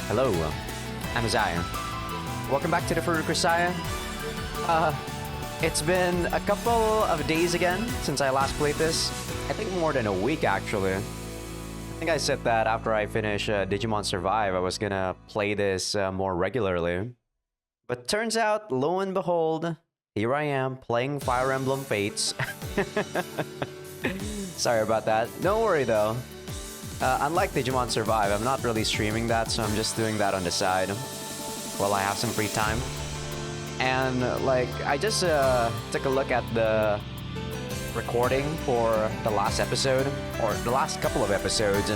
Hello, I'm Azai. Welcome back to the Grisaia. It's been a couple of days again since I last played this. I think more than a week actually. I think I said that after I finish Digimon Survive, I was gonna play this more regularly. But turns out, lo and behold, here I am playing Fire Emblem Fates. Sorry about that. Don't worry though. Unlike Digimon Survive, I'm not really streaming that, so I'm just doing that on the side while I have some free time. And like, I just took a look at the recording for the last episode, or the last couple of episodes.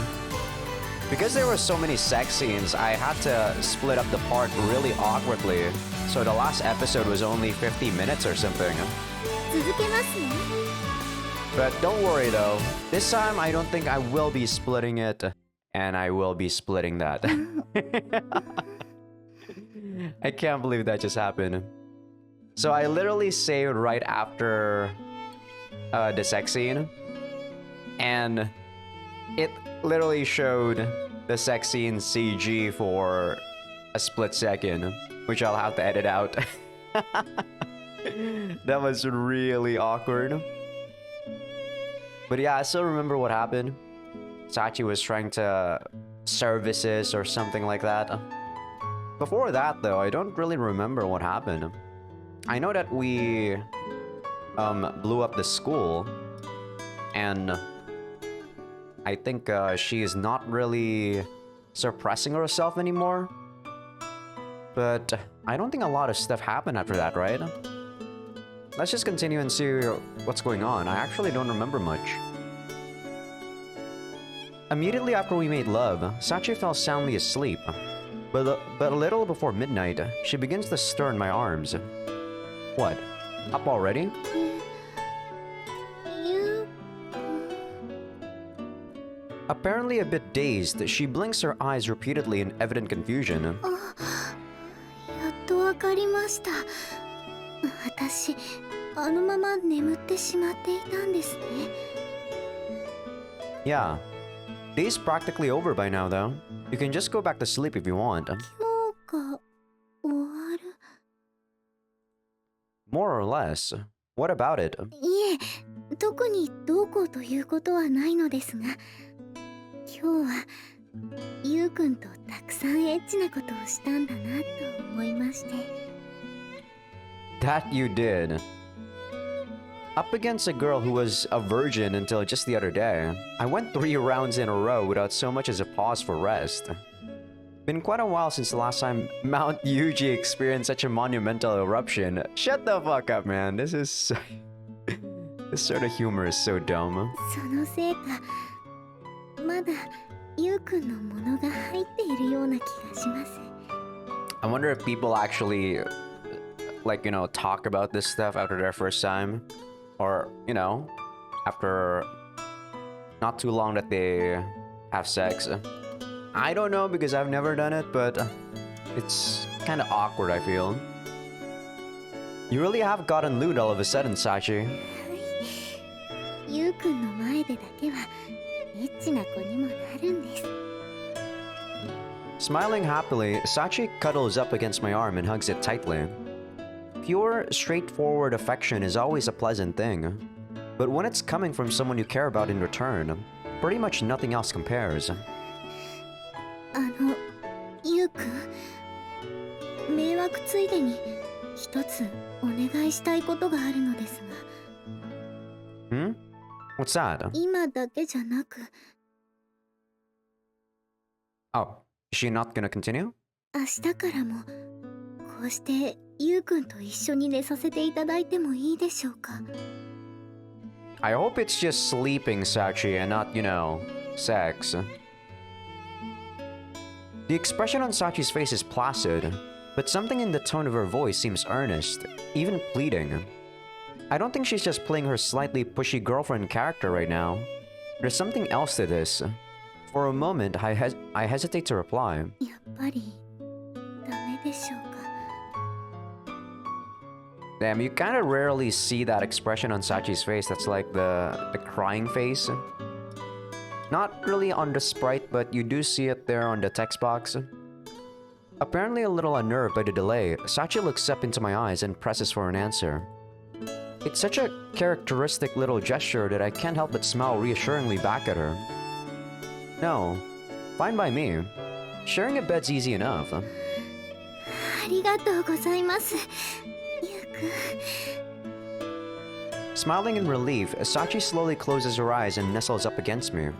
Because there were so many sex scenes, I had to split up the part really awkwardly. So the last episode was only 50 minutes or something. But don't worry though, this time I don't think I will be splitting it, and I will be splitting that. I can't believe that just happened. So I literally saved right after the sex scene, and it literally showed the sex scene CG for a split second, which I'll have to edit out. That was really awkward. But yeah, I still remember what happened. Sachi was trying to services or something like that. Before that though, I don't really remember what happened. I know that we blew up the school, and I think she is not really suppressing herself anymore. But I don't think a lot of stuff happened after that, right? Let's just continue and see what's going on. I actually don't remember much. Immediately after we made love, Sachi fell soundly asleep. But a little before midnight, she begins to stir in my arms. What? Up already? Apparently a bit dazed, she blinks her eyes repeatedly in evident confusion. Yeah. Day's practically over by now though. You can just go back to sleep if you want. More or less. What about it? That you did. Up against a girl who was a virgin until just the other day, I went 3 rounds in a row without so much as a pause for rest. Been quite a while since the last time Mount Yuji experienced such a monumental eruption. Shut the fuck up, man. This is so... This sort of humor is so dumb. I wonder if people actually, like, you know, talk about this stuff after their first time. Or, you know, after not too long that they have sex. I don't know because I've never done it, but it's kind of awkward, I feel. You really have gotten lewd all of a sudden, Sachi. Smiling happily, Sachi cuddles up against my arm and hugs it tightly. Pure, straightforward affection is always a pleasant thing. But when it's coming from someone you care about in return, pretty much nothing else compares. Hmm? What's that? Oh, is she not gonna continue? I hope it's just sleeping, Sachi, and not, you know, sex. The expression on Sachi's face is placid, but something in the tone of her voice seems earnest, even pleading. I don't think she's just playing her slightly pushy girlfriend character right now. There's something else to this. For a moment, I hesitate to reply. Damn, you kind of rarely see that expression on Sachi's face. That's like the crying face. Not really on the sprite, but you do see it there on the text box. Apparently a little unnerved by the delay, Sachi looks up into my eyes and presses for an answer. It's such a characteristic little gesture that I can't help but smile reassuringly back at her. No, fine by me. Sharing a bed's easy enough. ありがとうございます。ゆうくん。 Smiling in relief, Sachi slowly closes her eyes and nestles up against me.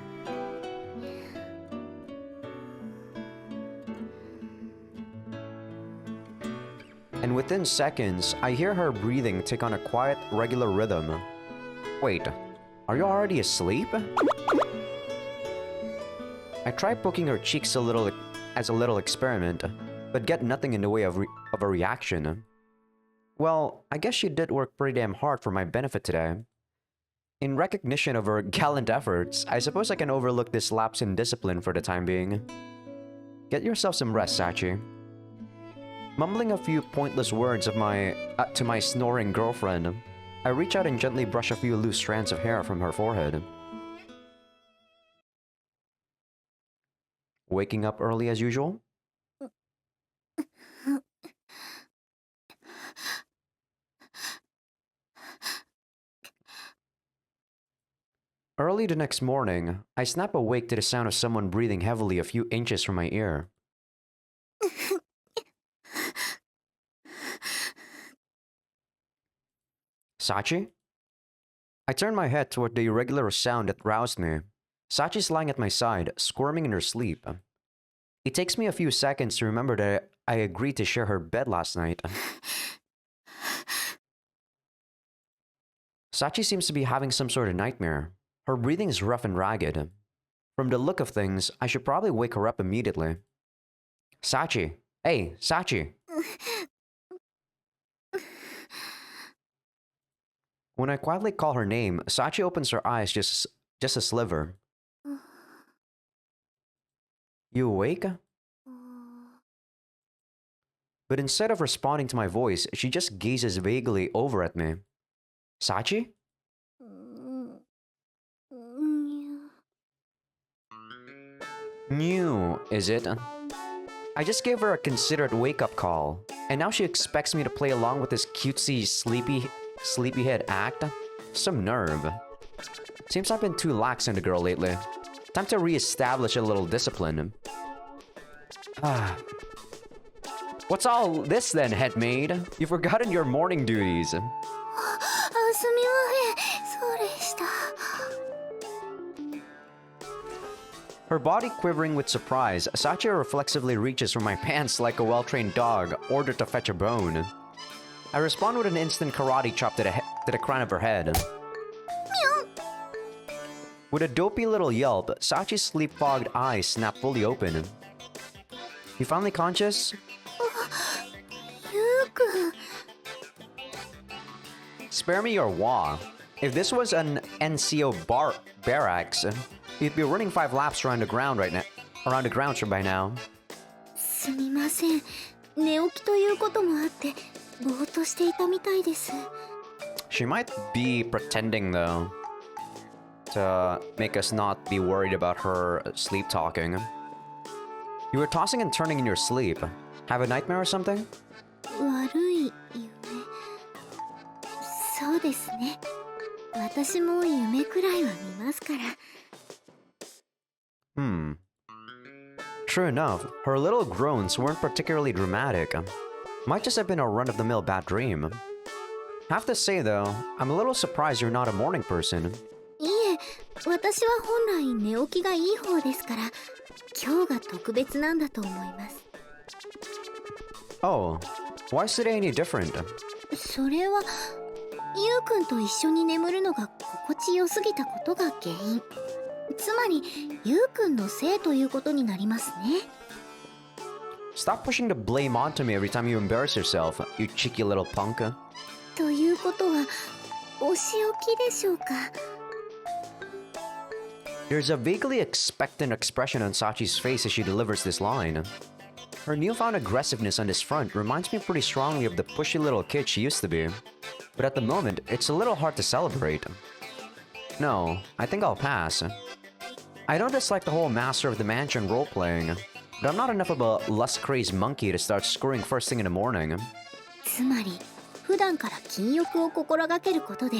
And within seconds, I hear her breathing take on a quiet, regular rhythm. Wait, are you already asleep? I try poking her cheeks as a little experiment, but get nothing in the way of a reaction. Well, I guess she did work pretty damn hard for my benefit today. In recognition of her gallant efforts, I suppose I can overlook this lapse in discipline for the time being. Get yourself some rest, Sachi. Mumbling a few pointless words to my snoring girlfriend, I reach out and gently brush a few loose strands of hair from her forehead. Waking up early as usual? Early the next morning, I snap awake to the sound of someone breathing heavily a few inches from my ear. Sachi? I turn my head toward the irregular sound that roused me. Sachi's lying at my side, squirming in her sleep. It takes me a few seconds to remember that I agreed to share her bed last night. Sachi seems to be having some sort of nightmare. Her breathing is rough and ragged. From the look of things, I should probably wake her up immediately. Sachi! Hey, Sachi! When I quietly call her name, Sachi opens her eyes just a sliver. You awake? But instead of responding to my voice, she just gazes vaguely over at me. Sachi? New, is it? I just gave her a considerate wake-up call, and now she expects me to play along with this cutesy sleepyhead act? Some nerve. Seems I've been too lax on the girl lately. Time to re-establish a little discipline. What's all this then, headmaid? You've forgotten your morning duties. Her body quivering with surprise, Sachi reflexively reaches for my pants like a well-trained dog, ordered to fetch a bone. I respond with an instant karate chop to the crown of her head. With a dopey little yelp, Sachi's sleep-fogged eyes snap fully open. You finally conscious? Spare me your wah. If this was an NCO barracks, you'd be running 5 laps around the ground by now. She might be pretending though, to make us not be worried about her sleep talking. You were tossing and turning in your sleep. Have a nightmare or something? True enough, her little groans weren't particularly dramatic. Might just have been a run-of-the-mill bad dream. Have to say though, I'm a little surprised you're not a morning person. Oh, why is today any different? Stop pushing the blame onto me every time you embarrass yourself, you cheeky little punk. There's a vaguely expectant expression on Sachi's face as she delivers this line. Her newfound aggressiveness on this front reminds me pretty strongly of the pushy little kid she used to be. But at the moment, it's a little hard to celebrate. No, I think I'll pass. I don't dislike the whole Master of the Mansion role-playing. but I'm not enough of a lust-crazed monkey to start screwing first thing in the morning. つまり普段から禁欲を心がけることで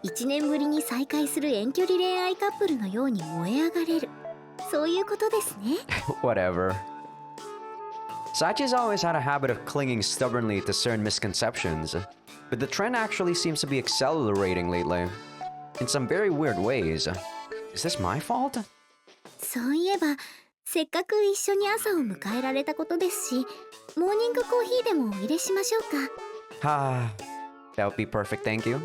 1年ぶりに再会する遠距離恋愛カップルのように燃え上がれる、そういうことですね。Whatever. Sachi's always had a habit of clinging stubbornly to certain misconceptions, but the trend actually seems to be accelerating lately, in some very weird ways. Is this my fault? そういえばせっかく一緒に朝を迎えられたことですし、モーニングコーヒーでもお入れしましょうか。Ah, that would be perfect, thank you.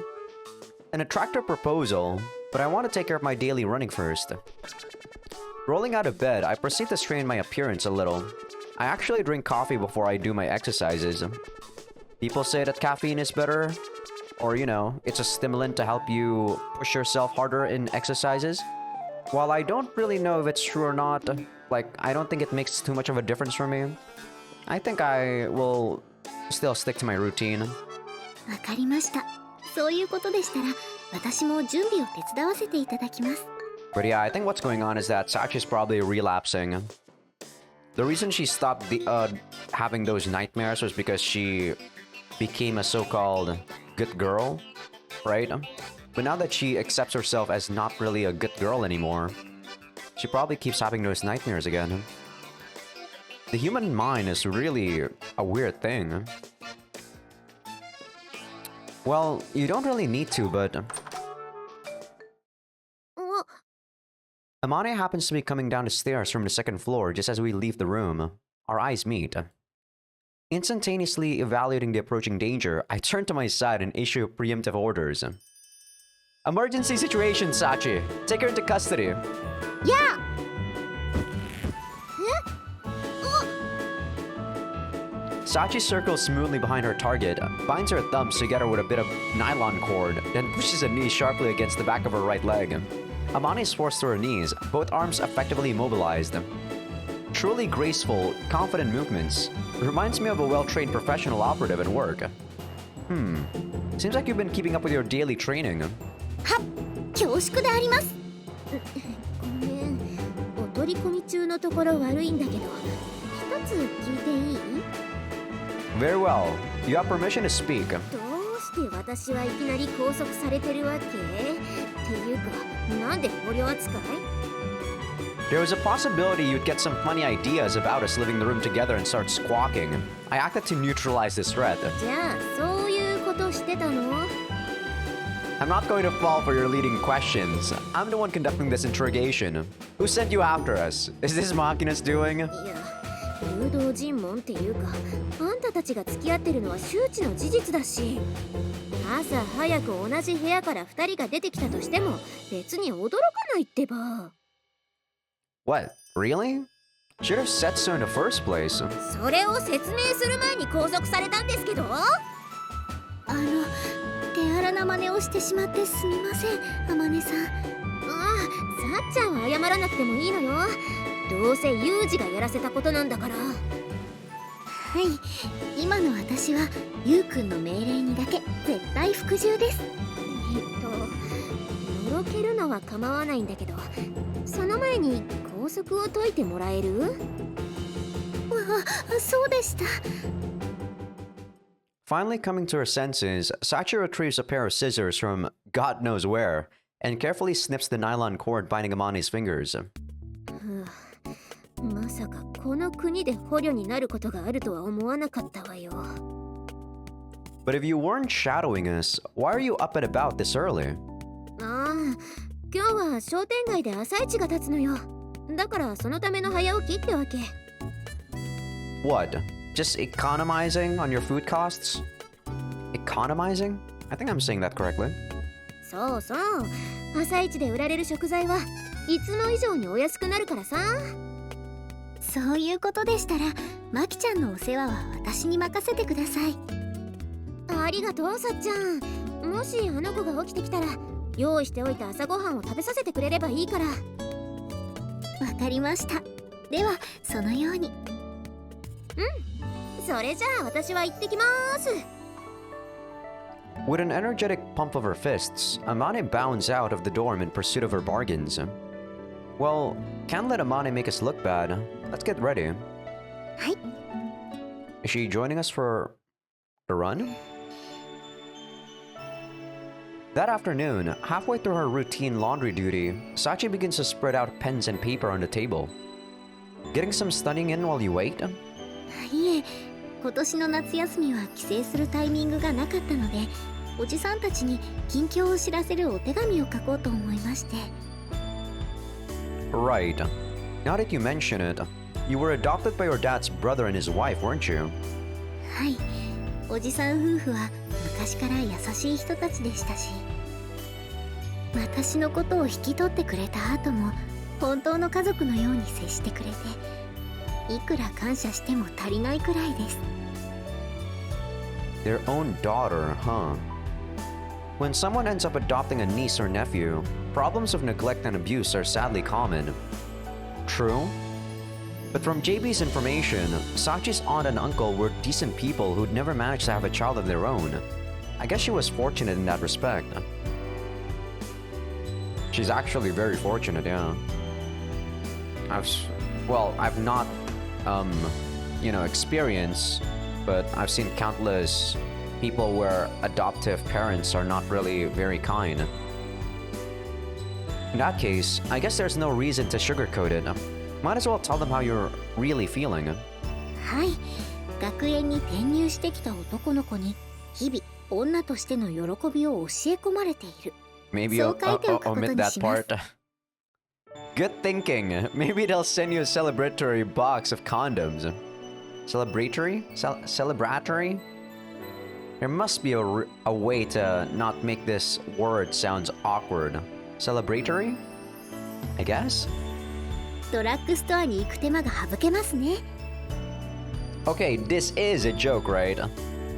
An attractive proposal, but I want to take care of my daily running first. Rolling out of bed, I proceed to strain my appearance a little. I actually drink coffee before I do my exercises. People say that caffeine is better, or you know, it's a stimulant to help you push yourself harder in exercises. While I don't really know if it's true or not, like, I don't think it makes too much of a difference for me. I think I will still stick to my routine. わかりました。そういうことでしたら私も準備を手伝わせていただきます。But yeah, I think what's going on is that Sachi's probably relapsing. The reason she stopped having those nightmares was because she became a so-called good girl, right? But now that she accepts herself as not really a good girl anymore, she probably keeps having those nightmares again. The human mind is really a weird thing. Well, you don't really need to, but... Amane happens to be coming down the stairs from the second floor just as we leave the room. Our eyes meet. Instantaneously evaluating the approaching danger, I turn to my side and issue preemptive orders. Emergency situation, Sachi! Take her into custody! Yeah! Sachi circles smoothly behind her target, binds her thumbs together with a bit of nylon cord, then pushes a knee sharply against the back of her right leg. Amane is forced to her knees, both arms effectively immobilized. Truly graceful, confident movements. Reminds me of a well-trained professional operative at work. Seems like you've been keeping up with your daily training. はっ、恐縮であります。ごめん、お取り込み中のところ悪いんだけど、一つ聞いていい？ Very well. You have permission to speak. どうして私はいきなり拘束されてるわけ？っていうか、なんで捕虜扱い？ There was a possibility you'd get some funny ideas about us living in the room together and start squawking. I acted to neutralize this threat. じゃあ、そういうことしてたの？ I'm not going to fall for your leading questions. I'm the one conducting this interrogation. Who sent you after us? Is this Makina's doing? いや、誘導尋問っていうか、あんたたちが付き合ってるのは周知の事実だし、朝早く同じ部屋から2人が出てきたとしても別に驚かないってば。What? Really? Should have said so in the first place. それを説明する前に拘束されたんですけど。手荒な真似をしてしまってすみません、天音さん。さっちゃんは謝らなくてもいいのよ。どうせユウジがやらせたことなんだから。はい、今の私はユウくんの命令にだけ絶対服従です。のろけるのは構わないんだけど、その前に拘束を解いてもらえる？そうでした。Finally coming to her senses, Sachi retrieves a pair of scissors from God knows where and carefully snips the nylon cord binding Amane's fingers. まさかこの国で捕虜になることがあるとは思わなかったわよ。But if you weren't shadowing us, why are you up and about this early? 今日は商店街で朝市が立つのよ。だからそのための早起きってわけ。What? Just economizing on your food costs? Economizing? I think I'm saying that correctly. そうそう。朝市で売られる食材はいつも以上にお安くなるからさ。そういうことでしたら、マキちゃんのお世話は私に任せてください。ありがとう、さっちゃん。もしあの子が起きてきたら、用意しておいた朝ごはんを食べさせてくれればいいから。わかりました。では、そのように。それじゃあ私は行ってきます。With an energetic pump of her fists, Amane bounds out of the dorm in pursuit of her bargains. Well, can't let Amane make us look bad. Let's get ready. はい。 Is she joining us for the run? That afternoon, halfway through her routine laundry duty, Sachi begins to spread out pens and paper on the table. Getting some studying in while you wait? いえ、今年の夏休みは帰省するタイミングがなかったので、おじさんたちに近況を知らせるお手紙を書こうと思いまして。 Right. Now that you mention it, you were adopted by your dad's brother and his wife, weren't you? はい。おじさん夫婦は昔から優しい人たちでしたし、私のことを引き取ってくれた後も本当の家族のように接してくれて、いくら感謝しても足りないくらいです。 Their own daughter, huh? When someone ends up adopting a niece or nephew, problems of neglect and abuse are sadly common. True? But from JB's information, Sachi's aunt and uncle were decent people who'd never managed to have a child of their own. I guess she was fortunate in that respect. She's actually very fortunate, yeah. I've not, experienced, but I've seen countless people where adoptive parents are not really very kind. In that case, I guess there's no reason to sugarcoat it. Might as well tell them how you're really feeling. はい。学園に転入してきた男の子に日々女としての喜びを教え込まれている。 Maybe you'll omit that part. Good thinking. Maybe they'll send you a celebratory box of condoms. Celebratory? Celebratory? There must be a way to not make this word sound awkward. Celebratory? I guess? ドラッグストアに行く手間が省けますね。 Okay, this is a joke, right?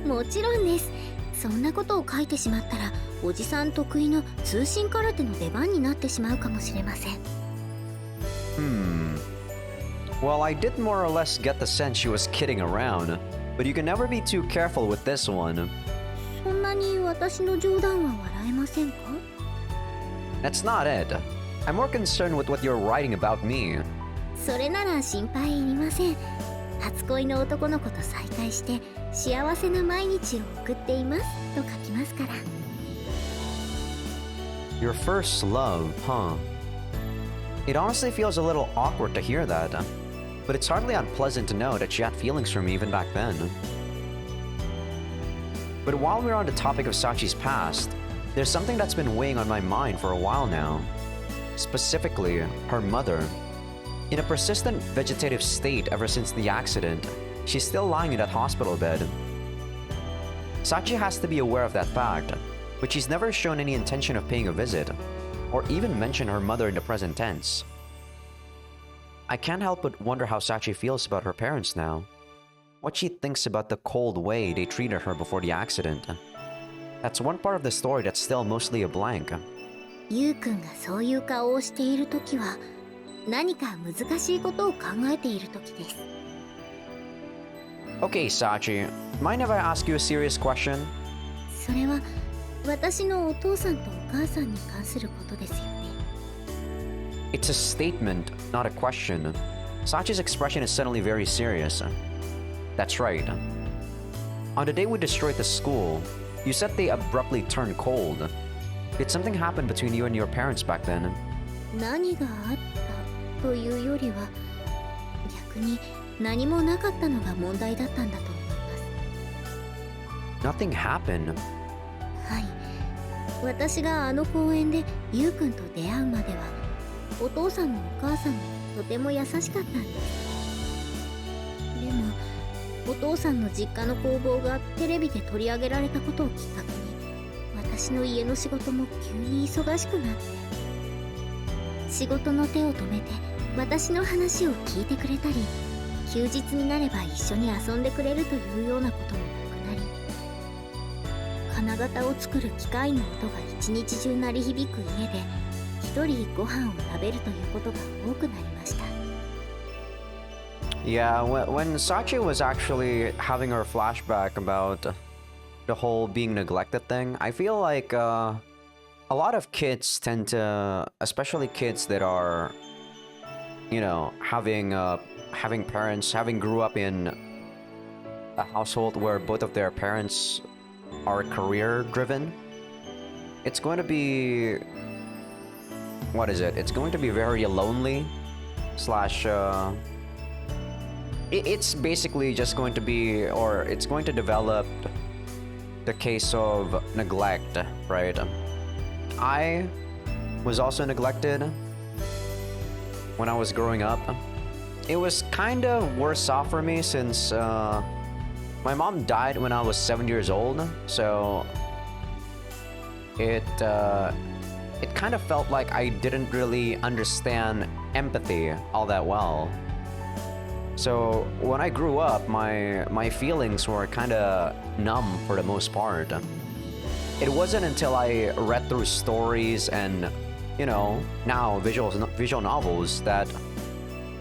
もちろんです。そんなことを書いてしまったら、おじさん得意の通信空手の出番になってしまうかもしれません。Well, I did more or less get the sense she was kidding around, but you can never be too careful with this one. そんなに私の冗談は笑えませんか？ That's not it. I'm more concerned with what you're writing about me. それなら心配いりません。初恋の男の子と再会して幸せな毎日を送っていますと書きますから。 Your first love, huh? It honestly feels a little awkward to hear that, but it's hardly unpleasant to know that she had feelings for me even back then. But while we're on the topic of Sachi's past, there's something that's been weighing on my mind for a while now. Specifically, her mother. In a persistent vegetative state ever since the accident, she's still lying in that hospital bed. Sachi has to be aware of that fact, but she's never shown any intention of paying a visit, or even mention her mother in the present tense. I can't help but wonder how Sachi feels about her parents now. What she thinks about the cold way they treated her before the accident. That's one part of the story that's still mostly a blank. ゆうくんがそういう顔をしているときは、何か難しいことを考えているときです。 Okay, Sachi, mind if I ask you a serious question? それは私のお父さんとお母さんに関することですよね。 It's a statement, not a question. Sachi's expression is suddenly very serious. That's right. On the day we destroyed the school, you said they abruptly turned cold. Did something happen between you and your parents back then? 何があったというよりは、逆に何もなかったのが問題だったんだと思います。 Nothing happened. はい。私があの公園でゆうくんと出会うまでは、お父さんもお母さんもとても優しかったんです。でも、お父さんの実家の工房がテレビで取り上げられたことをきっかけに、私の家の仕事も急に忙しくなって、仕事の手を止めて私の話を聞いてくれたり、休日になれば一緒に遊んでくれるというようなこともなくなり、金型を作る機械の音が一日中鳴り響く家で一人ご飯を食べるということが多くなりました。 Yeah, when Sachi was actually having her flashback about the whole being neglected thing, I feel like a lot of kids tend to, especially kids that are, having having grew up in a household where both of their parents are career driven, it's going to be, what is it? It's going to be very lonely slash it's basically just going to be, or it's going to develop the case of neglect, right? I was also neglected when I was growing up. It was kind of worse off for me since my mom died when I was 7 years old, so it kind of felt like I didn't really understand empathy all that well. So when I grew up, my feelings were kind of numb for the most part. It wasn't until I read through stories and, you know, now visual novels that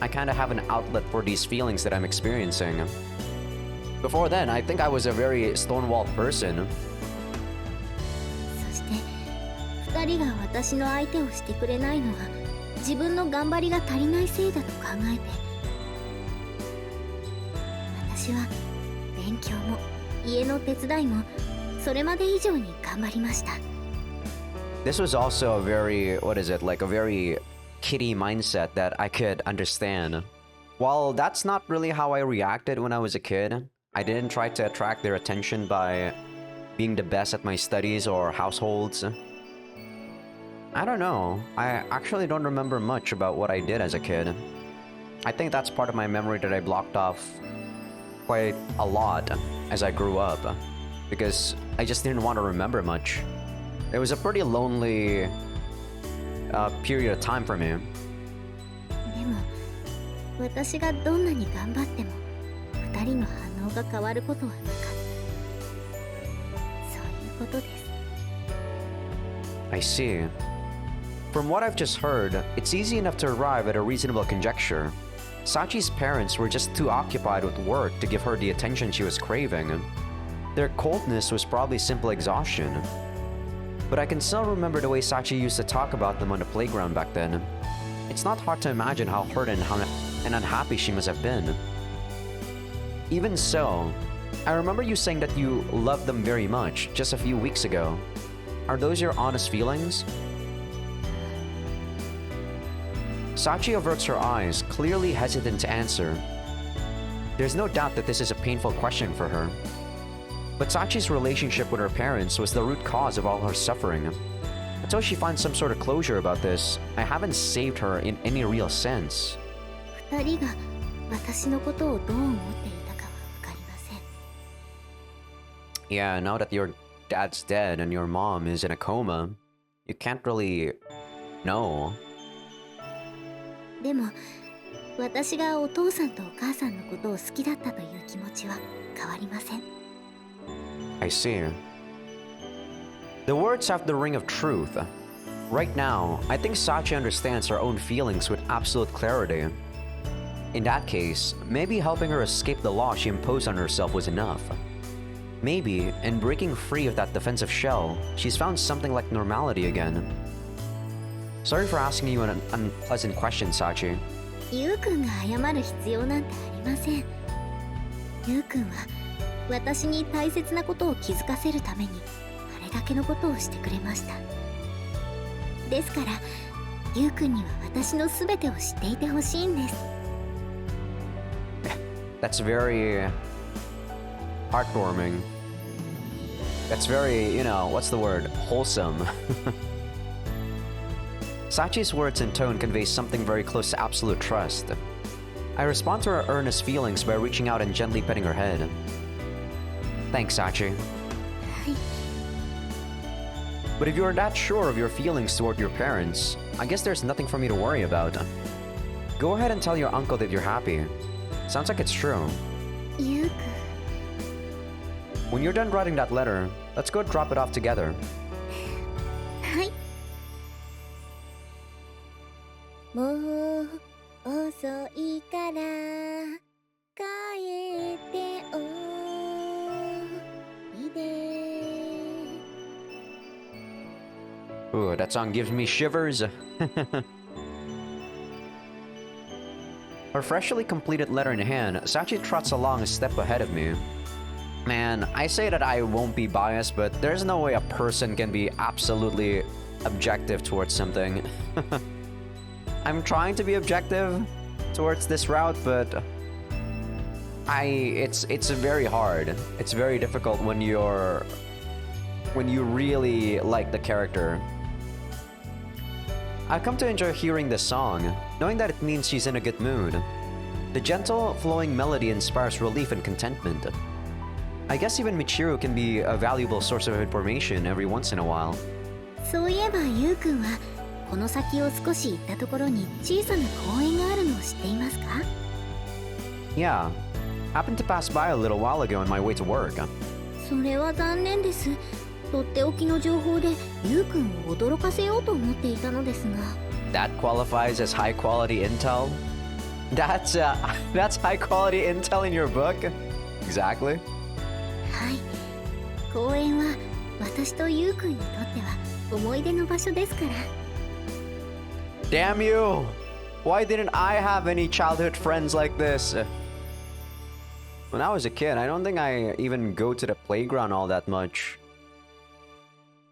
I kind of have an outlet for these feelings that I'm experiencing. Before then, I think I was a very stonewalled person. そして2人が私の相手をしてくれないのは自分の頑張りが足りないせいだと考えて、私は勉強も家の手伝いもそれまで以上に頑張りました。 This was also a very, what is it, like a very kiddie mindset that I could understand. While that's not really how I reacted when I was a kid, I didn't try to attract their attention by being the best at my studies or households. I don't know. I actually don't remember much about what I did as a kid. I think that's part of my memory that I blocked off quite a lot as I grew up, because I just didn't want to remember much. It was a pretty lonely period of time for me. でも私がどんなに頑張っても2人の反応が変わることはなかった。そういうことです。 I see. From what I've just heard, it's easy enough to arrive at a reasonable conjecture. Sachi's parents were just too occupied with work to give her the attention she was craving. Their coldness was probably simple exhaustion. But I can still remember the way Sachi used to talk about them on the playground back then. It's not hard to imagine how hurt and unhappy she must have been. Even so, I remember you saying that you loved them very much just a few weeks ago. Are those your honest feelings? Sachi averts her eyes, clearly hesitant to answer. There's no doubt that this is a painful question for her. But Sachi's relationship with her parents was the root cause of all her suffering. Until she finds some sort of closure about this, I haven't saved her in any real sense. 2人が私のことをどう思っていたかは分かりません。 Yeah, now that your dad's dead and your mom is in a coma, you can't really know. でも私がお父さんとお母さんのことを好きだったという気持ちは変わりません。 I see. The words have the ring of truth. Right now, I think Sachi understands her own feelings with absolute clarity. In that case, maybe helping her escape the law she imposed on herself was enough. Maybe, in breaking free of that defensive shell, she's found something like normality again. Sorry for asking you an unpleasant question, Sachi. ゆうくんが謝る必要なんてありません。ゆうくんは私に大切なことを気づかせるためにあれだけのことをしてくれました。ですからゆうくんには私のすべてを知っていてほしいんです。 That's very heartwarming. That's very, you know, what's the word? Wholesome. Sachi's words and tone convey something very close to absolute trust. I respond to her earnest feelings by reaching out and gently petting her head. Thanks, Sachi. But if you're that sure of your feelings toward your parents, I guess there's nothing for me to worry about. Go ahead and tell your uncle that you're happy. Sounds like it's true. ゆうくん When you're done writing that letter, let's go drop it off together. はい。もう遅いから帰っておいで。 Ooh, that song gives me shivers. Her freshly completed letter in hand, Sachi trots along a step ahead of me. Man, I say that I won't be biased, but there's no way a person can be absolutely objective towards something. I'm trying to be objective towards this route, but it's very hard. It's very difficult when you really like the character. I've come to enjoy hearing this song, knowing that it means she's in a good mood. The gentle, flowing melody inspires relief and contentment. I guess even Michiru can be a valuable source of information every once in a while. そういえばゆうくんはこの先を少し行ったところに小さな公園があるのを知っていますか？ Yeah, happened to pass by a little while ago on my way to work. それは残念です。とっておきの情報でゆうくんを驚かせようと思っていたのですが。That qualifies as high quality intel? That's high quality intel in your book? Exactly. はい。公園は私とゆうくんにとっては思い出の場所ですから。Damn you! Why didn't I have any childhood friends like this? When I was a kid, I don't think I even go to the playground all that much.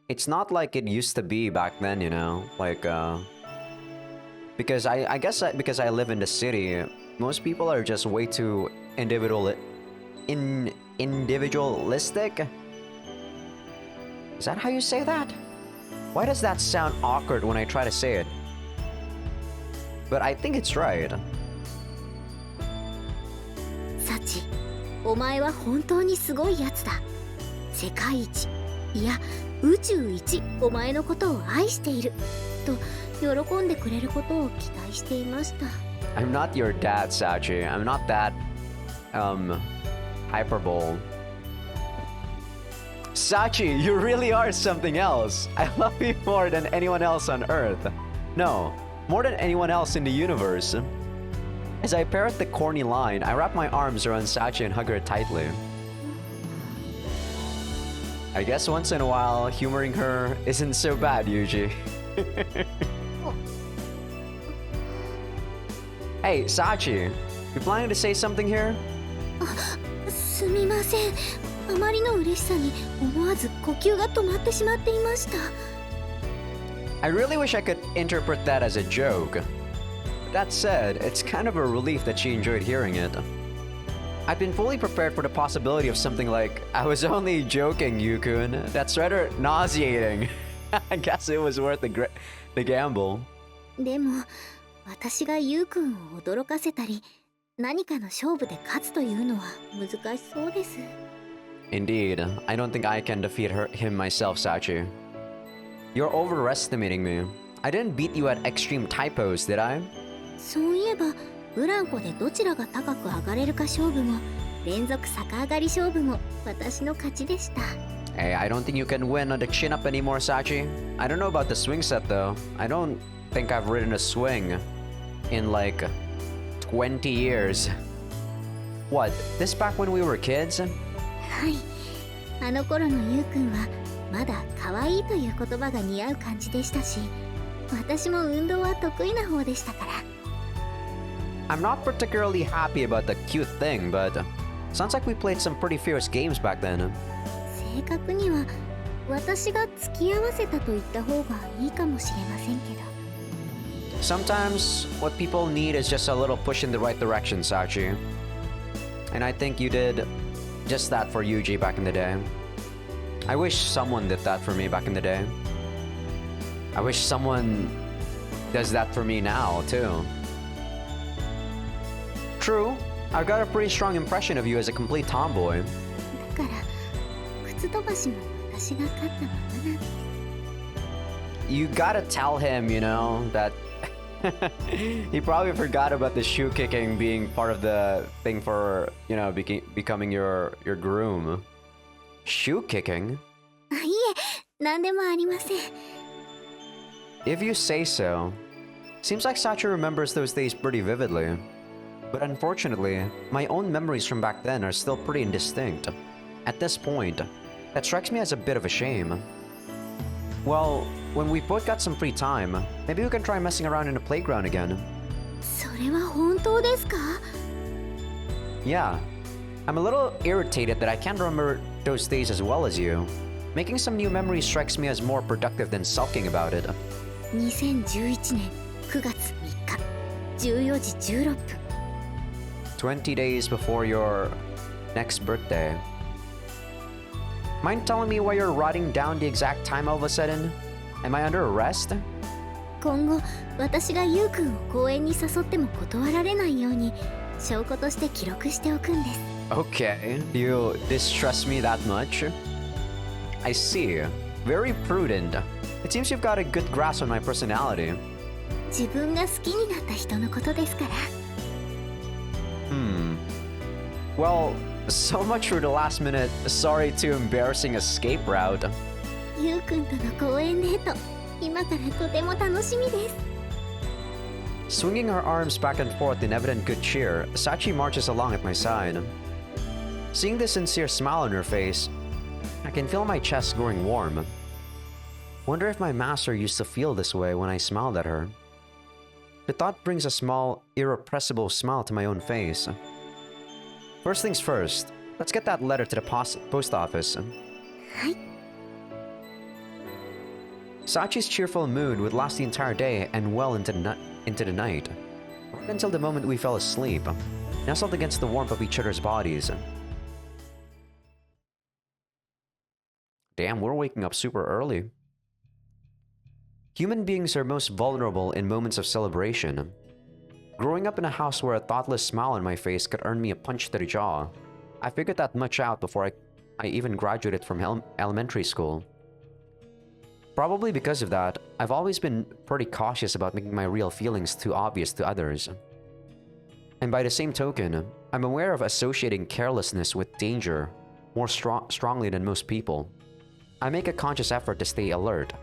It's not like it used to be back then, you know? Like, because I guess because I live in the city, most people are just way too individualistic? Is that how you say that? Why does that sound awkward when I try to say it? But I think it's right. サチ、お前は本当にすごいやつだ。世界一、いや宇宙一、お前のことを愛していると喜んでくれることを期待していました。I'm not your dad, Sachi. I'm not that hyperbole. Sachi, you really are something else. I love you more than anyone else on Earth. No, more than anyone else in the universe. As I parrot the corny line, I wrap my arms around Sachi and hug her tightly. I guess once in a while, humoring her isn't so bad, Yuji. Hey, Sachi, you planning to say something here? すみません。あまりの嬉しさに思わず呼吸が止まってしまっていました。I really wish I could interpret that as a joke. That said, it's kind of a relief that she enjoyed hearing it. I've been fully prepared for the possibility of something like, I was only joking, Yukun. That's rather nauseating. I guess it was worth the gamble. でも、私がゆうくんを驚かせたり、何かの勝負で勝つというのは難しそうです。Indeed, I don't think I can defeat him myself, Sachi. You're overestimating me. I didn't beat you at extreme typos, did I? そういえば、ブランコでどちらが高く上がれるか勝負も、連続逆上がり勝負も私の勝ちでした。Hey, I don't think you can win on the chin up anymore, Sachi. I don't know about the swing set though. I don't think I've ridden a swing in like 20 years. What, this back when we were kids? はい。あの頃のゆうくんはまだ可愛いという言葉が似合う感じでしたし、私も運動は得意な方でしたから。I'm not particularly happy about the cute thing, but sounds like we played some pretty fierce games back then. 正確には私が付き合わせたと言った方がいいかもしれませんけど。Sometimes what people need is just a little push in the right direction, Sachi. And I think you did just that for Yuji back in the day. I wish someone did that for me back in the day. I wish someone does that for me now, too. True, I've got a pretty strong impression of you as a complete tomboy. だから靴飛ばしも私が勝ったままなんです。You gotta tell him, you know, that he probably forgot about the shoe kicking being part of the thing for, you know, becoming your groom. Shoe kicking? あ、いえ、なんでもありません。If you say so. Seems like Sachi remembers those days pretty vividly. But unfortunately, my own memories from back then are still pretty indistinct. At this point, that strikes me as a bit of a shame. Well, when we both got some free time, maybe we can try messing around in the playground again. それは本当ですか? Yeah. I'm a little irritated that I can't remember those days as well as you. Making some new memories strikes me as more productive than sulking about it. 2011年9月3日14時16分 20 days before your next birthday. Mind telling me why you're writing down the exact time all of a sudden? Am I under arrest? 今後私がゆうくんを公園に誘っても断られないように証拠として記録しておくんです Okay, you distrust me that much? I see. Very prudent. It seems you've got a good grasp on my personality. 自分が好きになった人のことですから Well, so much for the last minute sorry to embarrassing escape route. ゆうくんとの公園デート今からとても楽しみです Swinging her arms back and forth in evident good cheer, Sachi marches along at my side. Seeing the sincere smile on her face, I can feel my chest growing warm. Wonder if my master used to feel this way when I smiled at her. The thought brings a small, irrepressible smile to my own face. First things first, let's get that letter to the post office. はい Sachi's cheerful mood would last the entire day and well into the night. Right until the moment we fell asleep, nestled against the warmth of each other's bodies. Damn, we're waking up super early. Human beings are most vulnerable in moments of celebration. Growing up in a house where a thoughtless smile on my face could earn me a punch to the jaw, I figured that much out before I even graduated from elementary school. Probably because of that, I've always been pretty cautious about making my real feelings too obvious to others. And by the same token, I'm aware of associating carelessness with danger more strongly than most people. I make a conscious effort to stay alert,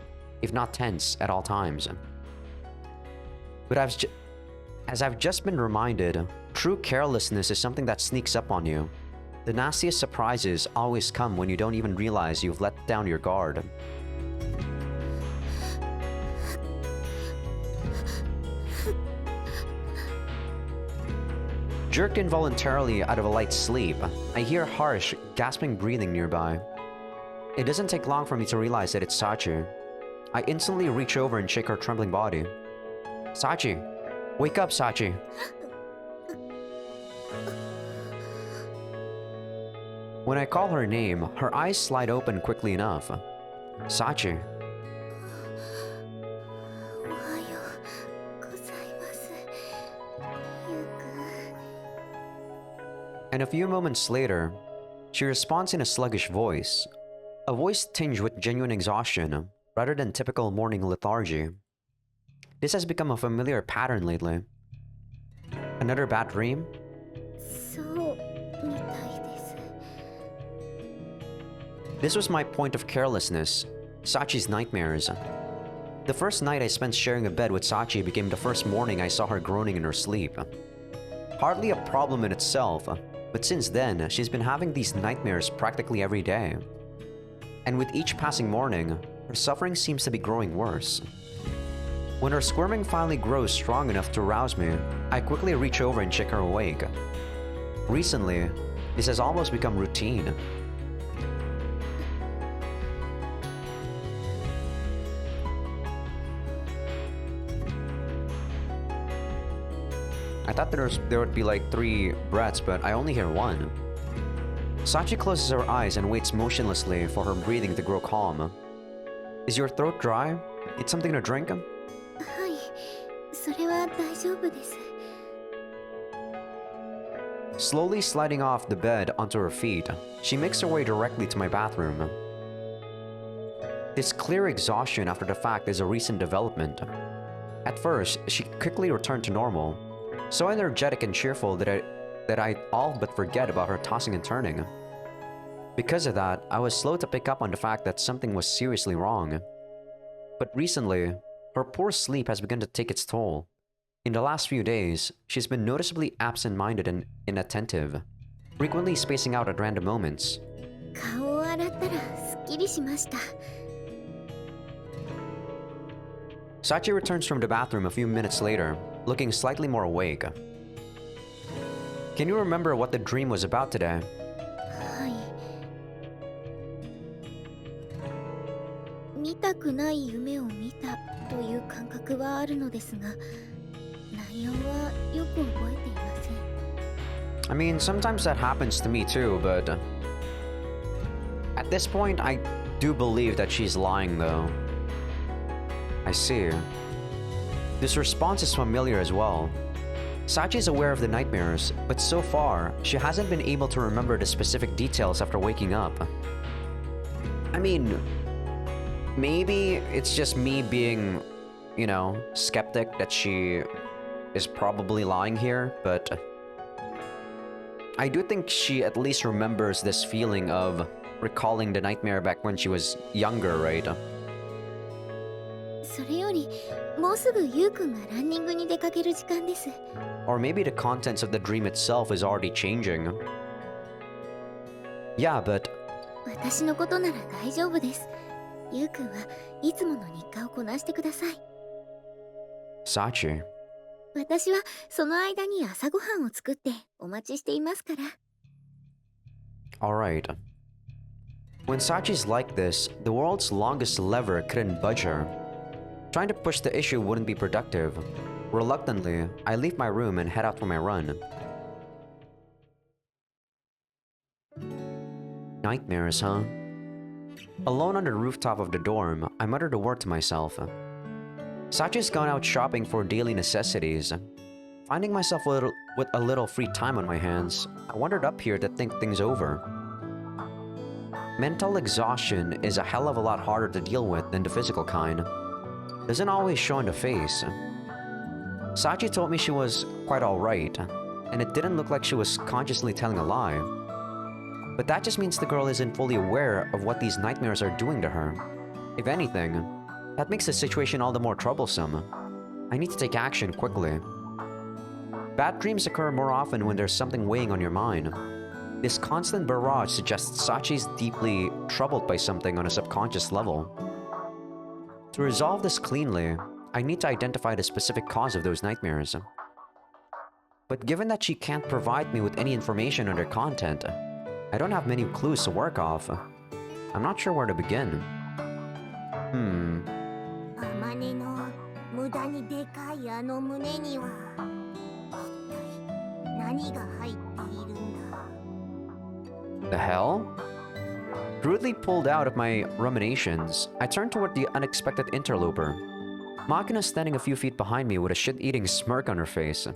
if not tense, at all times. But as I've just been reminded, true carelessness is something that sneaks up on you. The nastiest surprises always come when you don't even realize you've let down your guard. Jerked involuntarily out of a light sleep, I hear harsh, gasping breathing nearby. It doesn't take long for me to realize that it's Sachi. I instantly reach over and shake her trembling body. Sachi! Wake up, Sachi! When I call her name, her eyes slide open quickly enough. Sachi. おはようございますゆうくん And a few moments later, she responds in a sluggish voice, a voice tinged with genuine exhaustion, rather than typical morning lethargy. This has become a familiar pattern lately. Another bad dream? そうみたいです This was my point of carelessness, Sachi's nightmares. The first night I spent sharing a bed with Sachi became the first morning I saw her groaning in her sleep. Hardly a problem in itself, but since then, she's been having these nightmares practically every day. And with each passing morning, her suffering seems to be growing worse. When her squirming finally grows strong enough to rouse me, I quickly reach over and shake her awake. Recently, this has almost become routine. I thought there would be like 3 breaths, but I only hear 1. Sachi closes her eyes and waits motionlessly for her breathing to grow calm. Is your throat dry? Need something to drink? はいそれは大丈夫です Slowly sliding off the bed onto her feet, she makes her way directly to my bathroom. This clear exhaustion after the fact is a recent development. At first, she quickly returned to normal, so energetic and cheerful that I all but forget about her tossing and turning. Because of that, I was slow to pick up on the fact that something was seriously wrong. But recently, her poor sleep has begun to take its toll. In the last few days, she's been noticeably absent-minded and inattentive, frequently spacing out at random moments. 顔を洗ったらすっきりしました Sachi returns from the bathroom a few minutes later, looking slightly more awake. Can you remember what the dream was about today? はい。見たくない夢を見たという感覚はあるのですが、内容はよく覚えていません。I mean, sometimes that happens to me too, but at this point, I do believe that she's lying though. I see. This response is familiar as well. Sachi is aware of the nightmares, but so far, she hasn't been able to remember the specific details after waking up. I mean, maybe it's just me being, you know, skeptic that she is probably lying here, but I do think she at least remembers this feeling of recalling the nightmare back when she was younger, right? それより、もうすぐゆうくんがランニングに出かける時間です。Or maybe the contents of the dream itself is already changing. Yeah, but 私のことなら大丈夫です。ゆうくんはいつもの日課をこなしてください。Sachi. 私はその間に朝ごはんを作ってお待ちしていますから。Alright. When Sachi's like this, the world's longest lever couldn't budge her. Trying to push the issue wouldn't be productive. Reluctantly, I leave my room and head out for my run. Nightmares, huh? Alone on the rooftop of the dorm, I muttered a word to myself. Sachi's gone out shopping for daily necessities. Finding myself with a little free time on my hands, I wandered up here to think things over. Mental exhaustion is a hell of a lot harder to deal with than the physical kind. Doesn't always show in the face. Sachi told me she was quite alright, and it didn't look like she was consciously telling a lie. But that just means the girl isn't fully aware of what these nightmares are doing to her. If anything, that makes the situation all the more troublesome. I need to take action quickly. Bad dreams occur more often when there's something weighing on your mind. This constant barrage suggests Sachi's deeply troubled by something on a subconscious level. To resolve this cleanly, I need to identify the specific cause of those nightmares. But given that she can't provide me with any information on their content, I don't have many clues to work off. I'm not sure where to begin. あまねの無駄にでかいあの胸には一体何が入っているんだ。 The hell? Rudely pulled out of my ruminations, I turned toward the unexpected interloper. Makina standing a few feet behind me with a shit-eating smirk on her face. どう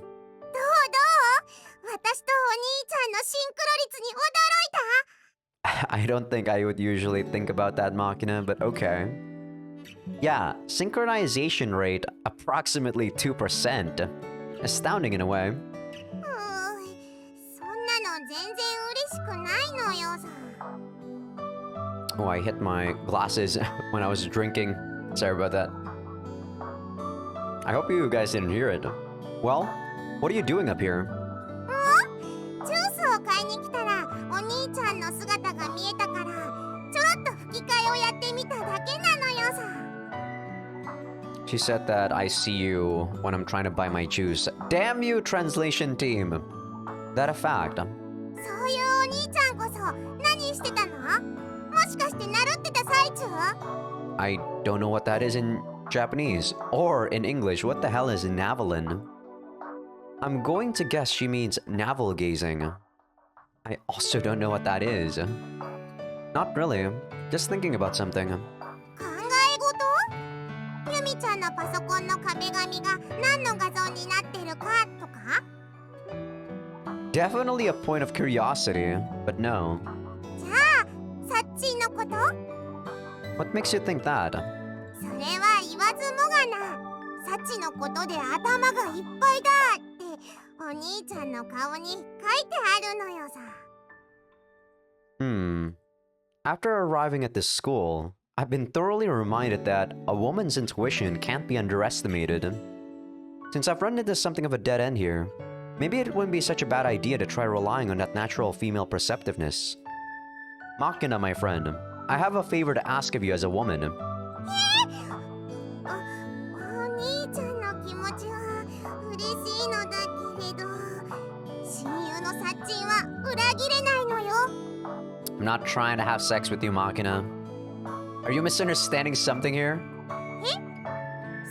私とお兄ちゃんのシンクロ率に驚いた I don't think I would usually think about that, Makina, but okay. Yeah, synchronization rate approximately 2%. Astounding in a way. そんなの全然嬉しくないのよさ。 Oh, I hit my glasses when I was drinking. Sorry about that. I hope you guys didn't hear it. Well, what are you doing up here? ジュースを買いに来たらお兄ちゃんの姿が見えたからちょろっと吹き替えをやってみただけなのよさ。 She said that I see you when I'm trying to buy my juice. Damn you, translation team! That a fact? そういうお兄ちゃんこそ何してたの？もしかして習ってた最中？ I don't know what that is in Japanese. Or in English, what the hell is navelin? I'm going to guess she means navel gazing. I also don't know what that is. Not really. Just thinking about something. 考え事？ユミちゃんのパソコンの壁紙が何の画像になってるかとか？ Definitely a point of curiosity, but no. じゃあ、サッチーのこと？ What makes you think that? それは言わずもがな。サッチのことで頭がいっぱいだってお兄ちゃんの顔に書いてあるのよさ。After arriving at this school, I've been thoroughly reminded that a woman's intuition can't be underestimated. Since I've run into something of a dead end here, maybe it wouldn't be such a bad idea to try relying on that natural female perceptiveness. Makina, my friend, I have a favor to ask of you as a woman. お兄ちゃんの気持ちは嬉 I'm not trying to have sex with you, Machina. Are you misunderstanding something here?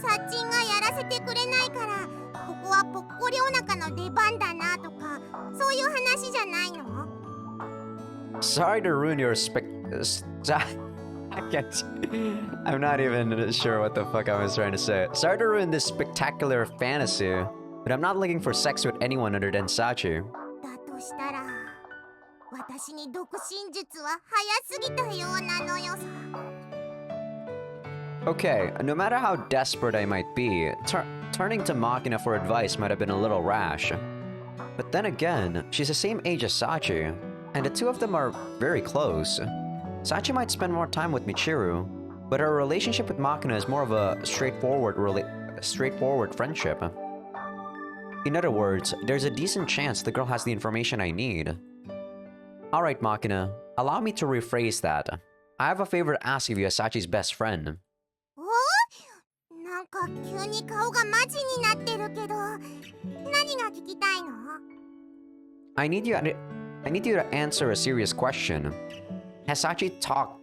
サッチンがやらせてくれないから、ここはぽっこりお腹の出番だなとか、そういう話じゃないの？ Sorry to ruin your I can't. I'm not even sure what the fuck I was trying to say. Sorry to ruin this spectacular fantasy, but I'm not looking for sex with anyone other than Sachi. だとしたら、私に独身術は早すぎたようなのよさ。Okay, no matter how desperate I might be, turning to Machina for advice might have been a little rash. But then again, she's the same age as Sachi, and the two of them are very close. Sachi might spend more time with Michiru, but her relationship with Machina is more of a straightforward friendship. In other words, there's a decent chance the girl has the information I need. Alright, Machina, allow me to rephrase that. I have a favor to ask of you as Sachi's best friend. なんか急に顔がマジになってるけど、何が聞きたいの？ I need you to answer a serious question. Has Sachi talked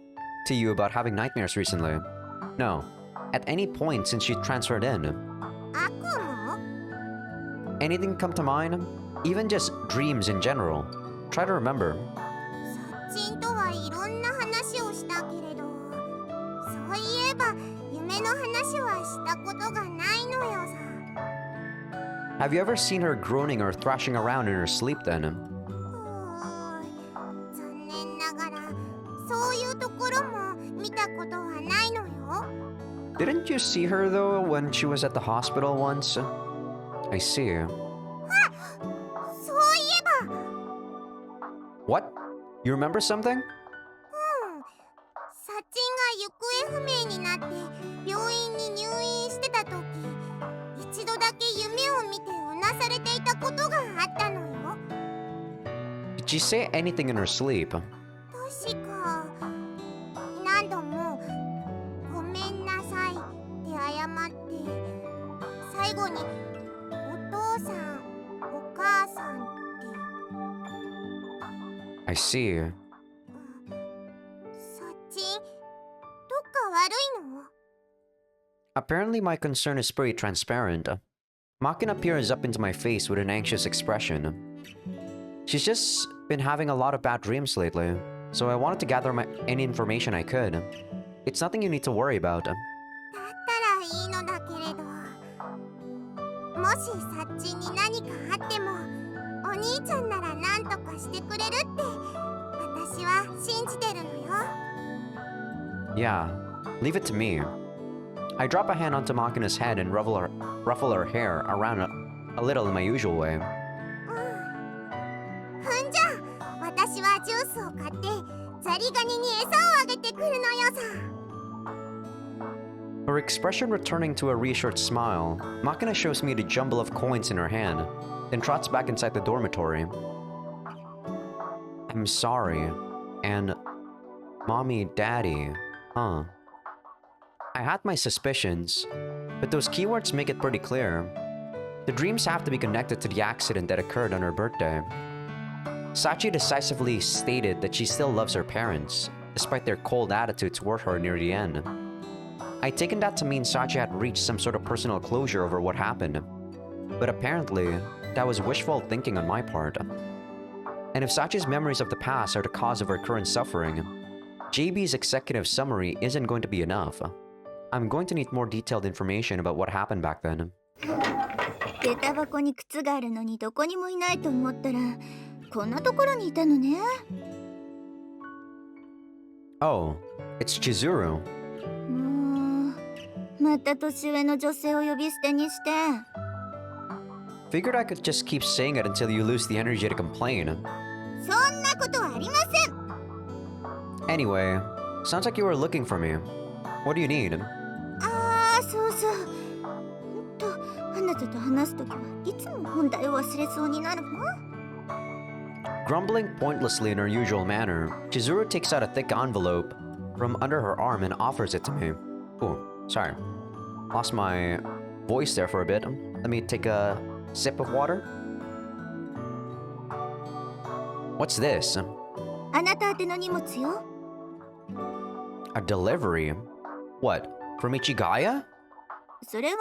to you about having nightmares recently? No. At any point since she transferred in? 悪夢？ Anything come to mind? Even just dreams in general. Try to remember. サッチンとはいろんな話をしたけれど、そういえば夢の話はしたことがないのよさ。 Have you ever seen her groaning or thrashing around in her sleep then? 残念ながら、そういうところも見たことはないのよ。 Didn't you see her though when she was at the hospital once? I see. あ、そういえば。 What? You remember something? サッチンが行方不明になって病院に入院してた時、一度だけ夢を見てうなされていたことがあったのよ。 Did she say anything in her sleep? 確か何度もごめんなさいって謝って、最後にお父さんお母さんって。 I see. サッチン、どっか悪いの？ Apparently my concern is pretty transparent. Machina peers up into my face with an anxious expression. She's just been having a lot of bad dreams lately, so I wanted to gather any information I could. It's nothing you need to worry about. だったらいいのだけれど、もしサッチンに何かあってもお兄ちゃんなら何とかしてくれるって私は信じてるのよ。 Yeah, leave it to me. I drop a hand onto Machina's head and ruffle her hair around a little in my usual way. ふんじゃ、私はジュースを買ってザリガニに餌をあげてくるのよさ。 Her expression returning to a reassured smile, Machina shows me the jumble of coins in her hand, then trots back inside the dormitory. I'm sorry. And... Mommy, Daddy, huh? I had my suspicions, but those keywords make it pretty clear. The dreams have to be connected to the accident that occurred on her birthday. Sachi decisively stated that she still loves her parents, despite their cold attitude toward her near the end. I'd taken that to mean Sachi had reached some sort of personal closure over what happened. But apparently, that was wishful thinking on my part. And if Sachi's memories of the past are the cause of her current suffering, JB's executive summary isn't going to be enough. I'm going to need more detailed information about what happened back then. 下駄箱に靴があるのにどこにもいないと思ったら、こんなところにいたのね。Oh, it's Chizuru. また年上の女性を呼び捨てにして。 Figured I could just keep saying it until you lose the energy to complain. そんなことはありません。 Anyway, sounds like you were looking for me. What do you need? そうそう。あなたと話すときはいつも本題を忘れそうになるの？ Grumbling pointlessly in her usual manner, Chizuru takes out a thick envelope from under her arm and offers it to me. Oh, sorry. Lost my voice there for a bit. Let me take a sip of water. What's this? あなた宛ての荷物よ。A delivery? What? From Ichigaya? それは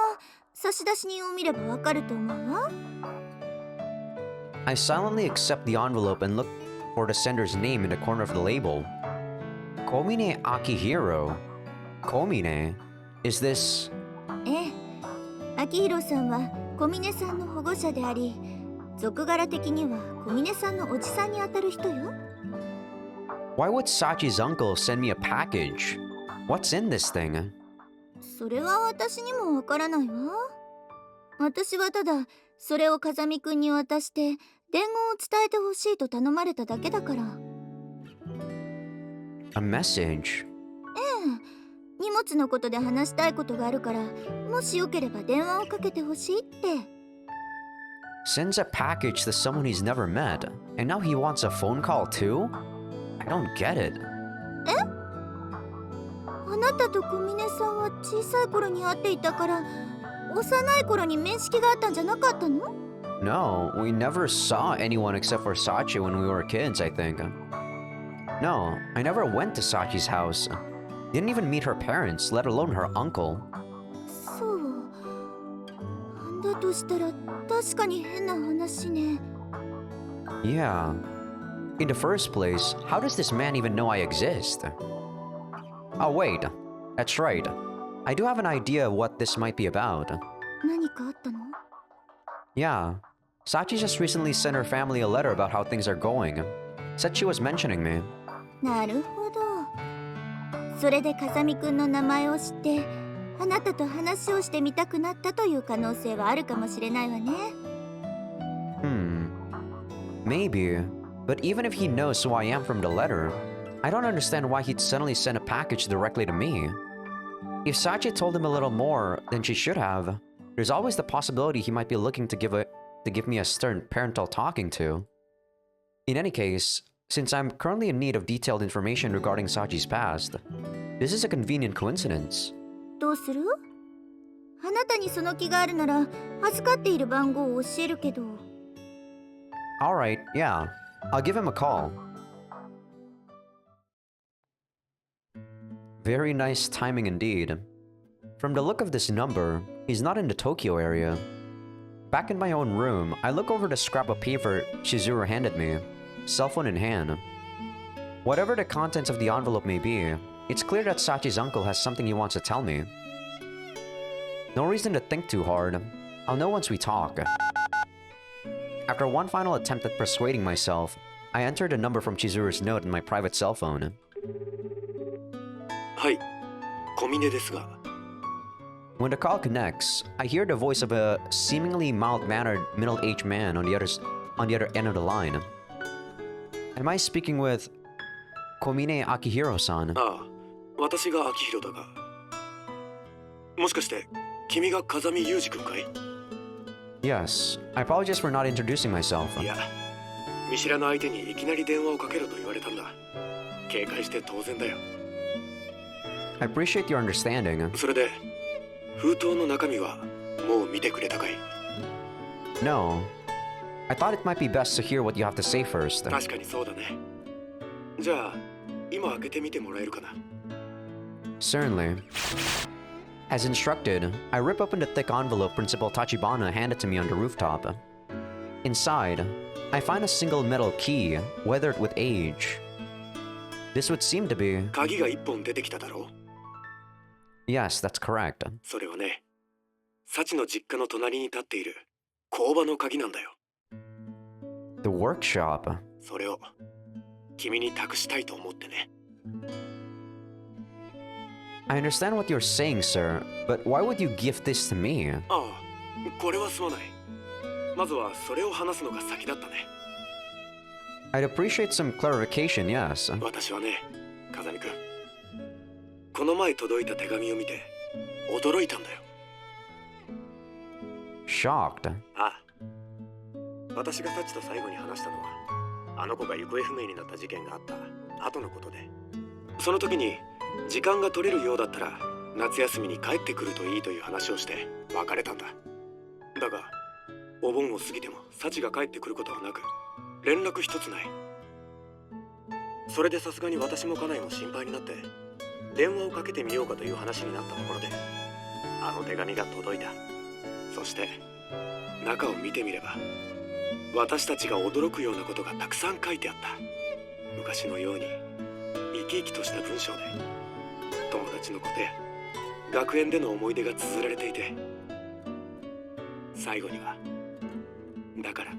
差出人を見ればわかると思うわ。I silently accept the envelope and look for the sender's name in the corner of the label. Komine Akihiro. Komine? Is this... ええ、秋広さんは小峰さんの保護者であり、俗柄的には小峰さんのおじさんにあたる人よ。Why would Sachi's uncle send me a package? What's in this thing? それは私にもわからないわ。私はただそれを風見くんに渡して伝言を伝えてほしいと頼まれただけだから。A message? 荷物のことで話したいことがあるから、もしよければ電話をかけてほしいって。Sends a package to someone he's never met, and now he wants a phone call too? I don't get it. あなたと小峰さんは小さい頃に会っていたから、幼い頃に面識があったんじゃなかったの？ No, we never saw anyone except for Sachi when we were kids, I think. No, I never went to Sachi's house. Didn't even meet her parents, let alone her uncle. そう。だとしたら確かに変な話ね。Yeah. In the first place, how does this man even know I exist? Oh wait, that's right. I do have an idea of what this might be about. 何かあったの？ Yeah. Sachi just recently sent her family a letter about how things are going. Said she was mentioning me. なるほど。それで風見くんの名前を知って、あなたと話をしてみたくなったという可能性はあるかもしれないわね。Maybe. But even if he knows who I am from the letter, I don't understand why he'd suddenly send a package directly to me. If Sachi told him a little more than she should have, there's always the possibility he might be looking to give me a stern parental talking to. In any case, since I'm currently in need of detailed information regarding Sachi's past, this is a convenient coincidence. どうする？あなたにその気があるなら、預かっている番号を教えるけど。Alright, yeah. I'll give him a call. Very nice timing indeed. From the look of this number, he's not in the Tokyo area. Back in my own room, I look over the scrap of paper Shizuru handed me, cell phone in hand. Whatever the contents of the envelope may be, it's clear that Sachi's uncle has something he wants to tell me. No reason to think too hard. I'll know once we talk. After one final attempt at persuading myself, I entered a number from Chizuru's note in my private cell phone. はい、小峰ですが。 When the call connects, I hear the voice of a seemingly mild-mannered middle-aged man on the other end of the line. Am I speaking with Komine Akihiro-san? ああ、私が秋広だが。もしかして、君が風見裕二君かい？ Yes, I apologize for not introducing myself. いや、見知らぬ相手にいきなり電話をかけろと言われたんだ。警戒して当然だよ。I appreciate your understanding. それで、封筒の中身はもう見てくれたかい？ No. I thought it might be best to hear what you have to say first. 確かにそうだね。じゃあ、今開けてみてもらえるかな？ Certainly. As instructed, I rip open the thick envelope Principal Tachibana handed to me on the rooftop. Inside, I find a single metal key, weathered with age. This would seem to be... 鍵が一本出てきただろう？ Yes, that's correct. それはね、サチの実家の隣に立っている工場の鍵なんだよ。The workshop. それを君に託したいと思ってね。I understand what you're saying, sir, but why would you give this to me? ああ、これはすまない。まずはそれを話すのが先だったね。I'd appreciate some clarification, yes. 私はね、風見くん、この前届いた手紙を見て驚いたんだよ。Shocked. ああ、私がサチと最後に話したのは、あの子が行方不明になった事件があった後のことで、その時に時間が取れるようだったら夏休みに帰ってくるといいという話をして別れたんだ。だがお盆を過ぎてもサチが帰ってくることはなく、連絡一つない。それでさすがに私も家内も心配になって電話をかけてみようかという話になったところで、あの手紙が届いた。そして中を見てみれば私たちが驚くようなことがたくさん書いてあった。昔のように生き生きとした文章で友達のことや学園での思い出が綴られていて、最後にはだから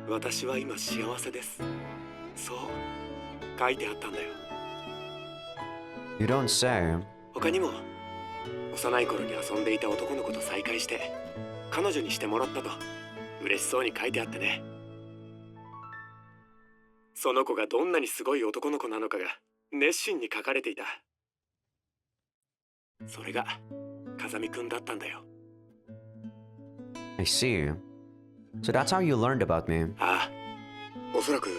私は今幸せです、そう書いてあったんだよ。 You don't say. 他にも幼い頃に遊んでいた男の子と再会して彼女にしてもらったと嬉しそうに書いてあってね。その子がどんなにすごい男の子なのかが熱心に書かれていた。それが風見くんだったんだよ。 I see. So that's how you learned about me. ああ、おそらく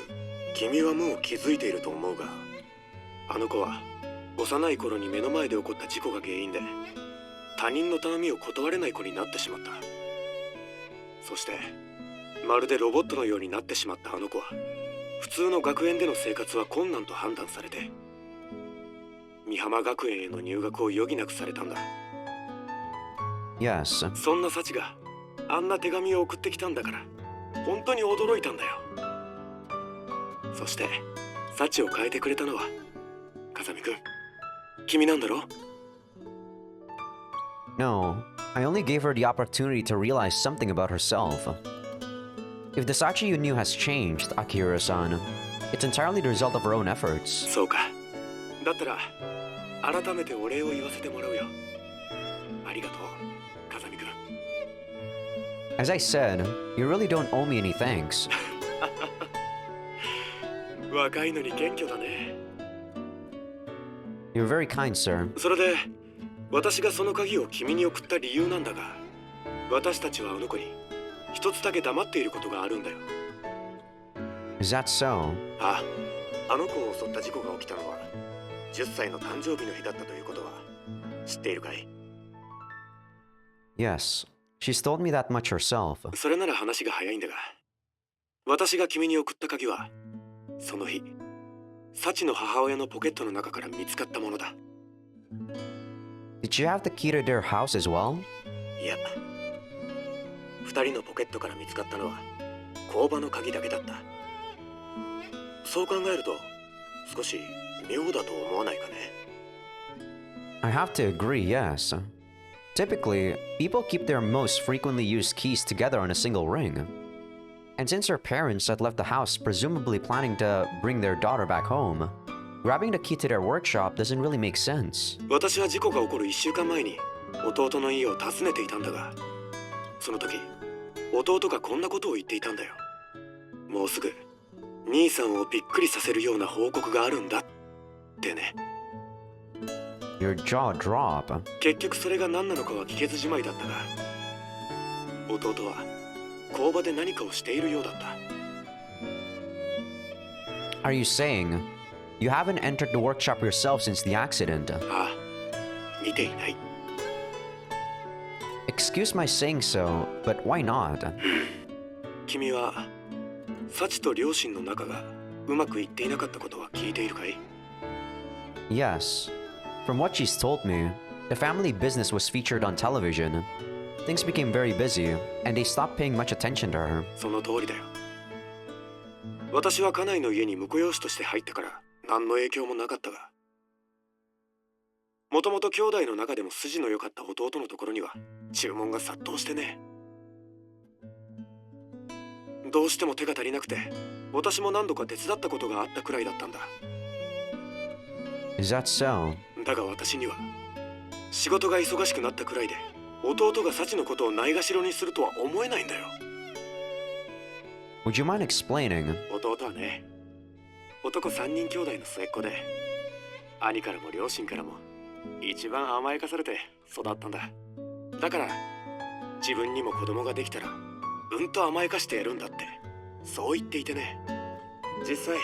君はもう気づいていると思うが、あの子は幼い頃に目の前で起こった事故が原因で他人の頼みを断れない子になってしまった。そしてまるでロボットのようになってしまったあの子は普通の学園での生活は困難と判断されて美浜学園への入学を余儀なくされたんだ。 Yes. そんな幸があんな手紙を送ってきたんだから本当に驚いたんだよ。そして幸を変えてくれたのは風見くん、君なんだろ？ No, I only gave her the opportunity to realize something about herself. If the Sachi you knew has changed, Akira-san, it's entirely the result of her own efforts. そうか。だったら改めてお礼を言わせてもらうよ。ありがとう、風見くん。 As I said, you really don't owe me any thanks. 若いのに謙虚だね。 You're very kind, sir. それで私がその鍵を君に送った理由なんだが、私たちはあの子に一つだけ黙っていることがあるんだよ。 Is that so? ああ、あの子を襲った事故が起きたのは10歳の誕生日の日だったということは知っているかい？ Yes, she's told me that much herself. それなら話が早いんだが、私が君に送った鍵はその日幸の母親のポケットの中から見つかったものだ。 Did you have the key to their house as well? いや、二人のポケットから見つかったのは工場の鍵だけだった。そう考えると少し妙だと思わないかね。 I have to agree, yes. Typically, people keep their most frequently used keys together on a single ring. And since her parents had left the house presumably planning to bring their daughter back home, grabbing the key to their workshop doesn't really make sense. 私は事故が起こる1週間前に弟の家を訪ねていたんだが、その時弟がこんなことを言っていたんだよ。もうすぐ兄さんをびっくりさせるような報告があるんだってね。 Your jaw drop. 結局それが何なのかは聞けずじまいだったが、弟は工場で何かをしているようだった。 Are you saying you haven't entered the workshop yourself since the accident? ああ、見ていない。 Excuse my saying so, but why not? 君は幸と両親の仲がうまくいっていなかったことは聞いているかい？ Yes. From what she's told me, the family business was featured on television. Things became very busy, and they stopped paying much attention to her. その通りだよ。私は家内の家に婿養子として入ったから何の影響もなかったが、もともと兄弟の中でも筋の良かった弟のところには注文が殺到してね。どうしても手が足りなくて、私も何度か手伝ったことがあったくらいだったんだ。 Is that so? だが私には仕事が忙しくなったくらいで弟が幸のことをないがしろにするとは思えないんだよ。 Would you mind explaining? 弟はね、男3人兄弟の末っ子で、兄からも両親からも一番甘やかされて育ったんだ。だから自分にも子供ができたらうんと甘やかしてやるんだってそう言っていてね。実際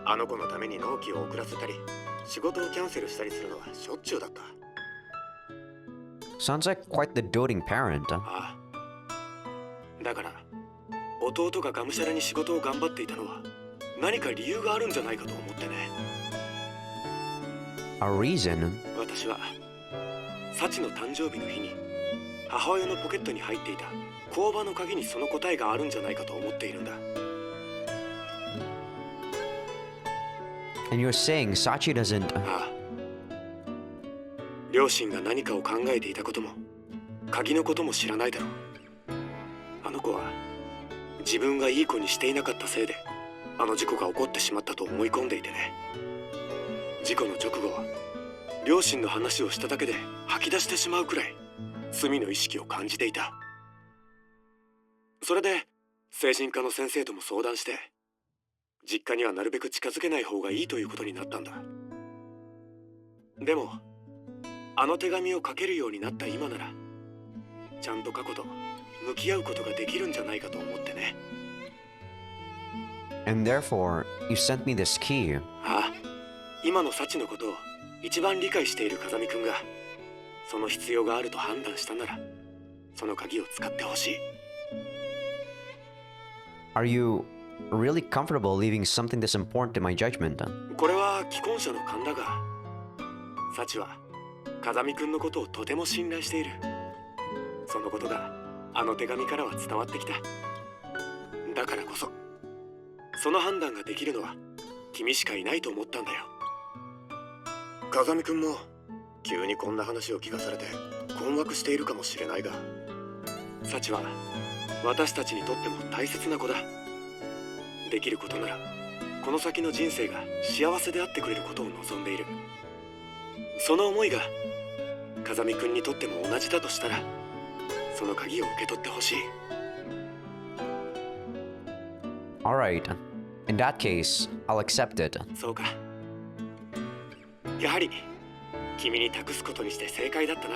あの子のために納期を遅らせたり仕事をキャンセルしたりするのはしょっちゅうだった。 Sounds like quite the doting parent. ああ、だから弟ががむしゃらに仕事を頑張っていたのは何か理由があるんじゃないかと思ってね。A reason? 私はサチの誕生日の日に母親のポケットに入っていた工場の鍵にその答えがあるんじゃないかと思っているんだ。 And you're saying Sachi doesn't... ああ、両親が何かを考えていたことも鍵のことも知らないだろう。あの子は自分がいい子にしていなかったせいであの事故が起こってしまったと思い込んでいてね。事故の直後は両親の話をしただけで吐き出してしまうくらい罪の意識を感じていた。それで精神科の先生とも相談して実家にはなるべく近づけない方がいいということになったんだ。でもあの手紙を書けるようになった今ならちゃんと過去と向き合うことができるんじゃないかと思ってね。 And therefore, you sent me this key. ああ、今のサチのことを一番理解している風見くんがその必要があると判断したならその鍵を使ってほしい。 Are you really comfortable leaving something this important to my judgment? これは既婚者の勘だが、サチは風見くんのことをとても信頼している。そのことがあの手紙からは伝わってきた。だからこそその判断ができるのは君しかいないと思ったんだよ。風見くんも急にこんな話を聞かされて困惑しているかもしれないが、サチは私たちにとっても大切な子だ。できることならこの先の人生が幸せであってくれることを望んでいる。その思いが風見くんにとっても同じだとしたらその鍵を受け取ってほしい。 Alright. In that case, I'll accept it. そうか。やはり君に託すことにして正解だったな。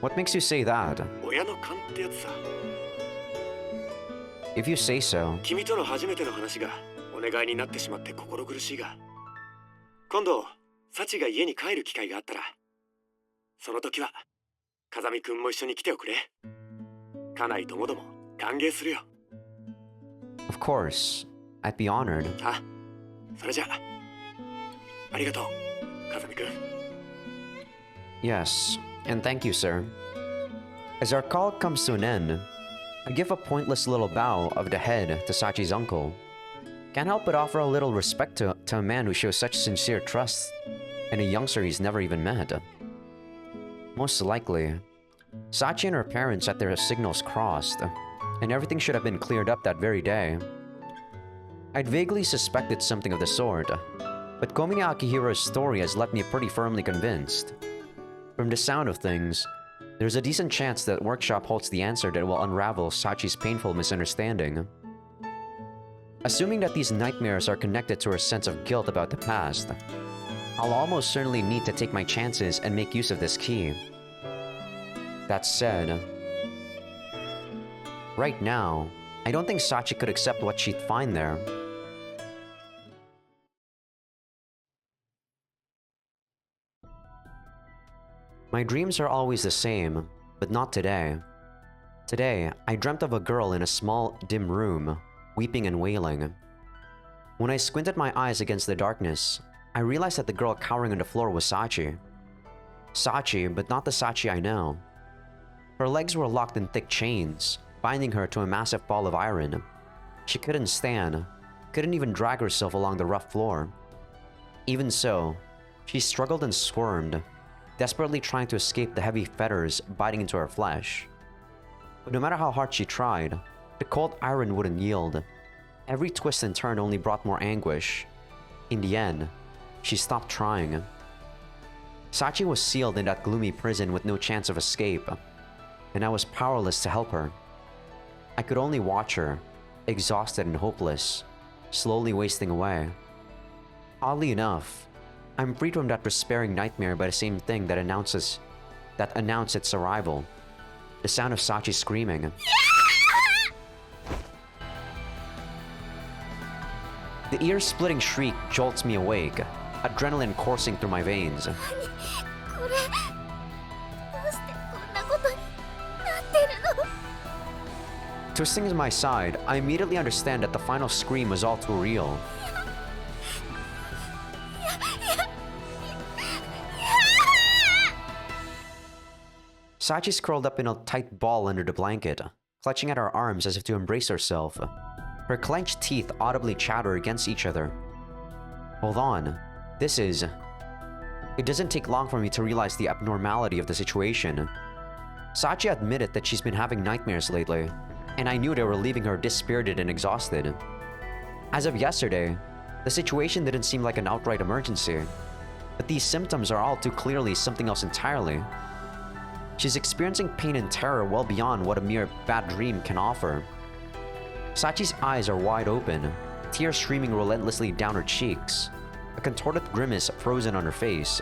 What makes you say that? 親の勘ってやつさ。 If you say so. 君との初めての話がお願いになってしまって心苦しいが、今度サチが家に帰る機会があったらその時は風見くんも一緒に来ておくれ。家内ともども歓迎するよ。 Of course. I'd be honored. あ、それじゃありがとう風見くん。 Yes, and thank you, sir. As our call comes to an end, I give a pointless little bow of the head to Sachi's uncle. Can't help but offer a little respect to a man who shows such sincere trust in a youngster he's never even met. Most likely, Sachi and her parents had their signals crossed, and everything should have been cleared up that very day. I'd vaguely suspected something of the sort, but Komine Akihiro's story has left me pretty firmly convinced. From the sound of things, there's a decent chance that workshop holds the answer that will unravel Sachi's painful misunderstanding. Assuming that these nightmares are connected to her sense of guilt about the past, I'll almost certainly need to take my chances and make use of this key. That said, right now, I don't think Sachi could accept what she'd find there. My dreams are always the same, but not today. Today, I dreamt of a girl in a small, dim room, weeping and wailing. When I squinted my eyes against the darkness, I realized that the girl cowering on the floor was Sachi. Sachi, but not the Sachi I know. Her legs were locked in thick chains, binding her to a massive ball of iron. She couldn't stand, couldn't even drag herself along the rough floor. Even so, she struggled and squirmed, desperately trying to escape the heavy fetters biting into her flesh. But no matter how hard she tried, the cold iron wouldn't yield. Every twist and turn only brought more anguish. In the end, she stopped trying. Sachi was sealed in that gloomy prison with no chance of escape, and I was powerless to help her. I could only watch her, exhausted and hopeless, slowly wasting away. Oddly enough, I'm freed from that despairing nightmare by the same thing that announced its arrival. The sound of Sachi screaming. The ear-splitting shriek jolts me awake, adrenaline coursing through my veins. これどうしてこんなことになってるの。Twisting to my side, I immediately understand that the final scream was all too real. Sachi's curled up in a tight ball under the blanket, clutching at her arms as if to embrace herself. Her clenched teeth audibly chatter against each other. Hold on. It doesn't take long for me to realize the abnormality of the situation. Sachi admitted that she's been having nightmares lately, and I knew they were leaving her dispirited and exhausted. As of yesterday, the situation didn't seem like an outright emergency, but these symptoms are all too clearly something else entirely. She's experiencing pain and terror well beyond what a mere bad dream can offer. Sachi's eyes are wide open, tears streaming relentlessly down her cheeks, a contorted grimace frozen on her face.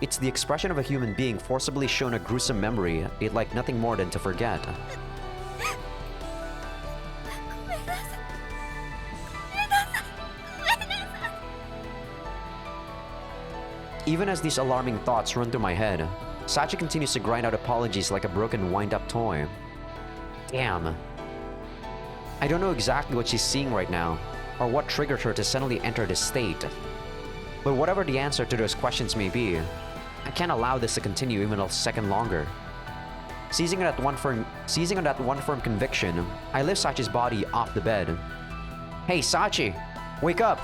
It's the expression of a human being forcibly shown a gruesome memory they'd like nothing more than to forget. Even as these alarming thoughts run through my head, Sachi continues to grind out apologies like a broken wind-up toy. Damn. I don't know exactly what she's seeing right now, or what triggered her to suddenly enter this state. But whatever the answer to those questions may be, I can't allow this to continue even a second longer. Seizing on that one firm conviction, I lift Sachi's body off the bed. Hey, Sachi! Wake up!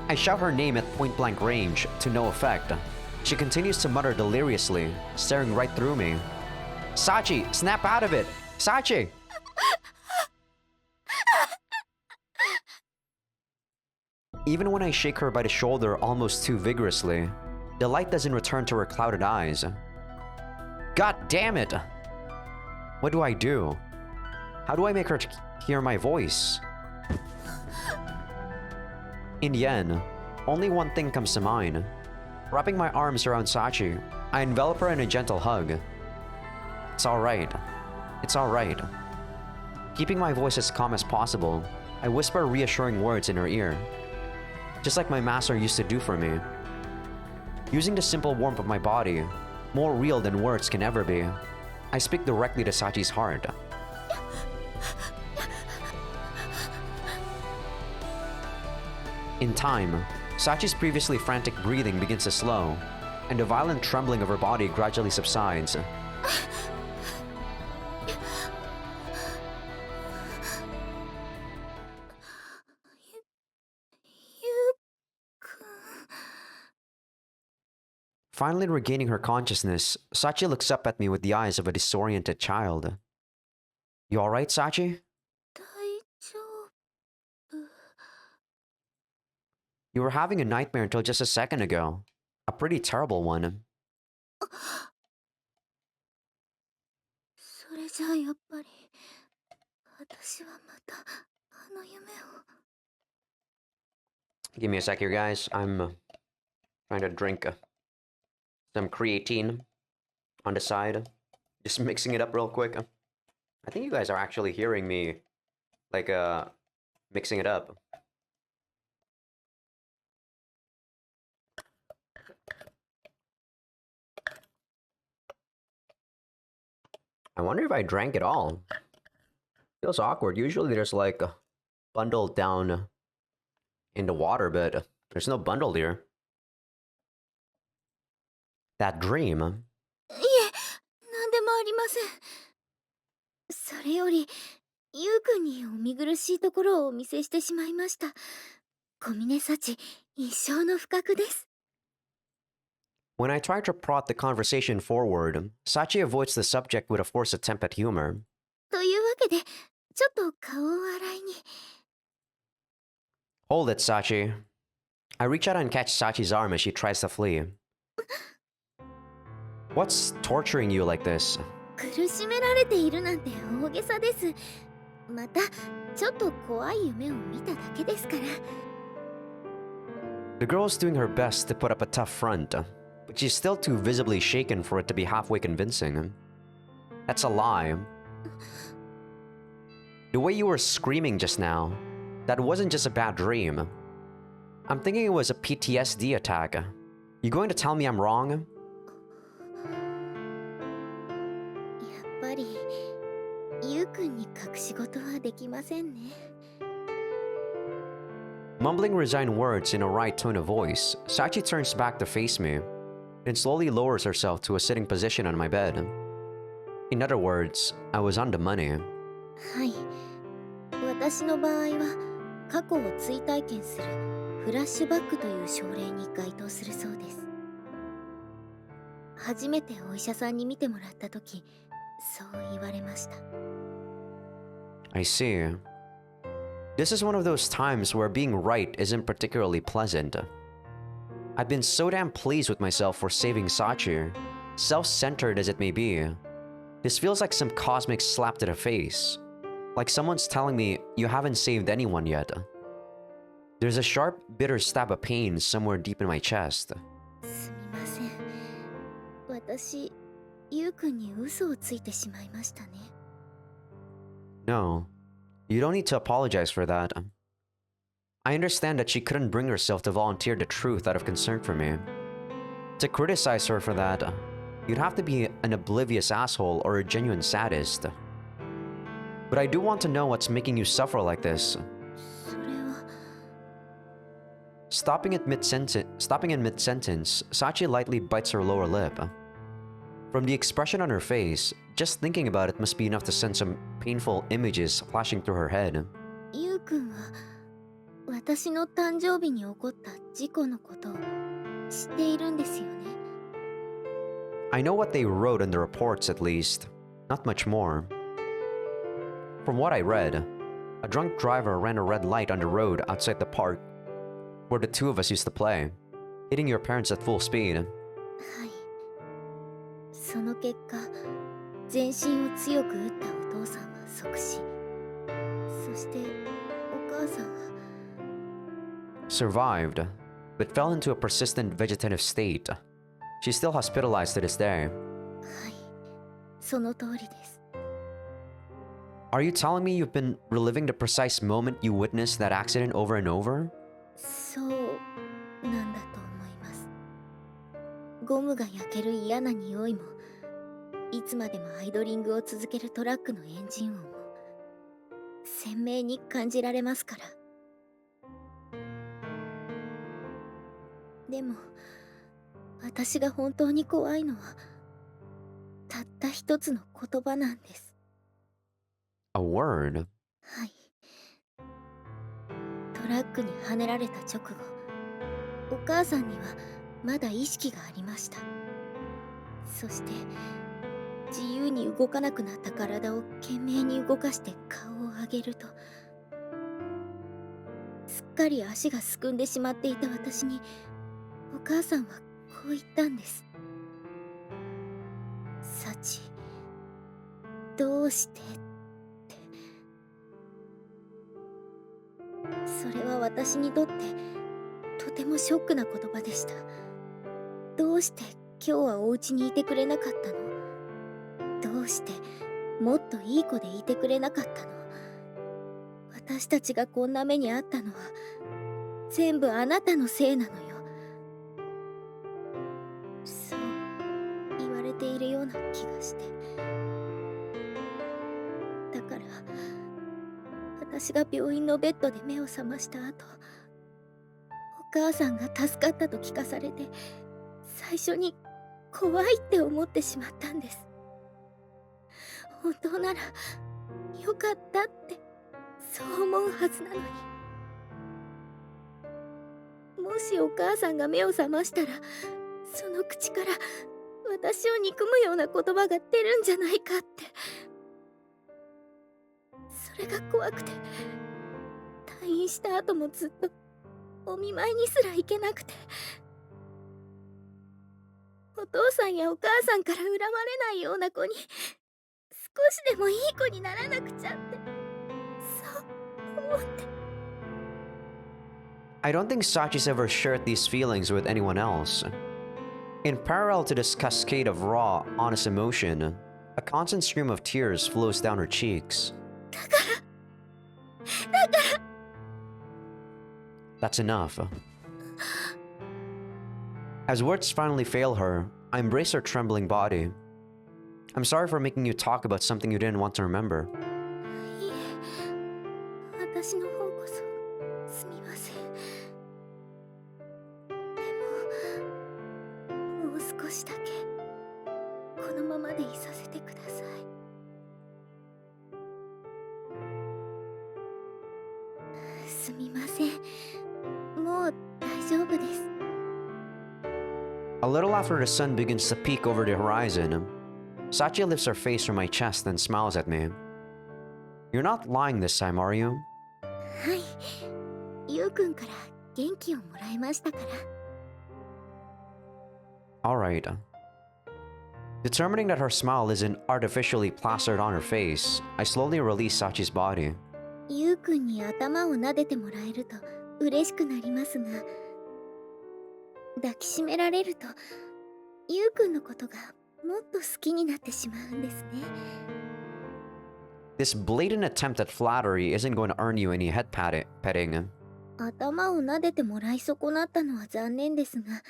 I shout her name at point-blank range, to no effect. She continues to mutter deliriously, staring right through me. Sachi, snap out of it! Sachi! Even when I shake her by the shoulder almost too vigorously, the light doesn't return to her clouded eyes. God damn it! What do I do? How do I make her hear my voice? In the end, only one thing comes to mind. Wrapping my arms around Sachi, I envelop her in a gentle hug. It's alright. It's alright. Keeping my voice as calm as possible, I whisper reassuring words in her ear, just like my master used to do for me. Using the simple warmth of my body, more real than words can ever be, I speak directly to Sachi's heart. In time, Sachi's previously frantic breathing begins to slow, and the violent trembling of her body gradually subsides. Finally regaining her consciousness, Sachi looks up at me with the eyes of a disoriented child. You alright, Sachi? You were having a nightmare until just a second ago. A pretty terrible one. Give me a sec here, guys. I'm trying to drink some creatine on the side. Just mixing it up real quick. I think you guys are actually hearing me, like, mixing it up. I wonder if I drank it all. Feels awkward. Usually there's like a bundle down in the water, but there's no bundle here. That dream. いえ、なんでもありません。それより、ゆうくんにお見苦しいところをお見せしてしまいました。小峰幸、一生の不覚です。 When I try to prod the conversation forward, Sachi avoids the subject with a forced attempt at humor. というわけで、ちょっと顔を洗いに。 Hold it, Sachi. I reach out and catch Sachi's arm as she tries to flee. What's torturing you like this? 苦しめられているなんて大げさです。また、ちょっと怖い夢を見ただけですから。 The girl's doing her best to put up a tough front, but she's still too visibly shaken for it to be halfway convincing. That's a lie. The way you were screaming just now, that wasn't just a bad dream. I'm thinking it was a PTSD attack. You going to tell me I'm wrong? ぱりゆうくんに隠し事はできませんね。Mumbling resigned words in a right tone of voice, Sachi turns back to face me, then slowly lowers herself to a sitting position on my bed. In other words, I was on the money. はい、私の場合は過去を追体験するフラッシュバックという症例に該当するそうです。初めてお医者さんに診てもらった時、そう言われました。I see. This is one of those times where being right isn't particularly pleasant. I've been so damn pleased with myself for saving Sachi, self-centered as it may be. This feels like some cosmic slap to the face. Like someone's telling me, you haven't saved anyone yet. There's a sharp, bitter stab of pain somewhere deep in my chest. すみません。私、ゆうくんに嘘をついてしまいましたね。No, you don't need to apologize for that. I understand that she couldn't bring herself to volunteer the truth out of concern for me. To criticize her for that, you'd have to be an oblivious asshole or a genuine sadist. But I do want to know what's making you suffer like this. それは。Stopping in mid-sentence, Sachi lightly bites her lower lip. From the expression on her face, just thinking about it must be enough to send some painful images flashing through her head. ゆうくんは私の誕生日に起こった事故のことを知っているんですよね。I know what they wrote in the reports at least, not much more. From what I read, a drunk driver ran a red light on the road outside the park where the two of us used to play, hitting your parents at full speed. はい。その結果、全身を強く打ったお父さんは即死。そしてお母さんは Survived, but fell into a persistent vegetative state. She's still hospitalized to this day. はい。その通りです。Are you telling me you've been reliving the precise moment you witnessed that accident over and over? そうなんだと思います。ゴムが焼ける嫌な匂いも、いつまでもアイドリングを続けるトラックのエンジン音も鮮明に感じられますから。でも私が本当に怖いのはたった一つの言葉なんです。 A word? はい。トラックにはねられた直後、お母さんにはまだ意識がありました。そして自由に動かなくなった体を懸命に動かして顔を上げると、すっかり足がすくんでしまっていた私にお母さんはこう言ったんです。サチ、どうしてって。それは私にとってとてもショックな言葉でした。どうして今日はお家にいてくれなかったの？どうしてもっといい子でいてくれなかったの？私たちがこんな目にあったのは全部あなたのせいなのよ。そう言われているような気がして。だから私が病院のベッドで目を覚ました後、お母さんが助かったと聞かされて、最初に怖いって思ってしまったんです。本当ならよかったってそう思うはずなのに。もしお母さんが目を覚ましたら、その口から私を憎むような言葉が出るんじゃないかって。それが怖くて、退院した後もずっとお見舞いにすら行けなくて、お父さんやお母さんから恨まれないような子に少しでもいい子にならなくちゃって、そう思って。 I don't think Sachi's ever shared these feelings with anyone else. In parallel to this cascade of raw, honest emotion, a constant stream of tears flows down her cheeks. That's enough. As words finally fail her, I embrace her trembling body. I'm sorry for making you talk about something you didn't want to remember. いえ、私の方こそすみません。でも、もう少しだけこのままでいさせてください。すみません。もう大丈夫です。A little after the sun begins to peek over the horizon, Sachi lifts her face from my chest and smiles at me. You're not lying this time, are you? はい。ゆうくんから元気をもらいましたから。Alright. Determining that her smile isn't artificially plastered on her face, I slowly release Sachi's body. ゆうくんに頭を撫でてもらえると嬉しくなりますが、抱きしめられるとゆうくんのことがもっと好きになってしまうんですね。This blatant attempt at flattery isn't going to earn you any head petting. 頭を撫でてもらい損なったのは残念ですが、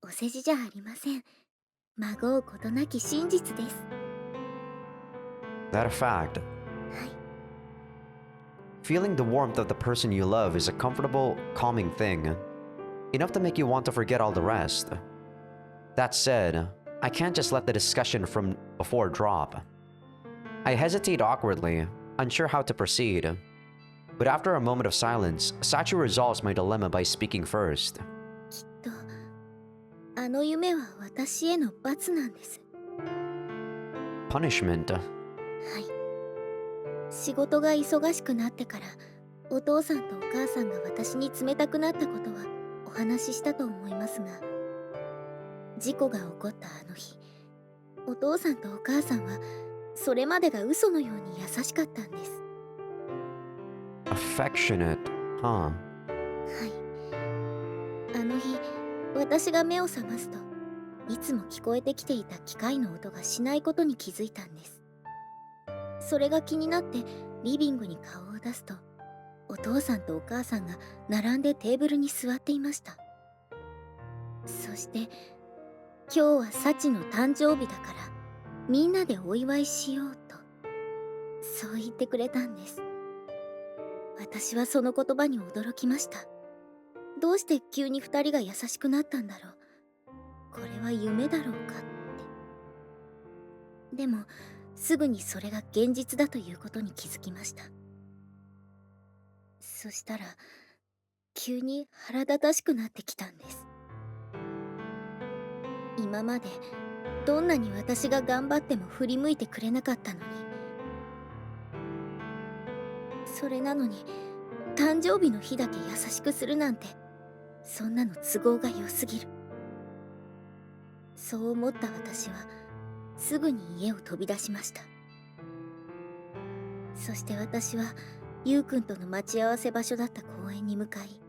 お世辞じゃありません。まごうことなき真実です。That a fact. はい。Feeling the warmth of the person you love is a comfortable, calming thing, enough to make you want to forget all the rest. That said, I can't just let the discussion from before drop. I hesitate awkwardly, unsure how to proceed. But after a moment of silence, Sachi resolves my dilemma by speaking first. きっと、あの夢は私への罰なんです。Punishment. はい。仕事が忙しくなってから、お父さんとお母さんが私に冷たくなったことはお話ししたと思いますが、事故が起こったあの日、お父さんとお母さんはそれまでが嘘のように優しかったんです。Affectionate, huh? はい。あの日、私が目を覚ますと、いつも聞こえてきていた機械の音がしないことに気づいたんです。それが気になってリビングに顔を出すと、お父さんとお母さんが並んでテーブルに座っていました。そして、今日はサチの誕生日だからみんなでお祝いしようと、そう言ってくれたんです。私はその言葉に驚きました。どうして急に二人が優しくなったんだろう。これは夢だろうかって。でもすぐにそれが現実だということに気づきました。そしたら急に腹立たしくなってきたんです。今までどんなに私が頑張っても振り向いてくれなかったのに、それなのに誕生日の日だけ優しくするなんて、そんなの都合が良すぎる。そう思った私はすぐに家を飛び出しました。そして私はゆうくんとの待ち合わせ場所だった公園に向かい、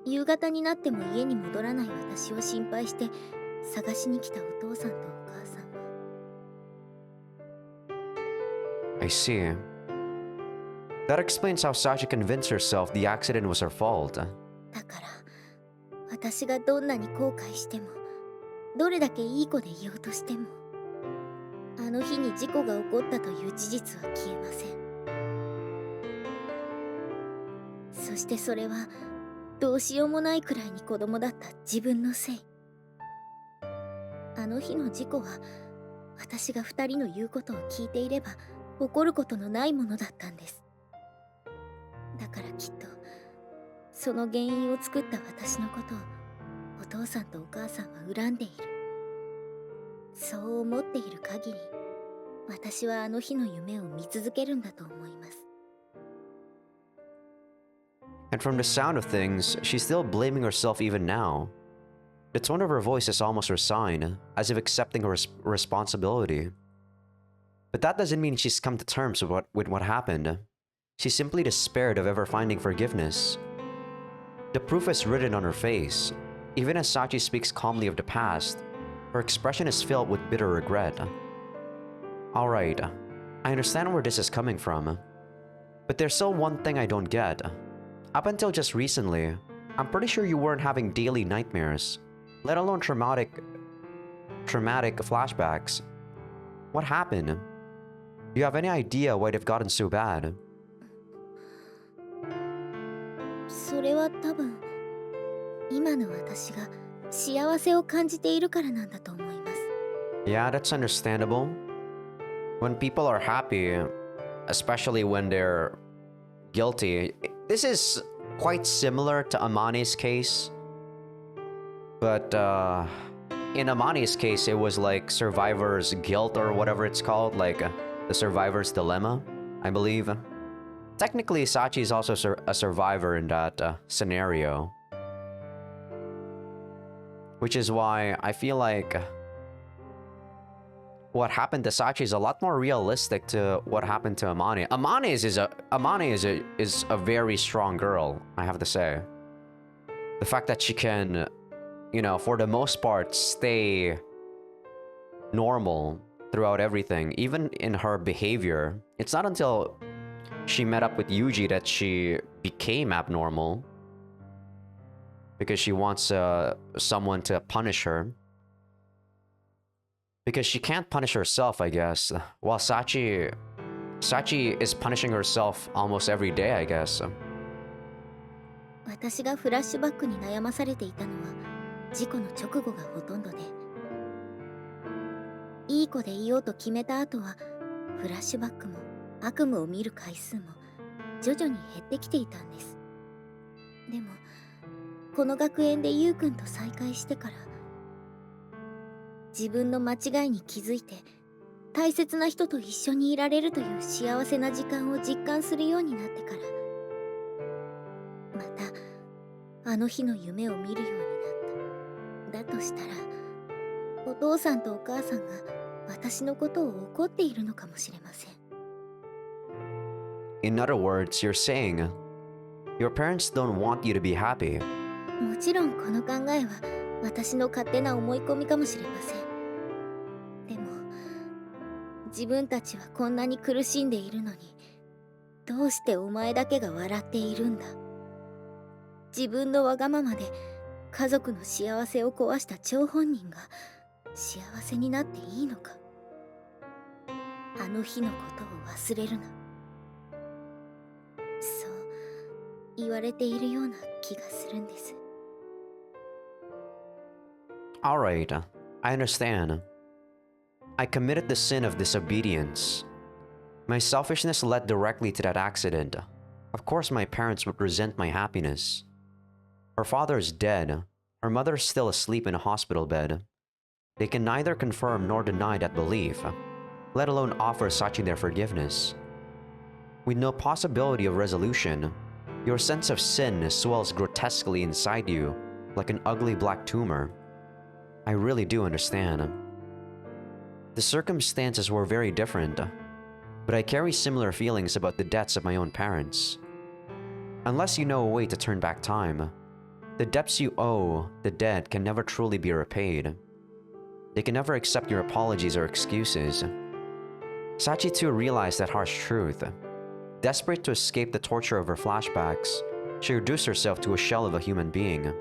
夕方になっても家に戻らない私を心配して探しに来たお父さんとお母さんは。 I see. That explains how Sachi convinced herself the accident was her fault. だから私がどんなに後悔しても、どれだけいい子でいようとしても、あの日に事故が起こったという事実は消えません。そしてそれはどうしようもないくらいに子供だった自分のせい。あの日の事故は私が二人の言うことを聞いていれば起こることのないものだったんです。だからきっとその原因を作った私のことをお父さんとお母さんは恨んでいる。そう思っている限り、私はあの日の夢を見続けるんだと思います。 And from the sound of things, she's still blaming herself even now. The tone of her voice is almost resigned, as if accepting her responsibility. But that doesn't mean she's come to terms with what happened. She's simply despaired of ever finding forgiveness. The proof is written on her face. Even as Sachi speaks calmly of the past, her expression is filled with bitter regret. Alright, I understand where this is coming from. But there's still one thing I don't get. Up until just recently, I'm pretty sure you weren't having daily nightmares, let alone traumatic traumatic flashbacks. What happened? Do you have any idea why they've gotten so bad? それは多分今の私が幸せを感じているからなんだと思います。 Yeah, that's understandable. When people are happy, especially when they're guilty, this is quite similar to Amani's case. But in Amani's case, it was like survivor's guilt or whatever it's called, like the survivor's dilemma, I believe. Technically, Sachi is also a survivor in that scenario. Which is why I feel like what happened to Sachi is a lot more realistic to what happened to Amani. Amani is a very strong girl, I have to say. The fact that she can, you know, for the most part, stay normal throughout everything, even in her behavior. It's not until she met up with Yuji that she became abnormal. Because she wants someone to punish her. Because she can't punish herself, I guess. While Sachi is punishing herself almost every day, I guess. 私がフラッシュバックに悩まされていたのは事故の直後がほとんどで、いい子でいようと決めた後はフラッシュバックも悪夢を見る回数も徐々に減ってきていたんです。でもこの学園でゆうくんと再会してから、自分の間違いに気づいて大切な人と一緒にいられるという幸せな時間を実感するようになってから、またあの日の夢を見るようになった。だとしたらお父さんとお母さんが私のことを怒っているのかもしれません。 In other words, you're saying your parents don't want you to be happy. もちろんこの考えは私の勝手な思い込みかもしれません。でも自分たちはこんなに苦しんでいるのに、どうしてお前だけが笑っているんだ。自分のわがままで家族の幸せを壊した張本人が幸せになっていいのか。あの日のことを忘れるな。そう言われているような気がするんです。 Alright, I understand. I committed the sin of disobedience. My selfishness led directly to that accident. Of course my parents would resent my happiness. Her father is dead. Her mother is still asleep in a hospital bed. They can neither confirm nor deny that belief, let alone offer Sachi their forgiveness. With no possibility of resolution, your sense of sin swells grotesquely inside you, like an ugly black tumor. I really do understand. The circumstances were very different, but I carry similar feelings about the deaths of my own parents. Unless you know a way to turn back time, the debts you owe the dead can never truly be repaid. They can never accept your apologies or excuses. Sachi too realized that harsh truth. Desperate to escape the torture of her flashbacks, she reduced herself to a shell of a human being.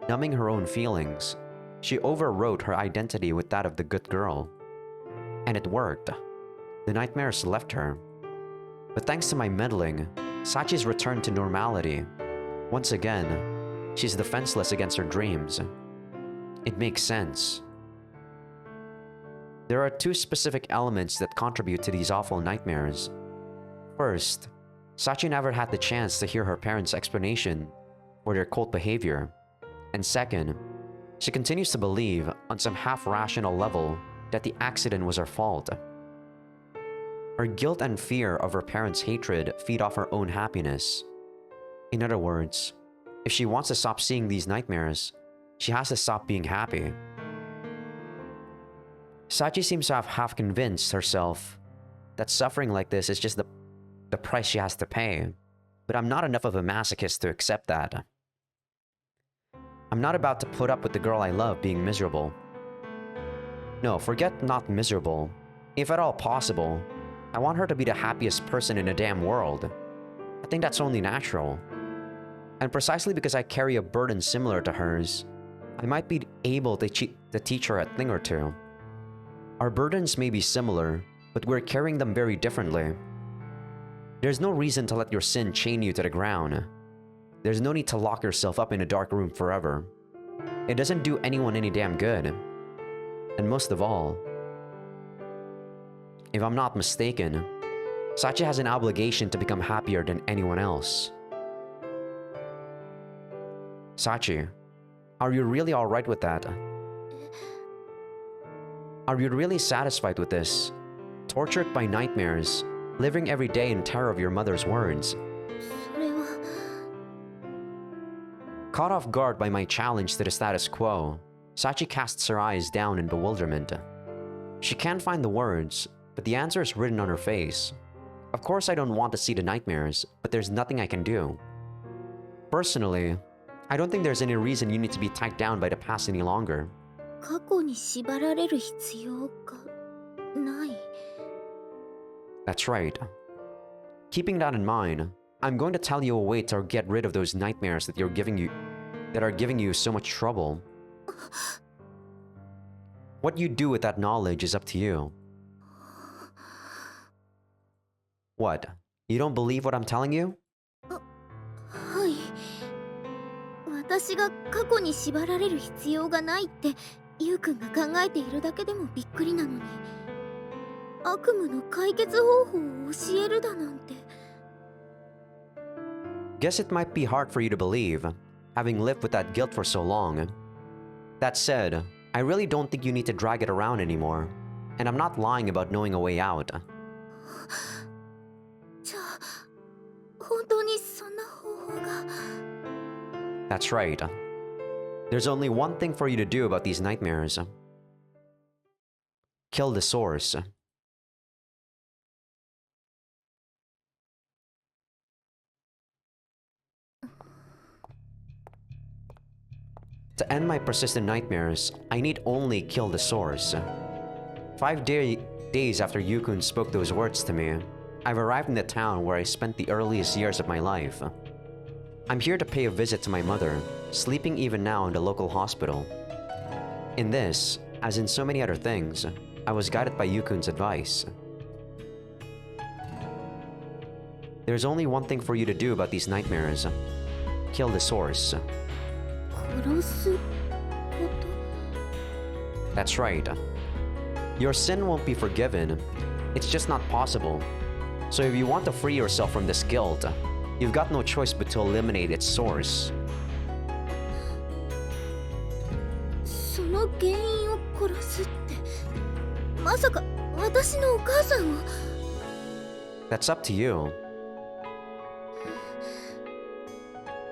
Numbing her own feelings, she overwrote her identity with that of the good girl. And it worked. The nightmares left her. But thanks to my meddling, Sachi's returned to normality. Once again, she's defenseless against her dreams. It makes sense. There are two specific elements that contribute to these awful nightmares. First, Sachi never had the chance to hear her parents' explanation for their cult behavior. And second, she continues to believe, on some half-rational level, that the accident was her fault. Her guilt and fear of her parents' hatred feed off her own happiness. In other words, if she wants to stop seeing these nightmares, she has to stop being happy. Sachi seems to have half convinced herself that suffering like this is just the price she has to pay, but I'm not enough of a masochist to accept that. I'm not about to put up with the girl I love being miserable. No, forget not miserable. If at all possible, I want her to be the happiest person in the damn world. I think that's only natural. And precisely because I carry a burden similar to hers, I might be able to teach her a thing or two. Our burdens may be similar, but we're carrying them very differently. There's no reason to let your sin chain you to the ground. There's no need to lock yourself up in a dark room forever. It doesn't do anyone any damn good. And most of all, if I'm not mistaken, Sachi has an obligation to become happier than anyone else. Sachi, are you really alright with that? Are you really satisfied with this? Tortured by nightmares, living every day in terror of your mother's words. それは Caught off guard by my challenge to the status quo, Sachi casts her eyes down in bewilderment. She can't find the words, but the answer is written on her face. Of course I don't want to see the nightmares, but there's nothing I can do. Personally, I don't think there's any reason you need to be tied down by the past any longer. 過去に縛られる必要がない。 That's right. Keeping that in mind, I'm going to tell you a way to get rid of those nightmares that are giving you so much trouble. What you do with that knowledge is up to you. What? You don't believe what I'm telling you? はい。私が過去に縛られる必要がないってゆうくんが考えているだけでもびっくりなのに、悪夢の解決方法を教えるだなんて。 Guess it might be hard for you to believe, having lived with that guilt for so long. That said, I really don't think you need to drag it around anymore, and I'm not lying about knowing a way out. じゃあ本当にそんな方法が。 That's right. There's only one thing for you to do about these nightmares. Kill the source. To end my persistent nightmares, I need only kill the source. 5 days after Yukun spoke those words to me, I've arrived in the town where I spent the earliest years of my life. I'm here to pay a visit to my mother, sleeping even now in the local hospital. In this, as in so many other things, I was guided by Yukun's advice. There's only one thing for you to do about these nightmares. Kill the source. 殺すこと。 That's right. Your sin won't be forgiven. It's just not possible. So if you want to free yourself from this guilt, you've got no choice but to eliminate its source. その原因を殺すって、まさか私のお母さんを。 That's up to you.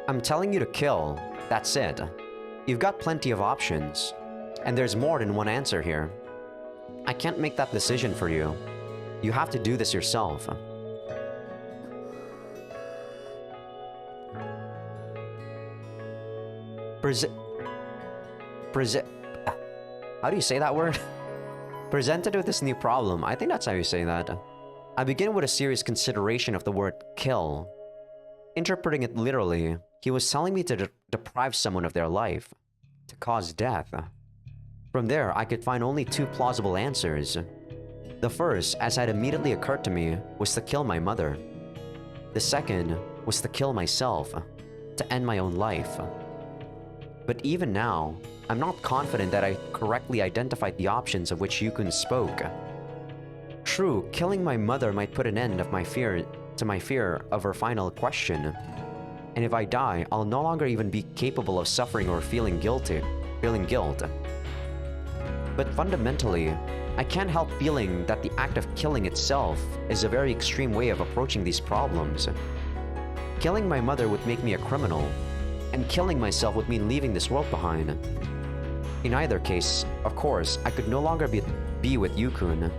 I'm telling you to kill. That's it. You've got plenty of options. And there's more than one answer here. I can't make that decision for you. You have to do this yourself. How do you say that word? Presented with this new problem. I think that's how you say that. I begin with a serious consideration of the word kill. Interpreting it literally, he was telling me to deprive someone of their life, to cause death. From there, I could find only two plausible answers. The first, as had immediately occurred to me, was to kill my mother. The second was to kill myself, to end my own life. But even now, I'm not confident that I correctly identified the options of which Yukun spoke. True, killing my mother might put an end to my fear of her final question. And if I die, I'll no longer even be capable of suffering or feeling guilt. But fundamentally, I can't help feeling that the act of killing itself is a very extreme way of approaching these problems. Killing my mother would make me a criminal, and killing myself would mean leaving this world behind. In either case, of course, I could no longer be with Yukun.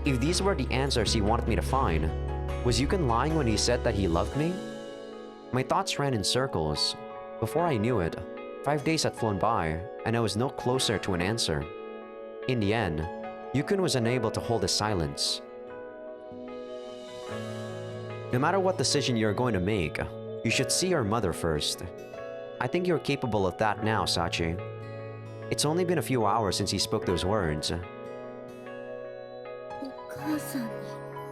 If these were the answers he wanted me to find, was Yukun lying when he said that he loved me? My thoughts ran in circles. Before I knew it, 5 days had flown by, and I was no closer to an answer. In the end, Yukun was unable to hold his silence. No matter what decision you're going to make, you should see your mother first. I think you're capable of that now, Sachi. It's only been a few hours since he spoke those words. お母さんに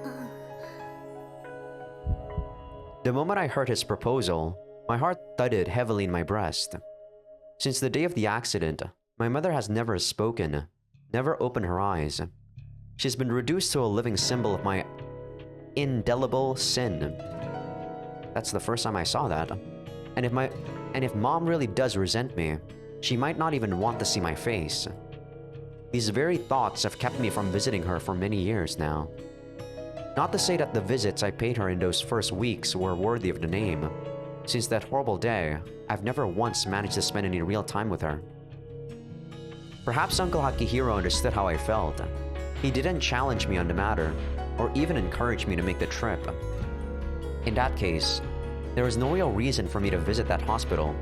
会う。 The moment I heard his proposal, my heart thudded heavily in my breast. Since the day of the accident, my mother has never spoken, never opened her eyes. She's been reduced to a living symbol of my indelible sin. That's the first time I saw that. And if mom really does resent me, she might not even want to see my face. These very thoughts have kept me from visiting her for many years now. Not to say that the visits I paid her in those first weeks were worthy of the name. Since that horrible day, I've never once managed to spend any real time with her. Perhaps Uncle Hakihiro understood how I felt. He didn't challenge me on the matter, or even encourage me to make the trip. In that case, there was no real reason for me to visit that hospital,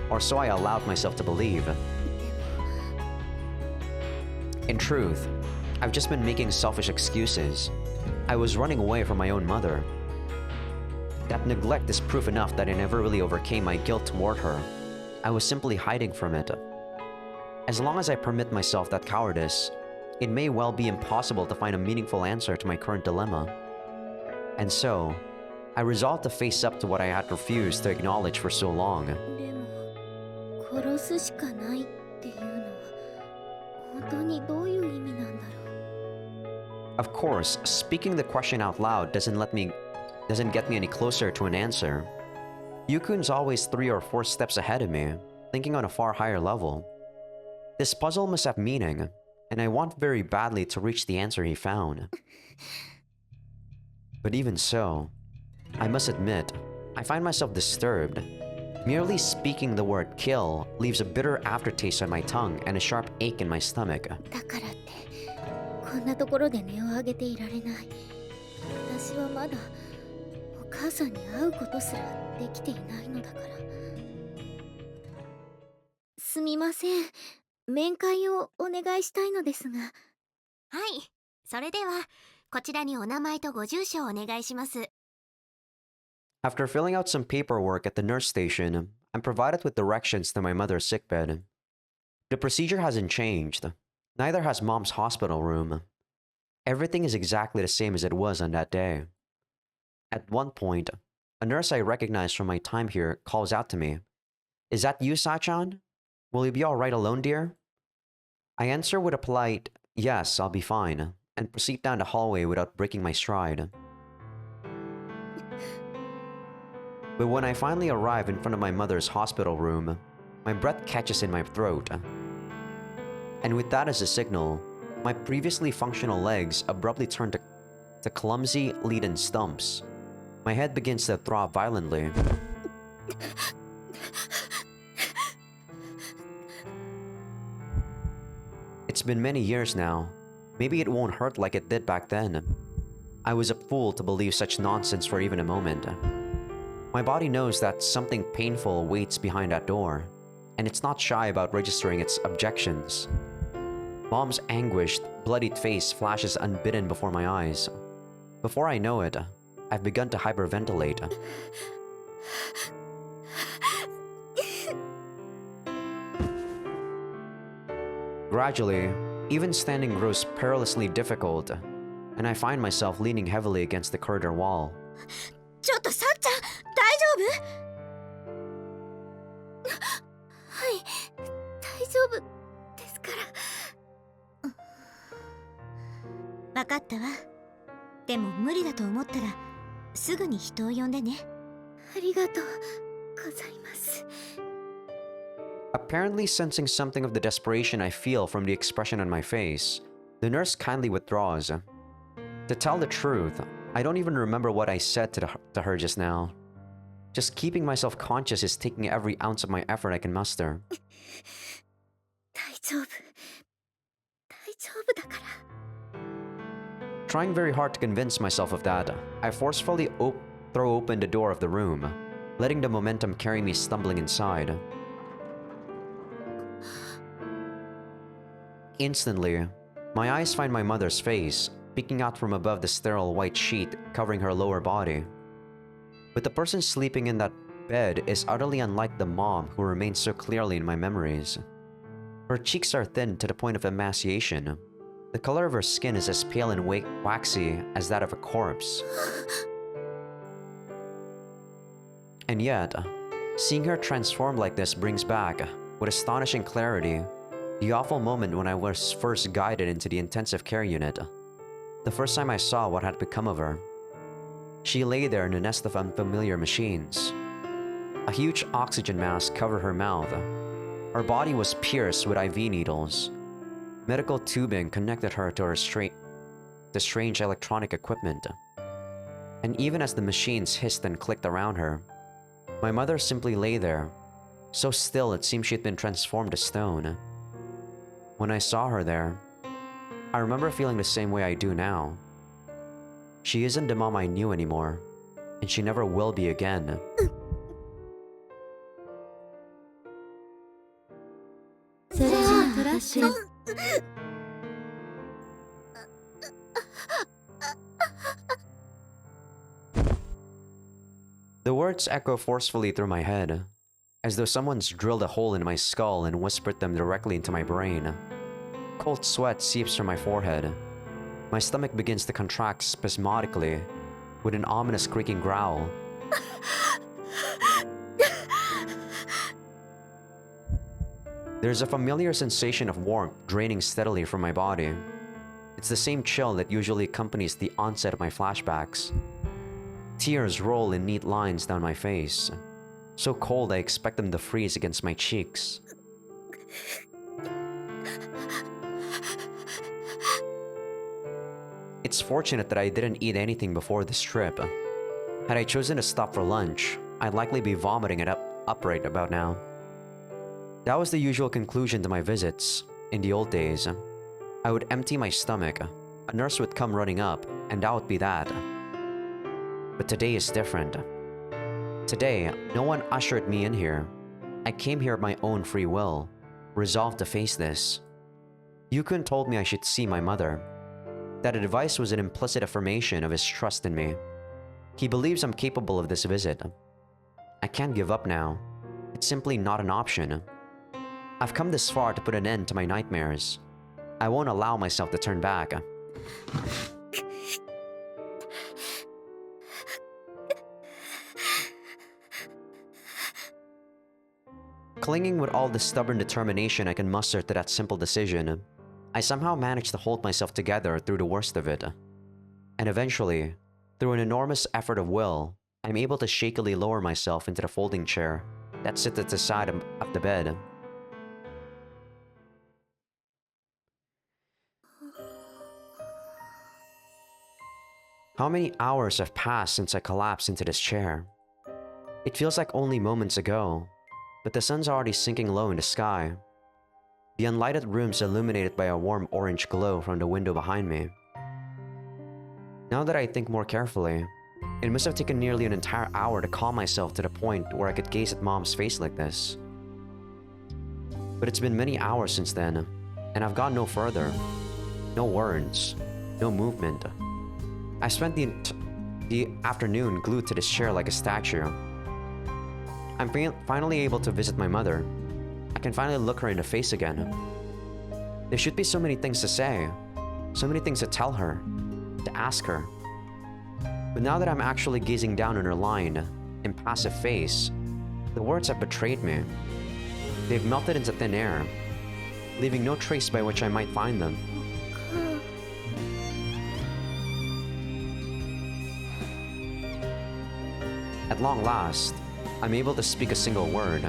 or so I allowed myself to believe. In truth, I've just been making selfish excuses. I was running away from my own mother. That neglect is proof enough that I never really overcame my guilt toward her. I was simply hiding from it. As long as I permit myself that cowardice, it may well be impossible to find a meaningful answer to my current dilemma. And so, I resolved to face up to what I had refused to acknowledge for so long. でも殺すしかないっていうのは本当にどういう意味なんだろう。 Of course, speaking the question out loud doesn't get me any closer to an answer. Yukun's always 3 or 4 steps ahead of me, thinking on a far higher level. This puzzle must have meaning, and I want very badly to reach the answer he found. But even so, I must admit, I find myself disturbed. Merely speaking the word kill leaves a bitter aftertaste on my tongue and a sharp ache in my stomach. だからってこんなところで音を上げていられない。私はまだお母さんに会うことすらできていないのだから。すみません。面会をお願いしたいのですが。はい。それではこちらにお名前とご住所をお願いします。 After filling out some paperwork at the nurse station, I'm provided with directions to my mother's sickbed. The procedure hasn't changed. Neither has mom's hospital room. Everything is exactly the same as it was on that day. At one point, a nurse I recognize from my time here calls out to me. "Is that you, Sachan? Will you be alright alone, dear?" I answer with a polite, "Yes, I'll be fine," and proceed down the hallway without breaking my stride. But when I finally arrive in front of my mother's hospital room, my breath catches in my throat. And with that as a signal, my previously functional legs abruptly turn to clumsy, leaden stumps. My head begins to throb violently. It's been many years now. Maybe it won't hurt like it did back then. I was a fool to believe such nonsense for even a moment. My body knows that something painful waits behind that door, and it's not shy about registering its objections. Mom's anguished, bloodied face flashes unbidden before my eyes. Before I know it, I've begun to hyperventilate. Gradually, even standing grows perilously difficult, and I find myself leaning heavily against the corridor wall. ちょっとさっちゃん、大丈夫？はい、大丈夫ですから。わかったわ。でも無理だと思ったらすぐに人を呼んでね。ありがとうございます。 Apparently sensing something of the desperation I feel from the expression on my face, the nurse kindly withdraws. To tell the truth, I don't even remember what I said to her just now. Just keeping myself conscious is taking every ounce of my effort I can muster. 大丈夫。大丈夫だから。 Trying very hard to convince myself of that, I forcefully throw open the door of the room, letting the momentum carry me stumbling inside. Instantly, my eyes find my mother's face, peeking out from above the sterile white sheet covering her lower body. With the person sleeping in that bed is utterly unlike the mom who remains so clearly in my memories. Her cheeks are thin to the point of emaciation. The color of her skin is as pale and waxy as that of a corpse. And yet, seeing her transformed like this brings back, with astonishing clarity, the awful moment when I was first guided into the intensive care unit. The first time I saw what had become of her. She lay there in a nest of unfamiliar machines. A huge oxygen mask covered her mouth. Her body was pierced with IV needles. Medical tubing connected her to the strange electronic equipment. And even as the machines hissed and clicked around her, my mother simply lay there, so still it seemed she had been transformed to stone. When I saw her there, I remember feeling the same way I do now. She isn't the mom I knew anymore, and she never will be again. The words echo forcefully through my head, as though someone's drilled a hole in my skull and whispered them directly into my brain. Cold sweat seeps from my forehead. My stomach begins to contract spasmodically, with an ominous creaking growl. There's a familiar sensation of warmth draining steadily from my body. It's the same chill that usually accompanies the onset of my flashbacks. Tears roll in neat lines down my face, so cold I expect them to freeze against my cheeks. It's fortunate that I didn't eat anything before this trip. Had I chosen to stop for lunch, I'd likely be vomiting it up right about now. That was the usual conclusion to my visits. In the old days, I would empty my stomach, a nurse would come running up, and that would be that. But today is different. Today, no one ushered me in here. I came here of my own free will, resolved to face this. Yukun told me I should see my mother. That advice was an implicit affirmation of his trust in me. He believes I'm capable of this visit. I can't give up now. It's simply not an option. I've come this far to put an end to my nightmares. I won't allow myself to turn back. Clinging with all the stubborn determination I can muster to that simple decision, I somehow managed to hold myself together through the worst of it. And eventually, through an enormous effort of will, I'm able to shakily lower myself into the folding chair that sits at the side of the bed. How many hours have passed since I collapsed into this chair? It feels like only moments ago, but the sun's already sinking low in the sky. The unlighted room's illuminated by a warm orange glow from the window behind me. Now that I think more carefully, it must have taken nearly an entire hour to calm myself to the point where I could gaze at Mom's face like this. But it's been many hours since then, and I've gone no further. No words, no movement. I spent the afternoon glued to this chair like a statue. I'm finally able to visit my mother. I can finally look her in the face again. There should be so many things to say, so many things to tell her, to ask her. But now that I'm actually gazing down on her lined, impassive face, the words have betrayed me. They've melted into thin air, leaving no trace by which I might find them. At long last, I'm able to speak a single word.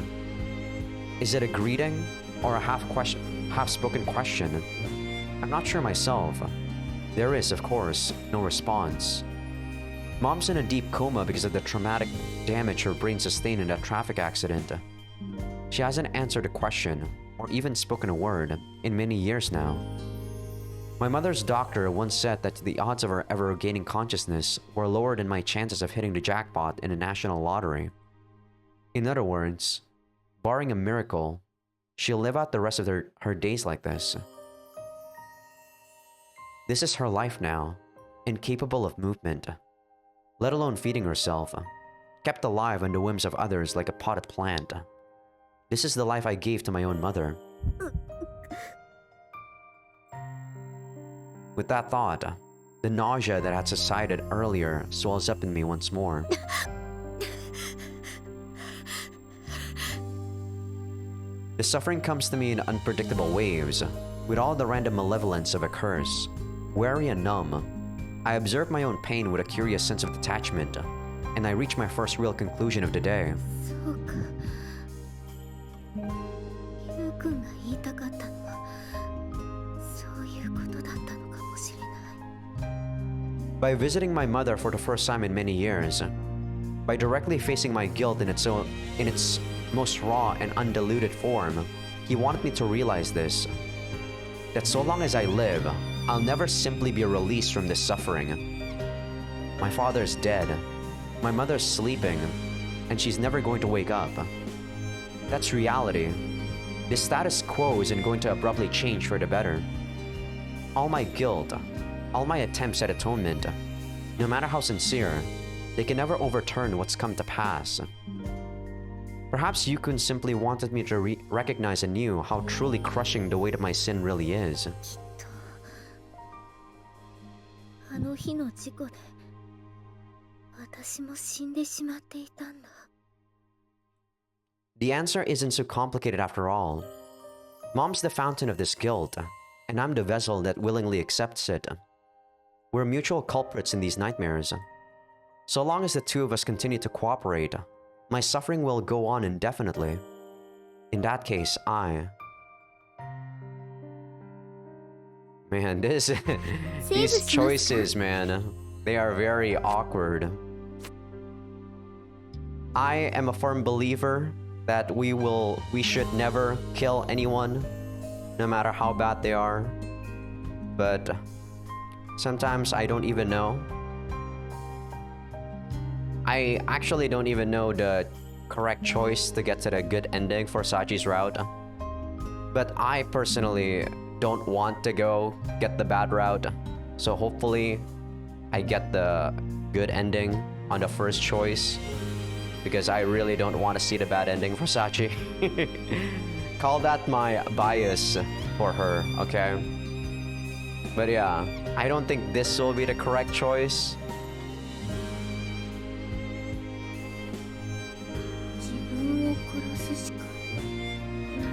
Is it a greeting or a half-spoken question? I'm not sure myself. There is, of course, no response. Mom's in a deep coma because of the traumatic damage her brain sustained in that traffic accident. She hasn't answered a question or even spoken a word in many years now. My mother's doctor once said that the odds of her ever regaining consciousness were lower than my chances of hitting the jackpot in a national lottery. In other words, barring a miracle, she'll live out the rest of her days like this. This is her life now, incapable of movement, let alone feeding herself. kept alive on the whims of others like a potted plant. This is the life I gave to my own mother. With that thought, the nausea that had subsided earlier swells up in me once more. The suffering comes to me in unpredictable waves, with all the random malevolence of a curse. Weary and numb, I observe my own pain with a curious sense of detachment, and I reach my first real conclusion of the day. そうか。ゆうくんが言いたかったのはそういうことだったのかもしれない。 By visiting my mother for the first time in many years, by directly facing my guilt in its most raw and undiluted form, he wanted me to realize this, that so long as I live, I'll never simply be released from this suffering. My father's dead, my mother's sleeping, and she's never going to wake up. That's reality. The status quo isn't going to abruptly change for the better. All my guilt, all my attempts at atonement, no matter how sincere, they can never overturn what's come to pass. Perhaps Yukun simply wanted me to recognize anew how truly crushing the weight of my sin really is. あの日の事故で私も死んでしまっていたんだ。 The answer isn't so complicated after all. Mom's the fountain of this guilt, and I'm the vessel that willingly accepts it. We're mutual culprits in these nightmares. So long as the two of us continue to cooperate, my suffering will go on indefinitely. In that case, Man, these choices, man, they are very awkward. I am a firm believer that we should never kill anyone, no matter how bad they are. But sometimes I don't even know. I actually don't even know the correct choice to get to the good ending for Sachi's route. But I personally don't want to get the bad route. So hopefully I get the good ending on the first choice, because I really don't want to see the bad ending for Sachi. Call that my bias for her, okay? But yeah, I don't think this will be the correct choice. 自分を殺すしかないのか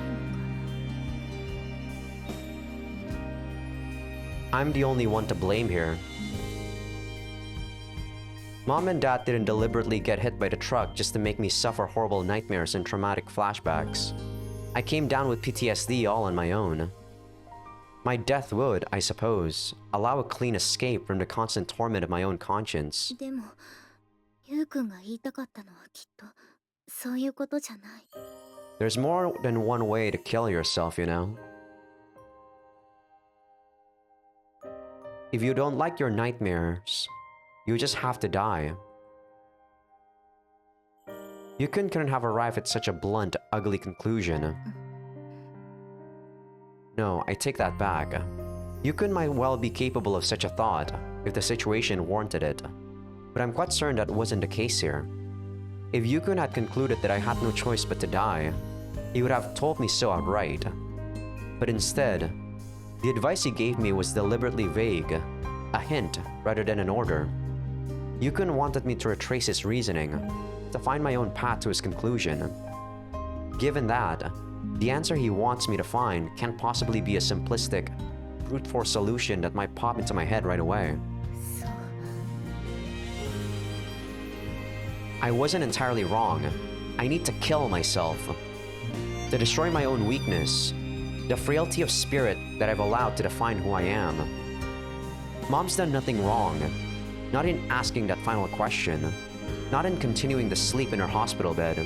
な。 I'm the only one to blame here. Mom and Dad didn't deliberately get hit by the truck just to make me suffer horrible nightmares and traumatic flashbacks. I came down with PTSD all on my own. My death would, I suppose, allow a clean escape from the constant torment of my own conscience. でも、ゆうくんが言いたかったのはきっとそういうことじゃない。 There's more than one way to kill yourself, you know? If you don't like your nightmares, you just have to die. Yukun couldn't have arrived at such a blunt, ugly conclusion. No, I take that back. Yukun might well be capable of such a thought, if the situation warranted it. But I'm quite certain that wasn't the case here. If Yukun had concluded that I had no choice but to die, he would have told me so outright. But instead, the advice he gave me was deliberately vague, a hint rather than an order. Yukun wanted me to retrace his reasoning, to find my own path to his conclusion. Given that, the answer he wants me to find can't possibly be a simplistic, brute force solution that might pop into my head right away. そう。 I wasn't entirely wrong. I need to kill myself. To destroy my own weakness, the frailty of spirit that I've allowed to define who I am. Mom's done nothing wrong. Not in asking that final question. Not in continuing to sleep in her hospital bed.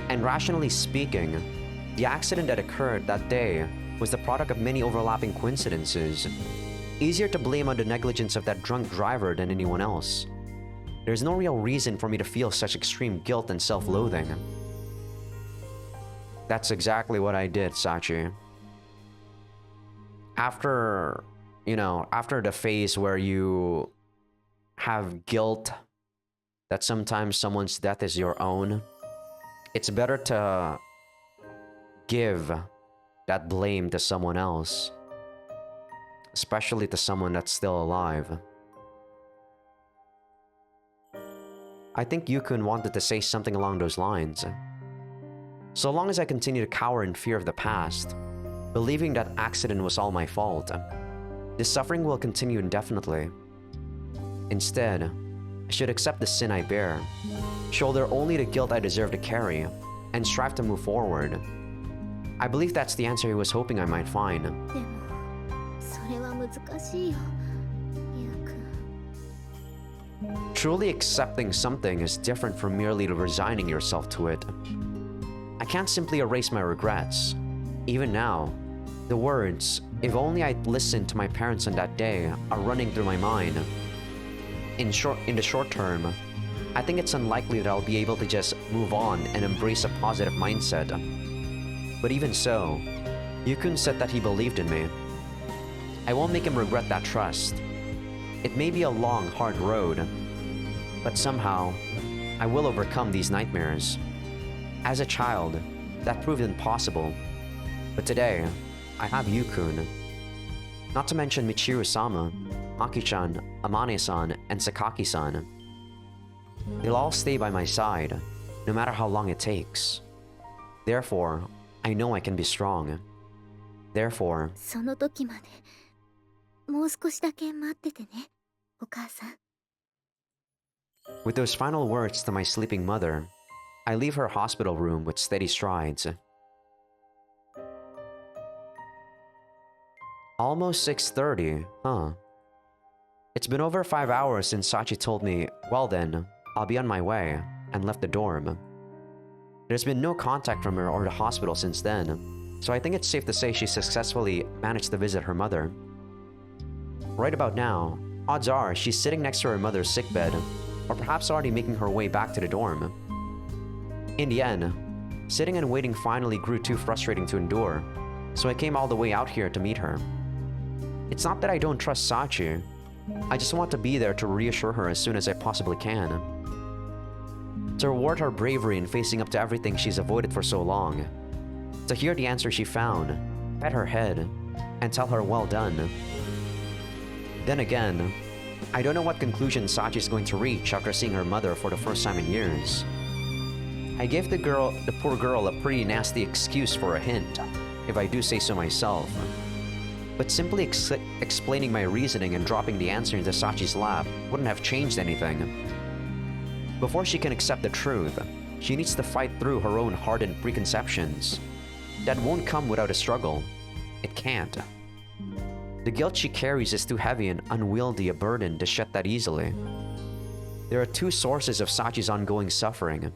And rationally speaking, the accident that occurred that day was the product of many overlapping coincidences. Easier to blame on the negligence of that drunk driver than anyone else. There's no real reason for me to feel such extreme guilt and self-loathing. That's exactly what I did, Sachi. After the phase where you have guilt that sometimes someone's death is your own, it's better to give that blame to someone else, especially to someone that's still alive. I think Yukun wanted to say something along those lines. So long as I continue to cower in fear of the past, believing that accident was all my fault, this suffering will continue indefinitely. Instead, I should accept the sin I bear, shoulder only the guilt I deserve to carry, and strive to move forward. I believe that's the answer he was hoping I might find. でもそれは難しいよ、ゆうくん。 Truly accepting something is different from merely resigning yourself to it. I can't simply erase my regrets. Even now, the words, "If only I'd listened to my parents on that day," are running through my mind. In the short term, I think it's unlikely that I'll be able to just move on and embrace a positive mindset. But even so, Yukun said that he believed in me. I won't make him regret that trust. It may be a long, hard road, but somehow, I will overcome these nightmares. As a child, that proved impossible. But today, I have Yukun. Not to mention Michiru-sama, Maki-chan, Amane-san, and Sakaki-san. They'll all stay by my side, no matter how long it takes. Therefore, I know I can be strong. Therefore, その時までもう少しだけ待っててね、お母さん。 with those final words to my sleeping mother, I leave her hospital room with steady strides. Almost 6:30, huh? It's been over 5 hours since Sachi told me, "Well then, I'll be on my way," and left the dorm. There's been no contact from her or the hospital since then, so I think it's safe to say she successfully managed to visit her mother. Right about now, odds are she's sitting next to her mother's sickbed, or perhaps already making her way back to the dorm. In the end, sitting and waiting finally grew too frustrating to endure, so I came all the way out here to meet her. It's not that I don't trust Sachi, I just want to be there to reassure her as soon as I possibly can. To reward her bravery in facing up to everything she's avoided for so long. To hear the answer she found, pet her head, and tell her well done. Then again, I don't know what conclusion Sachi is going to reach after seeing her mother for the first time in years. I gave the poor girl a pretty nasty excuse for a hint, if I do say so myself. But simply explaining my reasoning and dropping the answer into Sachi's lap wouldn't have changed anything. Before she can accept the truth, she needs to fight through her own hardened preconceptions. That won't come without a struggle. It can't. The guilt she carries is too heavy and unwieldy a burden to shed that easily. There are two sources of Sachi's ongoing suffering.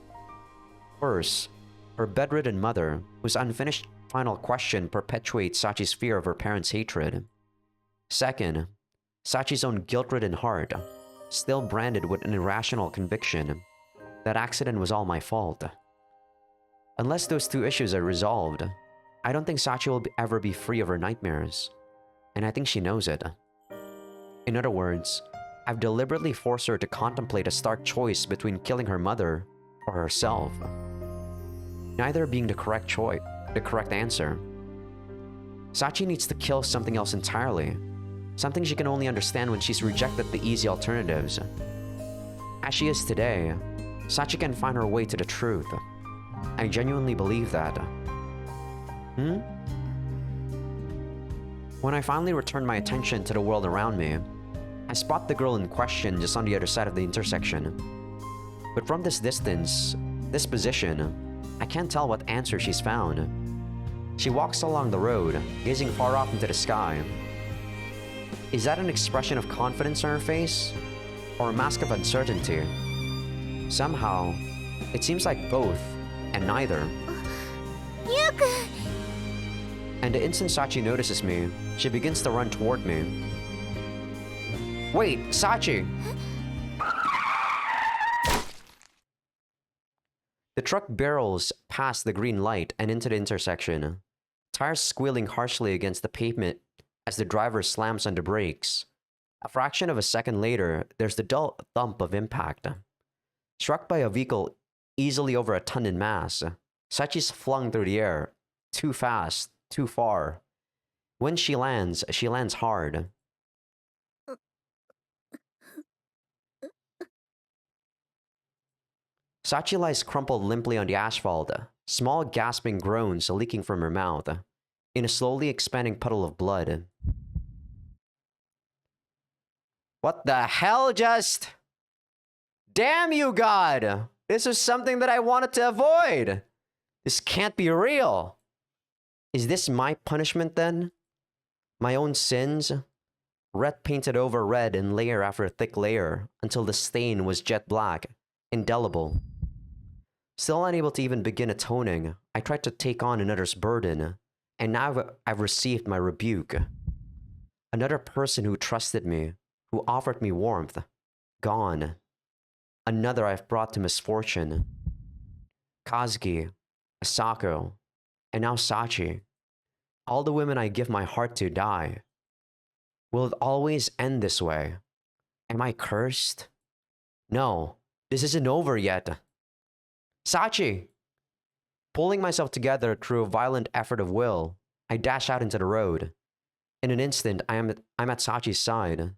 First, her bedridden mother, whose unfinished final question perpetuates Sachi's fear of her parents' hatred. Second, Sachi's own guilt-ridden heart, still branded with an irrational conviction that accident was all my fault. Unless those two issues are resolved, I don't think Sachi will ever be free of her nightmares. And I think she knows it. In other words, I've deliberately forced her to contemplate a stark choice between killing her mother or herself. Neither being the correct answer. Sachi needs to kill something else entirely, something she can only understand when she's rejected the easy alternatives. As she is today, Sachi can find her way to the truth. I genuinely believe that. When I finally return my attention to the world around me, I spot the girl in question just on the other side of the intersection. But from this distance, this position, I can't tell what answer she's found. She walks along the road, gazing far off into the sky. Is that an expression of confidence on her face? Or a mask of uncertainty? Somehow, it seems like both, and neither. Yuku! And the instant Sachi notices me, she begins to run toward me. Wait, Sachi! The truck barrels past the green light and into the intersection, tires squealing harshly against the pavement as the driver slams on the brakes. A fraction of a second later, there's the dull thump of impact. Struck by a vehicle easily over a ton in mass, Sachi's flung through the air. Too fast, too far. When she lands hard. Sachi lies crumpled limply on the asphalt, small gasping groans leaking from her mouth, in a slowly expanding puddle of blood. What the hell just... Damn you, God! This was something that I wanted to avoid! This can't be real! Is this my punishment then? My own sins? Red painted over red in layer after thick layer, until the stain was jet black, indelible. Still unable to even begin atoning, I tried to take on another's burden, and now I've received my rebuke. Another person who trusted me, who offered me warmth, gone. Another I've brought to misfortune. Kazuki, Asako, and now Sachi. All the women I give my heart to die. Will it always end this way? Am I cursed? No, this isn't over yet. Sachi! Pulling myself together through a violent effort of will, I dash out into the road. In an instant, I'm at Sachi's side.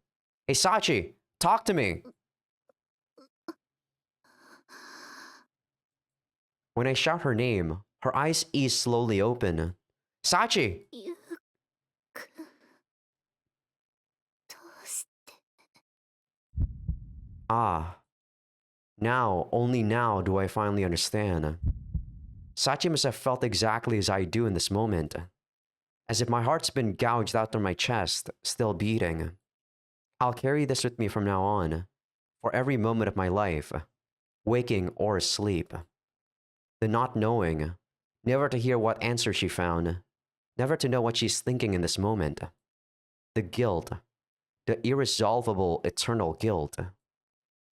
Hey Sachi, talk to me! When I shout her name, her eyes ease slowly open. Sachi! Ah. Now, only now do I finally understand. Sachi must have felt exactly as I do in this moment. As if my heart's been gouged out through my chest, still beating. I'll carry this with me from now on, for every moment of my life, waking or asleep. The not knowing, never to hear what answer she found, never to know what she's thinking in this moment. The guilt, the irresolvable, eternal guilt.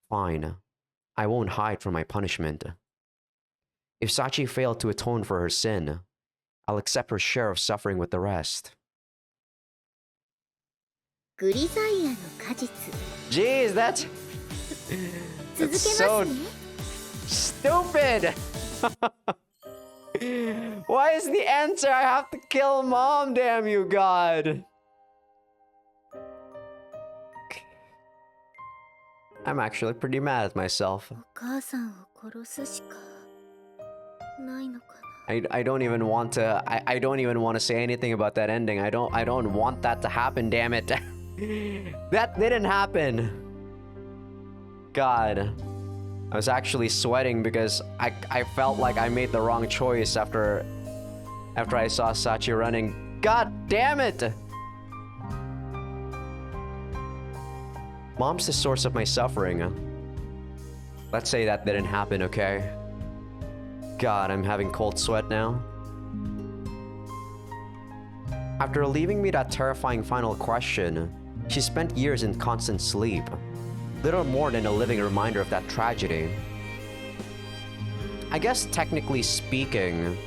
Fine, I won't hide from my punishment. If Sachi failed to atone for her sin, I'll accept her share of suffering with the rest. Grisaia no Kajitsu. Jeez, that's so stupid! Why is the answer I have to kill mom, damn you, God? I'm actually pretty mad at myself. I don't even want to I don't even want to say anything about that ending. I don't want that to happen, damn it. That didn't happen. God. I was actually sweating because I felt like I made the wrong choice after I saw Sachi running. God damn it! Mom's the source of my suffering. Let's say that didn't happen, okay? God, I'm having cold sweat now. After leaving me that terrifying final question, she spent years in constant sleep. Little more than a living reminder of that tragedy. I guess technically speaking,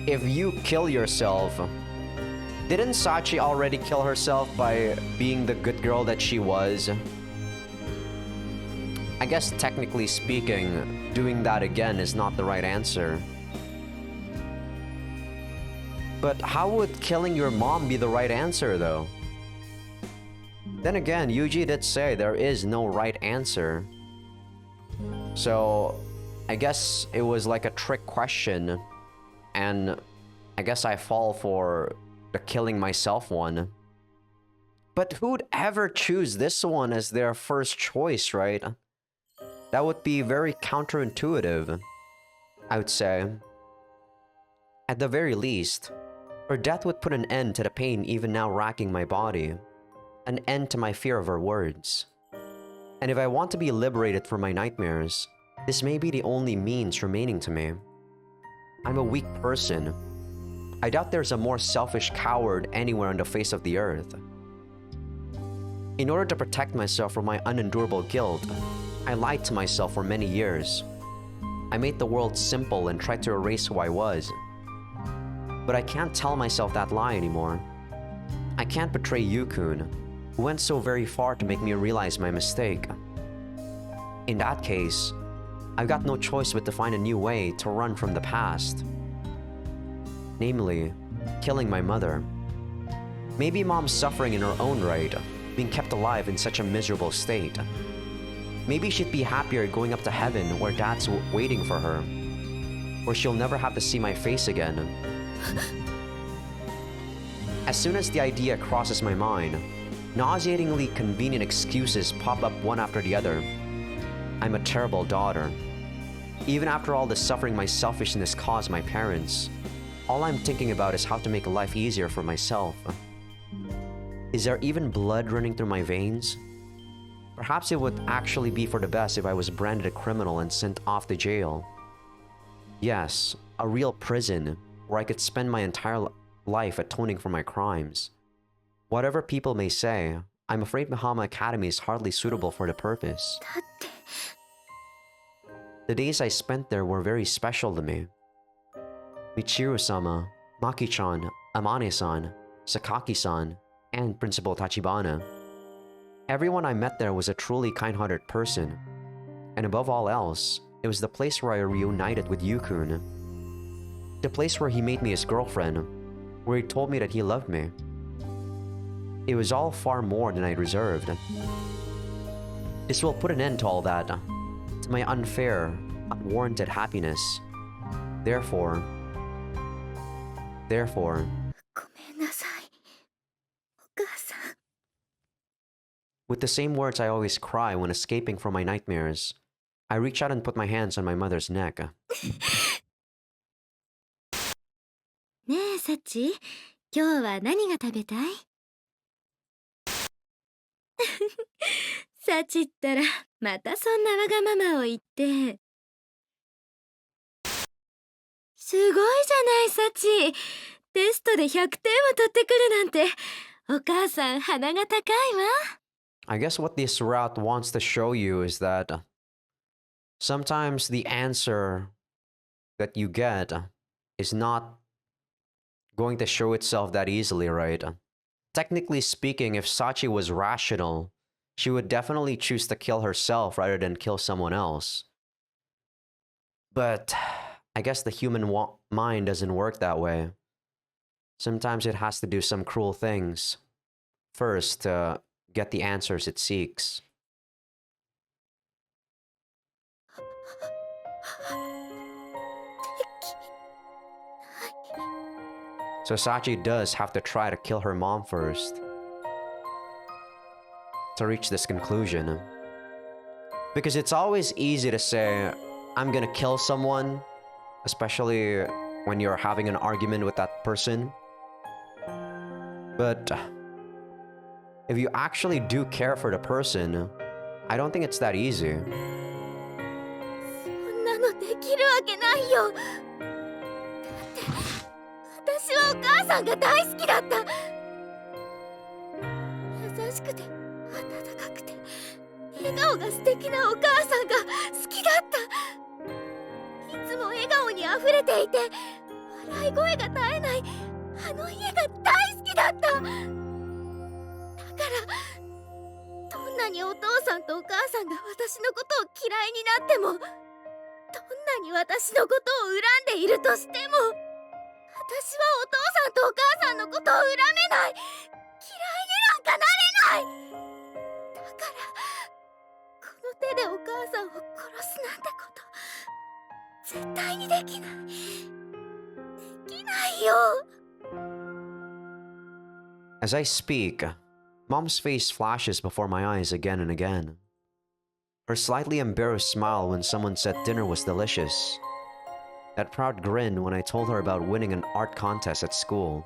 if you kill yourself, didn't Sachi already kill herself by being the good girl that she was? I guess technically speaking, doing that again is not the right answer. But how would killing your mom be the right answer, though? Then again, Yuji did say there is no right answer. So, I guess it was like a trick question. And I guess I fall for the killing myself one. But who'd ever choose this one as their first choice, right? That would be very counterintuitive, I would say. At the very least, her death would put an end to the pain even now racking my body. An end to my fear of her words. And if I want to be liberated from my nightmares, this may be the only means remaining to me. I'm a weak person. I doubt there's a more selfish coward anywhere on the face of the earth. In order to protect myself from my unendurable guilt, I lied to myself for many years. I made the world simple and tried to erase who I was. But I can't tell myself that lie anymore. I can't betray Yukun, who went so very far to make me realize my mistake. In that case, I've got no choice but to find a new way to run from the past. Namely, killing my mother. Maybe mom's suffering in her own right, being kept alive in such a miserable state. Maybe she'd be happier going up to heaven where dad's waiting for her, where she'll never have to see my face again. As soon as the idea crosses my mind, nauseatingly convenient excuses pop up one after the other. I'm a terrible daughter. Even after all the suffering my selfishness caused my parents, all I'm thinking about is how to make life easier for myself. Is there even blood running through my veins? Perhaps it would actually be for the best if I was branded a criminal and sent off to jail. Yes, a real prison where I could spend my entire life atoning for my crimes. Whatever people may say, I'm afraid Mahama Academy is hardly suitable for the purpose. The days I spent there were very special to me. Michiru-sama, Maki-chan, Amane-san, Sakaki-san, and Principal Tachibana. Everyone I met there was a truly kind-hearted person. And above all else, it was the place where I reunited with Yukun. The place where he made me his girlfriend, where he told me that he loved me. It was all far more than I deserved. This will put an end to all that, to my unfair, unwarranted happiness. Therefore, ごめんなさい、お母さん。 with the same words I always cry when escaping from my nightmares, I reach out and put my hands on my mother's neck. ねえ、サチ、今日は何が食べたい？サチったら、またそんなわがままを言って。すごいじゃない、サチ。テストで100点を取ってくるなんて、お母さん鼻が高いわ。 I guess what this route wants to show you is that sometimes the answer that you get is not going to show itself that easily, right? Technically speaking, if Sachi was rational, she would definitely choose to kill herself rather than kill someone else. But I guess the human mind doesn't work that way. Sometimes it has to do some cruel things first to get the answers it seeks. So Sachi does have to try to kill her mom first to reach this conclusion. Because it's always easy to say, I'm gonna kill someone, especially when you're having an argument with that person. But if you actually do care for the person, I don't think it's that easy. そんなのできるわけないよ。だって私はお母さんが大好きだった。優しくて温かくて笑顔が素敵なお母さんが好きだった。いつも笑顔にあふれていて笑い声が絶えないあの家が大好きだった。だからどんなにお父さんとお母さんが私のことを嫌いになっても、どんなに私のことを恨んでいるとしても、私はお父さんとお母さんのことを恨めない。嫌いになんかなれない。だからこの手でお母さんを殺すなんてこと絶対にできない。できないよ。 As I speak, Mom's face flashes before my eyes again and again. Her slightly embarrassed smile when someone said dinner was delicious. That proud grin when I told her about winning an art contest at school.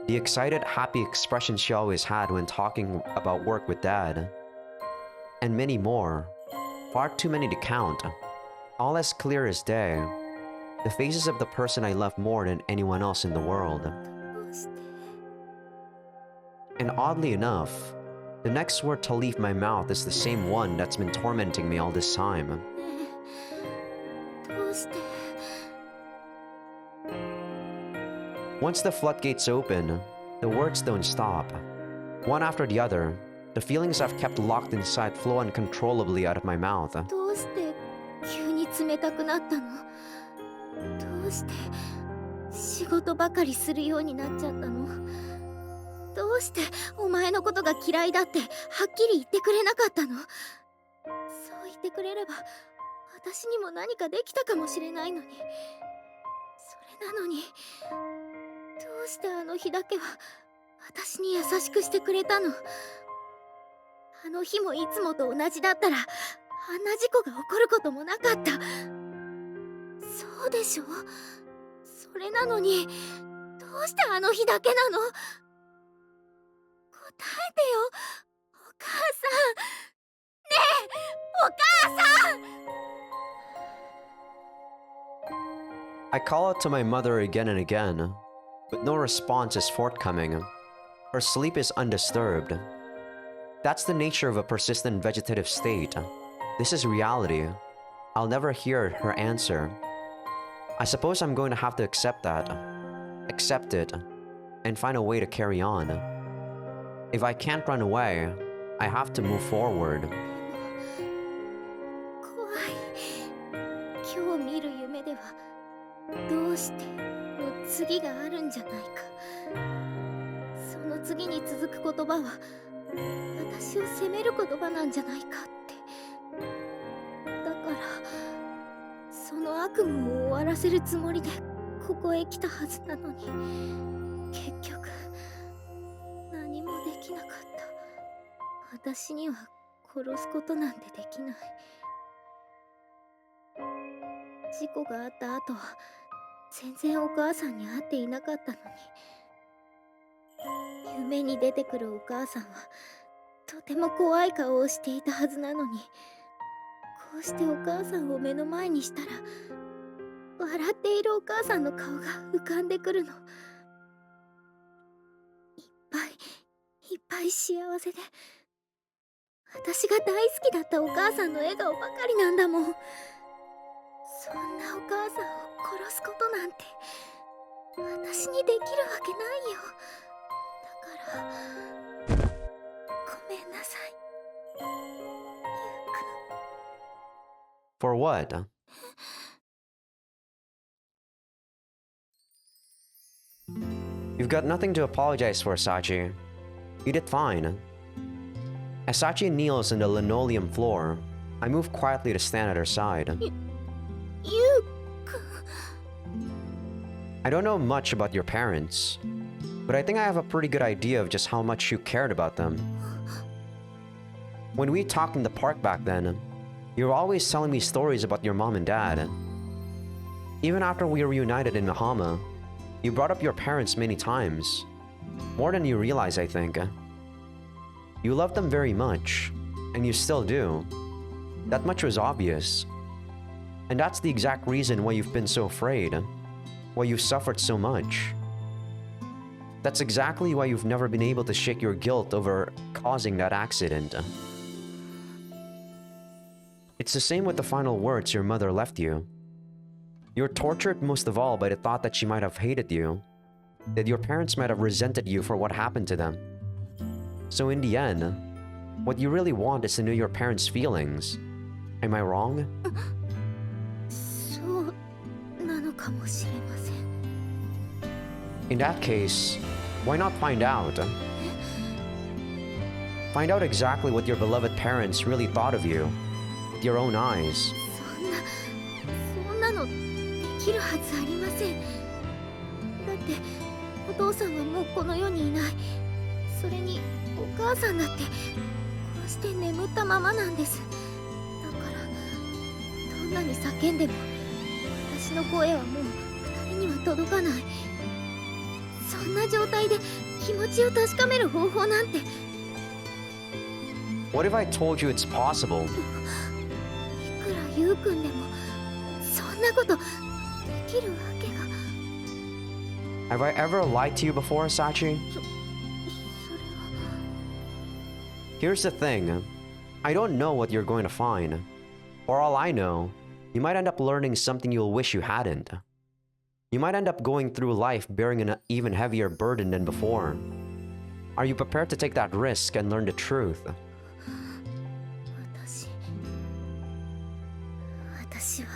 The excited, happy expression she always had when talking about work with Dad. And many more. Far too many to count. All as clear as day. The faces of the person I love more than anyone else in the world. And oddly enough, the next word to leave my mouth is the same one that's been tormenting me all this time. Once the floodgates open, the words don't stop. One after the other, The feelings I've kept locked inside flow uncontrollably out of my mouth. どうして急に冷たくなったの？どうして仕事ばかりするようになっちゃったの？どうしてお前のことが嫌いだってはっきり言ってくれなかったの？そう言ってくれれば私にも何かできたかもしれないのに。それなのにどうしてあの日だけは私に優しくしてくれたの？あの日もいつもと同じだったらあんな事故が起こることもなかった。そうでしょ？それなのにどうしてあの日だけなの？答えてよ、お母さん。ねえ、お母さん。 I call out to my mother again and again, but no response is forthcoming. Her sleep is undisturbed. That's the nature of a persistent vegetative state. This is reality. I'll never hear her answer. I suppose I'm going to have to accept that. Accept it, and find a way to carry on. If I can't run away, I have to move forward. 怖い。今日見る夢ではどうしての次があるんじゃないか。その次に続く言葉は私を責める言葉なんじゃないかって。だからその悪夢を終わらせるつもりでここへ来たはずなのに、結局何もできなかった。私には殺すことなんてできない。事故があった後は全然お母さんに会っていなかったのに、夢に出てくるお母さんはとても怖い顔をしていたはずなのに、こうしてお母さんを目の前にしたら笑っているお母さんの顔が浮かんでくるの。いっぱい幸せで、私が大好きだったお母さんの笑顔ばかりなんだもん。そんなお母さんを殺すことなんて私にできるわけないよ。だからごめんなさい、ゆうくん。 For what? You've got nothing to apologize for, Sachi. You did fine. As Sachi kneels on the linoleum floor, I move quietly to stand at her side. ゆうくん。 I don't know much about your parents, but I think I have a pretty good idea of just how much you cared about them. When we talked in the park back then, you were always telling me stories about your mom and dad. Even after we were reunited in Mahama, you brought up your parents many times. More than you realize, I think. You loved them very much, and you still do. That much was obvious. And that's the exact reason why you've been so afraid. Why you've suffered so much. That's exactly why you've never been able to shake your guilt over causing that accident. It's the same with the final words your mother left you. You're tortured most of all by the thought that she might have hated you, that your parents might have resented you for what happened to them. So in the end, what you really want is to know your parents' feelings. Am I wrong? そうなのかもしれません。 In that case, why not find out? Find out exactly what your beloved parents really thought of you, with your own eyes. そんなのできるはずありません。だってお父さんはもうこの世にいない。それにお母さんだってこうして眠ったままなんです。だからどんなに叫んでも私の声はもう2人には届かない。そんな状態で気持ちを確かめる方法なんて。 What if I told you it's possible? いくらゆうくんでもそんなことできるわけが。 Have I ever lied to you before, Sachi? それは。 Here's the thing. I don't know what you're going to find. For all I know, you might end up learning something you'll wish you hadn't. You might end up going through life bearing an even heavier burden than before. Are you prepared to take that risk and learn the truth? 私は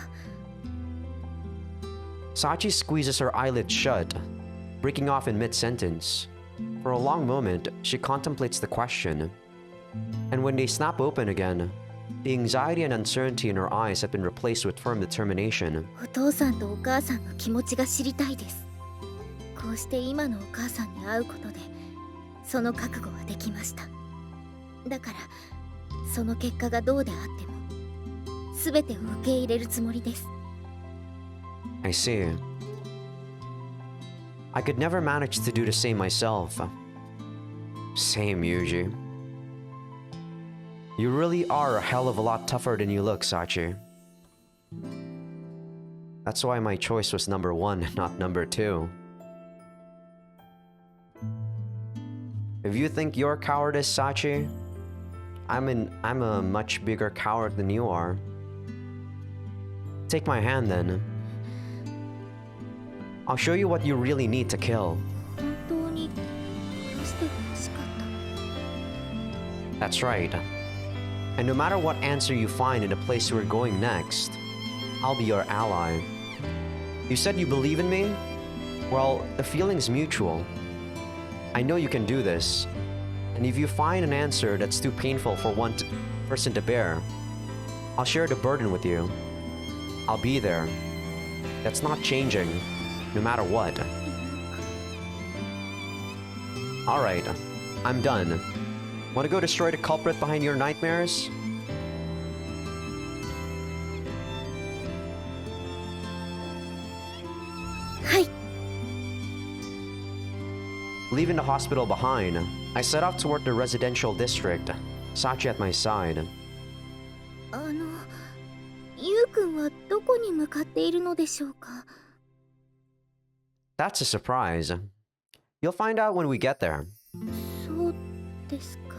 Sachi squeezes her eyelids shut, breaking off in mid-sentence. For a long moment, she contemplates the question. And when they snap open again, the anxiety and uncertainty in her eyes have been replaced with firm determination. お父さんとお母さんの気持ちが知りたいです。こうして今のお母さんに会うことでその覚悟はできました。だからその結果がどうであっても全てを受け入れるつもりです。 I see. I could never manage to do the same myself. Same, Yuji. You really are a hell of a lot tougher than you look, Sachi. That's why my choice was number 1, not number 2. If you think you're cowardice, Sachi, I'm a much bigger coward than you are. Take my hand then. I'll show you what you really need to kill. 本当に殺してほしかった。 That's right. And no matter what answer you find in the place we're going next, I'll be your ally. You said you believe in me? Well, the feeling's mutual. I know you can do this. And if you find an answer that's too painful for one person to bear, I'll share the burden with you. I'll be there. That's not changing, no matter what. Alright, I'm done. Want to go destroy the culprit behind your nightmares? Hi. Leaving the hospital behind, I set off toward the residential district, Sachi at my side. ゆうくんはどこに向かっているのでしょうか。 That's a surprise. You'll find out when we get there. そうですか。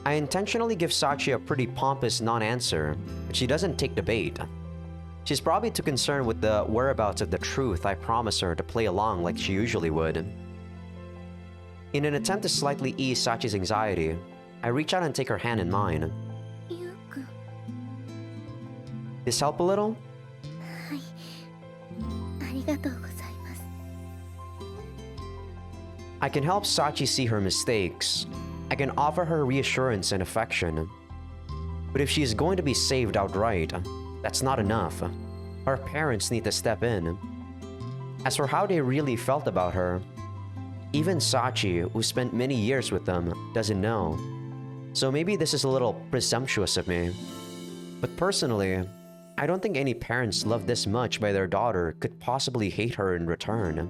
I intentionally give Sachi a pretty pompous non-answer, but she doesn't take the bait. She's probably too concerned with the whereabouts of the truth I promise her to play along like she usually would. In an attempt to slightly ease Sachi's anxiety, I reach out and take her hand in mine. ゆうくん。 This help a little? はい。ありがとうございます。 I can help Sachi see her mistakes. I can offer her reassurance and affection. But if she is going to be saved outright, that's not enough. Her parents need to step in. As for how they really felt about her, even Sachi, who spent many years with them, doesn't know. So maybe this is a little presumptuous of me. But personally, I don't think any parents loved this much by their daughter could possibly hate her in return.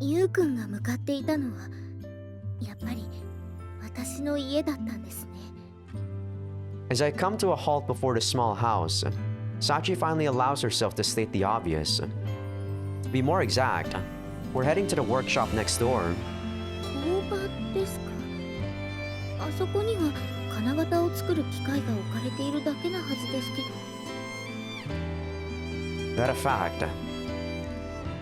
ゆうくんが向かっていたのはやっぱり私の家だったんですね。 As I come to a halt before the small house, Sachi finally allows herself to state the obvious. To be more exact, we're heading to the workshop next door. 工場ですか。あそこには金型を作る機械が置かれているだけなはずですけど。 That a fact.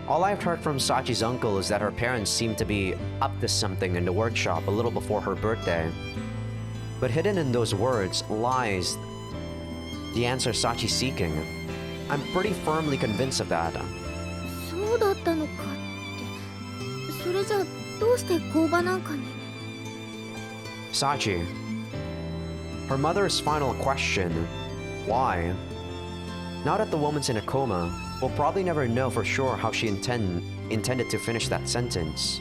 All I've heard from Sachi's uncle is that her parents seem to be up to something in the workshop a little before her birthday. But hidden in those words lies the answer Sachi's seeking. I'm pretty firmly convinced of that. そうだったのかって。それじゃあどうして工場なんかに。 Sachi. Her mother's final question, why? Now that the woman's in a coma, we'll probably never know for sure how she intended to finish that sentence.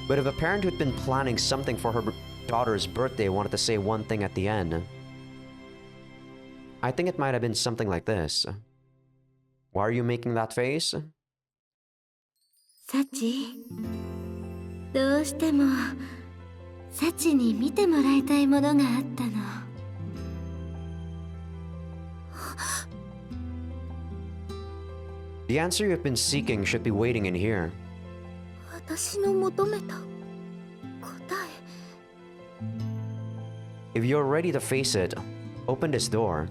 But if a parent who'd been planning something for her daughter's birthday wanted to say one thing at the end, I think it might have been something like this. Why are you making that face? サチ、どうしてもサチに見てもらいたいものがあったの。 The answer you've been seeking should be waiting in here. 私の求めた答え。 If you're ready to face it, open this door.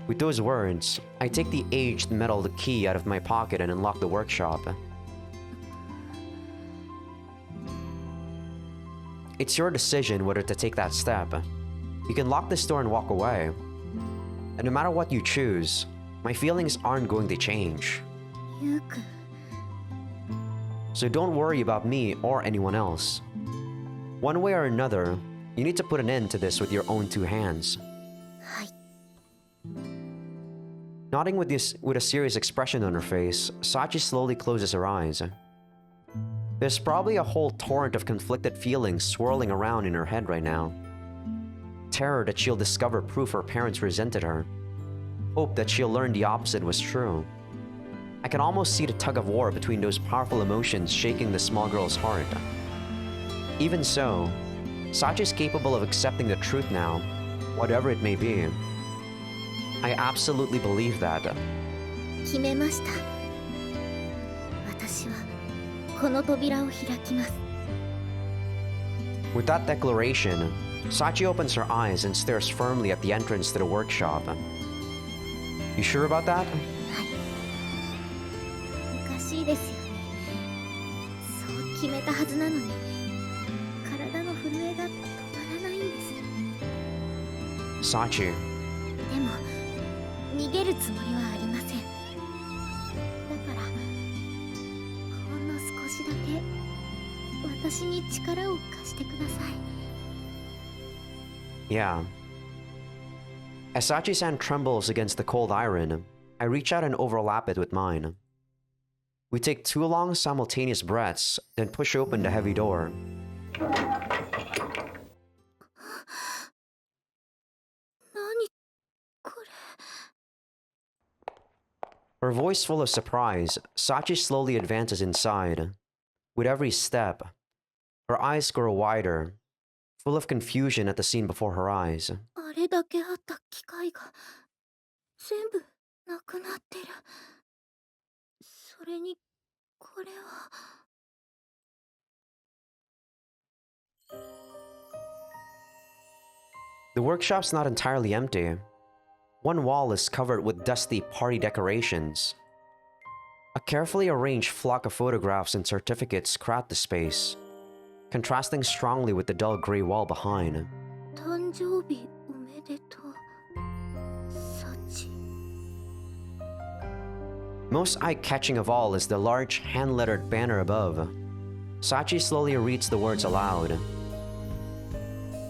With those words, I take the aged metal key out of my pocket and unlock the workshop. it's your decision whether to take that step. You can lock this door and walk away. And no matter what you choose, my feelings aren't going to change. ゆうくん So don't worry about me or anyone else. One way or another, you need to put an end to this with your own two hands. はい Nodding with a serious expression on her face, Sachi slowly closes her eyes. There's probably a whole torrent of conflicted feelings swirling around in her head right now. Terror that she'll discover proof her parents resented her. Hope that she'll learn the opposite was true. I can almost see the tug of war between those powerful emotions shaking the small girl's heart. Even so, Sachi's capable of accepting the truth now, whatever it may be. I absolutely believe that. 決めました私はこの扉を開きます With that declaration, Sachi opens her eyes and stares firmly at the entrance to the workshop. You sure about that? おかしいですよねそう決めたはずなのに体の震えが止まらないんです Sachi, でも逃げるつもりはありませんだからほんの少しだけ私に力を貸してください yeah. As Sachi's hand trembles against the cold iron, I reach out and overlap it with mine. We take 2 long simultaneous breaths, then push open the heavy door. 何これ Her voice full of surprise, Sachi slowly advances inside. With every step, her eyes grow wider, full of confusion at the scene before her eyes. あれだけあった機械が全部なくなってるそれにこれは The workshop's not entirely empty. One wall is covered with dusty party decorations. A carefully arranged flock of photographs and certificates crowd the space, contrasting strongly with the dull gray wall behind. 誕生日おめでとうサチ Most eye-catching of all is the large hand-lettered banner above. Sachi slowly reads the words aloud.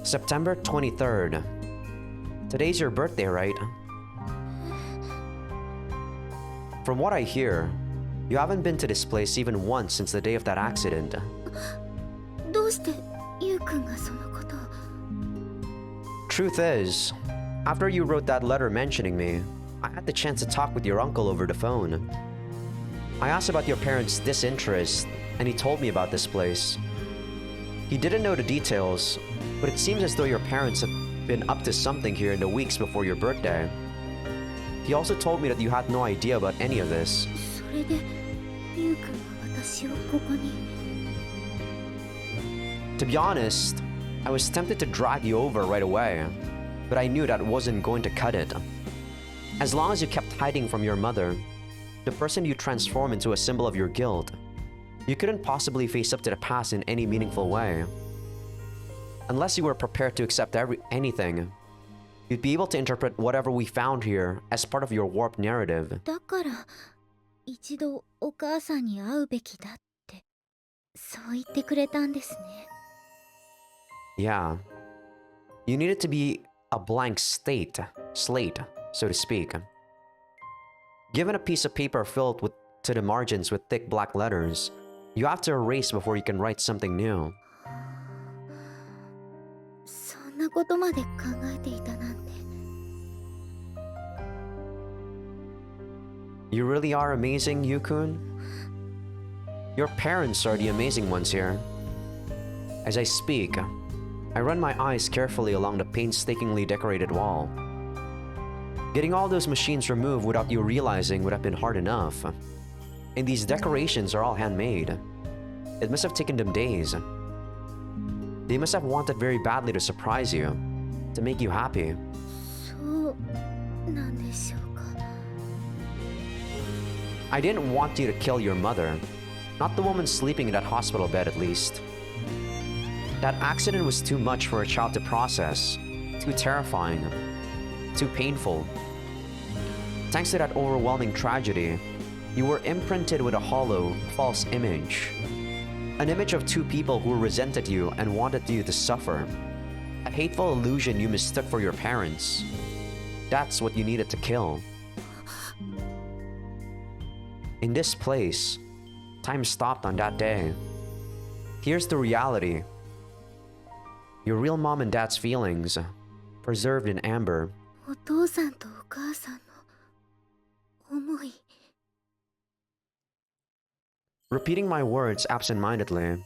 September 23rd. Today's your birthday, right? From what I hear, you haven't been to this place even once since the day of that accident. どうしてゆうくんがそのことを Truth is, after you wrote that letter mentioning me, I had the chance to talk with your uncle over the phone. I asked about your parents' disinterest, and he told me about this place. He didn't know the details, but it seems as though your parents have been up to something here in the weeks before your birthday. He also told me that you had no idea about any of this. それでゆうくんは私をここに To be honest, I was tempted to drag you over right away, but I knew that wasn't going to cut it. As long as you kept hiding from your mother, the person you transform into a symbol of your guilt, you couldn't possibly face up to the past in any meaningful way. Unless you were prepared to accept anything, you'd be able to interpret whatever we found here as part of your warped narrative. だから一度お母さんに会うべきだってそう言ってくれたんですね Yeah. You needed to be a blank slate, so to speak. Given a piece of paper filled to the margins with thick black letters, you have to erase before you can write something new. そんなことまで考えていたなんて You really are amazing, Yukun. Your parents are the amazing ones here. As I speak, I run my eyes carefully along the painstakingly decorated wall. Getting all those machines removed without you realizing would have been hard enough. And these decorations are all handmade. It must have taken them days. They must have wanted very badly to surprise you, to make you happy. そうなんでしょうか I didn't want you to kill your mother. Not the woman sleeping in that hospital bed, at least. That accident was too much for a child to process, too terrifying, too painful. Thanks to that overwhelming tragedy, you were imprinted with a hollow, false image. An image of two people who resented you and wanted you to suffer. A hateful illusion you mistook for your parents. That's what you needed to kill. In this place, time stopped on that day. Here's the reality. Your real mom and dad's feelings, preserved in amber. お父さんとお母さんの思い。 Repeating my words absent-mindedly,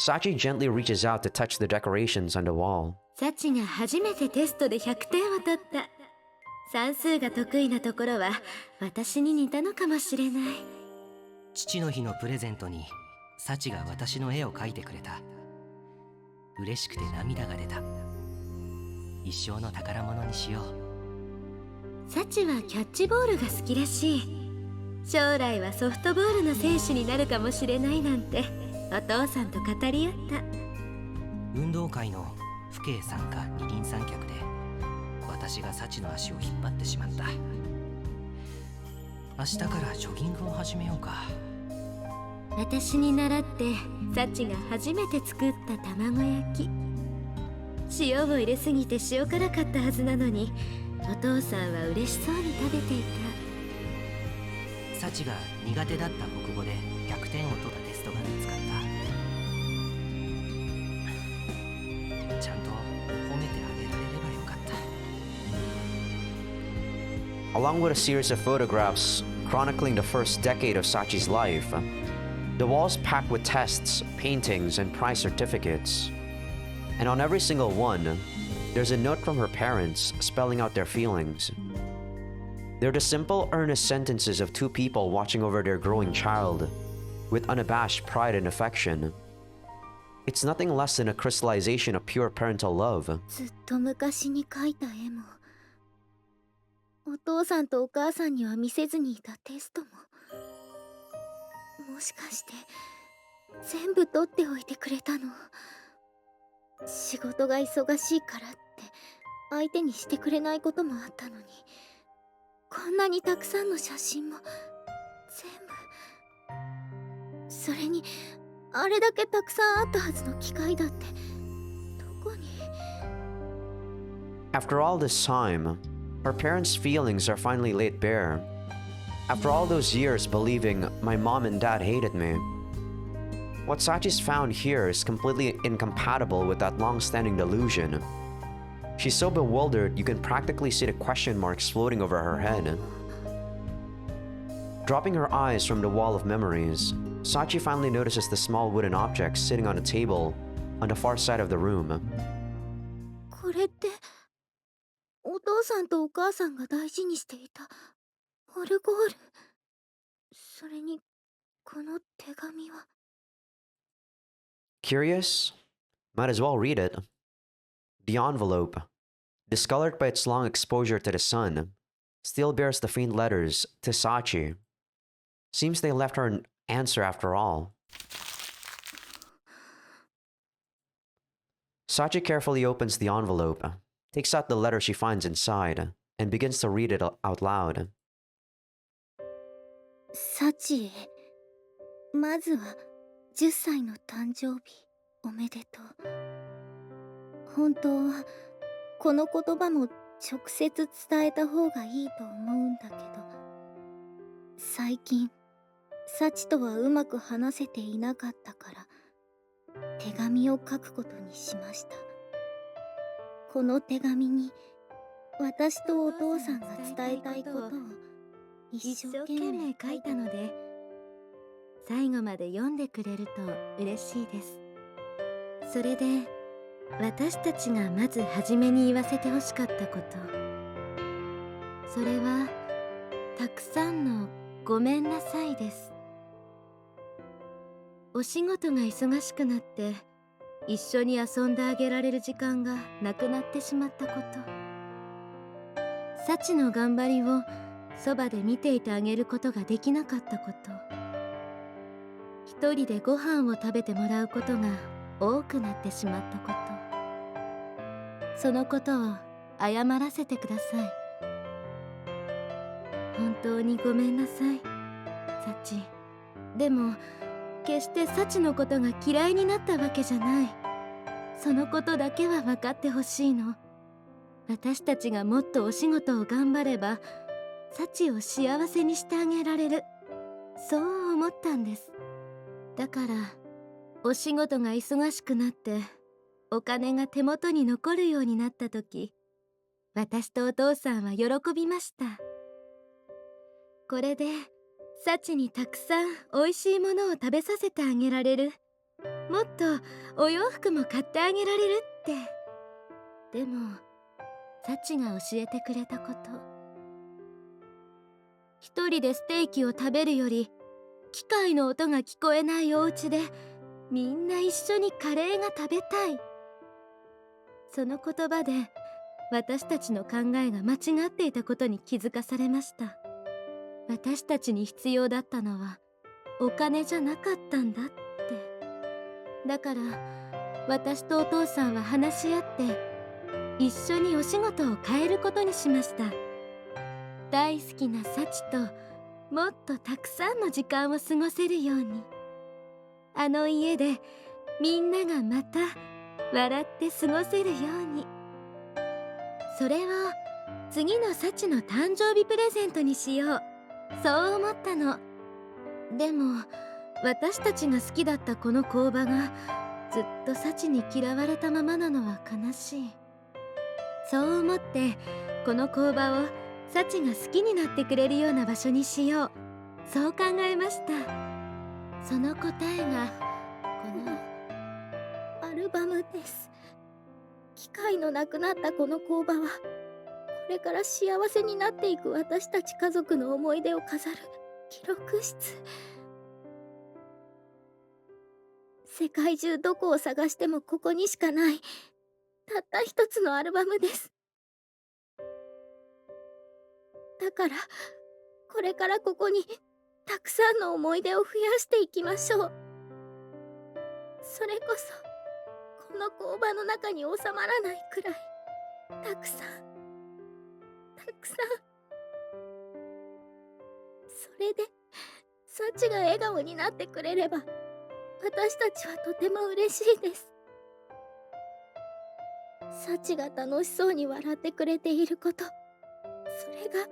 Sachi gently reaches out to touch the decorations on the wall. サチが初めてテストで100点を取った。算数が得意なところは私に似たのかもしれない。父の日のプレゼントにサチが私の絵を描いてくれた。嬉しくて涙が出た。一生の宝物にしよう。サチはキャッチボールが好きらしい。将来はソフトボールの選手になるかもしれないなんてお父さんと語り合った。運動会の父兄参加二輪三脚で私がサチの足を引っ張ってしまった。明日からジョギングを始めようか。私に倣ってサチが初めて作った卵焼き。塩を入れすぎて塩辛かったはずなのにお父さんは嬉しそうに食べていた。サチが苦手だった国語で100点を取ったテストが見つかった。ちゃんと褒めてあげられればよかった。 Along with a series of photographs chronicling the first decade of Sachi's life, the walls packed with tests, paintings, and prize certificates. And on every single one, there's a note from her parents spelling out their feelings. They're the simple, earnest sentences of two people watching over their growing child, with unabashed pride and affection. It's nothing less than a crystallization of pure parental love. ずっと昔に描いた絵もお父さんとお母さんには見せずにいたテストももしかして全部取っておいてくれたの。仕事が忙しいからって相手にしてくれないこともあったのにこんなにたくさんの写真も全部。それにあれだけたくさんあったはずの機械だってどこに。 After all this time, her parents' feelings are finally laid bare. After all those years believing my mom and dad hated me, what Sachi's found here is completely incompatible with that long-standing delusion. She's so bewildered you can practically see the question marks floating over her head. Dropping her eyes from the wall of memories, Sachi finally notices the small wooden object sitting on a table on the far side of the room. これってお父さんとお母さんが大事にしていたオルゴール。それにこの手紙は。 Curious? Might as well read it. The envelope, discolored by its long exposure to the sun, still bears the faint letters to Sachi. Seems they left her an answer after all. Sachi carefully opens the envelope, takes out the letter she finds inside, and begins to read it out loud. サチへ、まずは10歳の誕生日おめでとう。本当はこの言葉も直接伝えた方がいいと思うんだけど、最近サチとはうまく話せていなかったから手紙を書くことにしました。この手紙に私とお父さんが伝えたいことを一生懸命書いたので、最後まで読んでくれると嬉しいです。それで私たちがまず初めに言わせてほしかったこと、それはたくさんのごめんなさいです。お仕事が忙しくなって一緒に遊んであげられる時間がなくなってしまったこと、サチの頑張りをそばで見ていてあげることができなかったこと、一人でご飯を食べてもらうことが多くなってしまったこと、そのことを謝らせてください。本当にごめんなさい、サチ。でも決してサチのことが嫌いになったわけじゃない。そのことだけは分かってほしいの。私たちがもっとお仕事を頑張ればサチを幸せにしてあげられる、そう思ったんです。だからお仕事が忙しくなってお金が手元に残るようになった時、私とお父さんは喜びました。これでサチにたくさんおいしいものを食べさせてあげられる、もっとお洋服も買ってあげられるって。でもサチが教えてくれたこと、一人でステーキを食べるより機械の音が聞こえないお家でみんな一緒にカレーが食べたい。その言葉で私たちの考えが間違っていたことに気づかされました。私たちに必要だったのはお金じゃなかったんだって。だから私とお父さんは話し合って一緒にお仕事を変えることにしました。大好きなサチともっとたくさんの時間を過ごせるように、あの家でみんながまた笑って過ごせるように。それを次のサチの誕生日プレゼントにしよう、そう思ったの。でも私たちが好きだったこの工場がずっとサチに嫌われたままなのは悲しい。そう思ってこの工場をサチが好きになってくれるような場所にしよう、そう考えました。その答えがこのアルバムです。機械のなくなったこの工場はこれから幸せになっていく私たち家族の思い出を飾る記録室。世界中どこを探してもここにしかないたった一つのアルバムです。だからこれからここにたくさんの思い出を増やしていきましょう。それこそこの工場の中に収まらないくらいたくさんたくさん。それでサチが笑顔になってくれれば私たちはとても嬉しいです。サチが楽しそうに笑ってくれていること、それが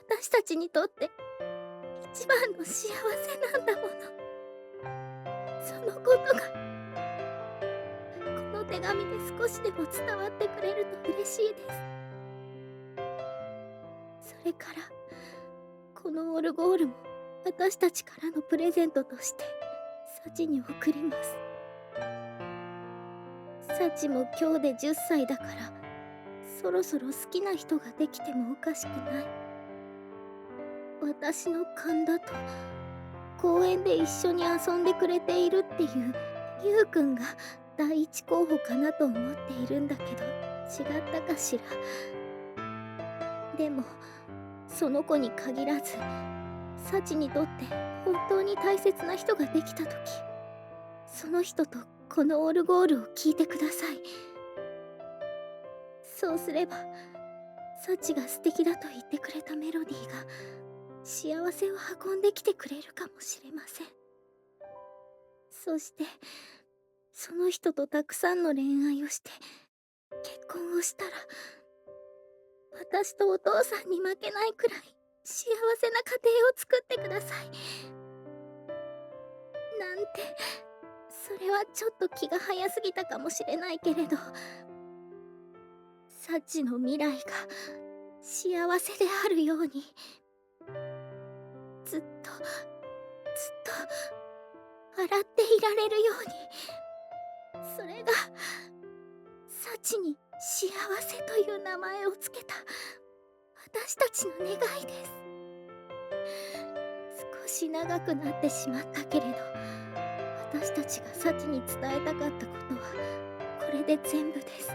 私たちにとって一番の幸せなんだもの。そのことがこの手紙で少しでも伝わってくれると嬉しいです。それからこのオルゴールも私たちからのプレゼントとしてサチに贈ります。サチも今日で10歳だからそろそろ好きな人ができてもおかしくない。私の勘だと公園で一緒に遊んでくれているっていうゆうくんが第一候補かなと思っているんだけど違ったかしら。でもその子に限らずサチにとって本当に大切な人ができた時、その人とこのオルゴールを聴いてください。そうすればサチが素敵だと言ってくれたメロディーが幸せを運んできてくれるかもしれません。そしてその人とたくさんの恋愛をして結婚をしたら私とお父さんに負けないくらい幸せな家庭を作ってください。なんてそれはちょっと気が早すぎたかもしれないけれど、サチの未来が幸せであるようにずっと笑っていられるように、それがサチに幸せという名前をつけた私たちの願いです。少し長くなってしまったけれど、私たちがサチに伝えたかったことはこれで全部です。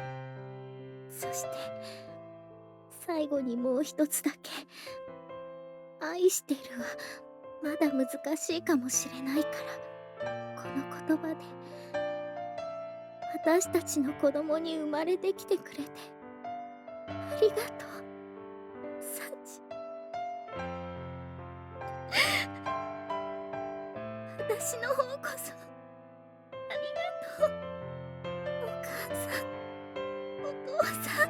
そして最後にもう一つだけ、愛してるはまだ難しいかもしれないから、この言葉で私たちの子供に生まれてきてくれてありがとう、サチ。私の方こそありがとう、お母さん、お父さん。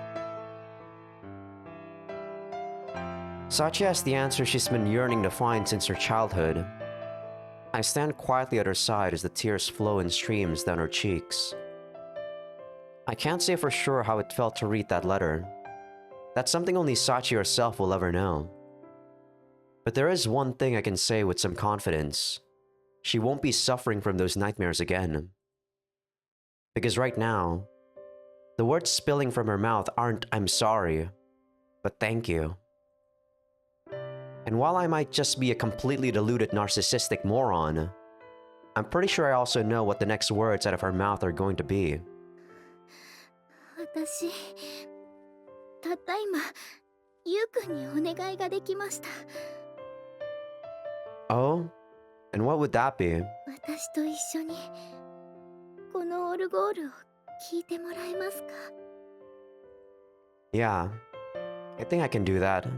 Sachi has the answer she's been yearning to find since her childhood. I stand quietly at her side as the tears flow in streams down her cheeks. I can't say for sure how it felt to read that letter. That's something only Sachi herself will ever know. But there is one thing I can say with some confidence. She won't be suffering from those nightmares again. Because right now, the words spilling from her mouth aren't "I'm sorry," but "thank you." And while I might just be a completely deluded narcissistic moron, I'm pretty sure I also know what the next words out of her mouth are going to be. 私、たった今、ゆうくんにお願いができました。Oh? And what would that be? 私と一緒に、このオルゴールを聴いてもらえますか？ Yeah, I think I can do that.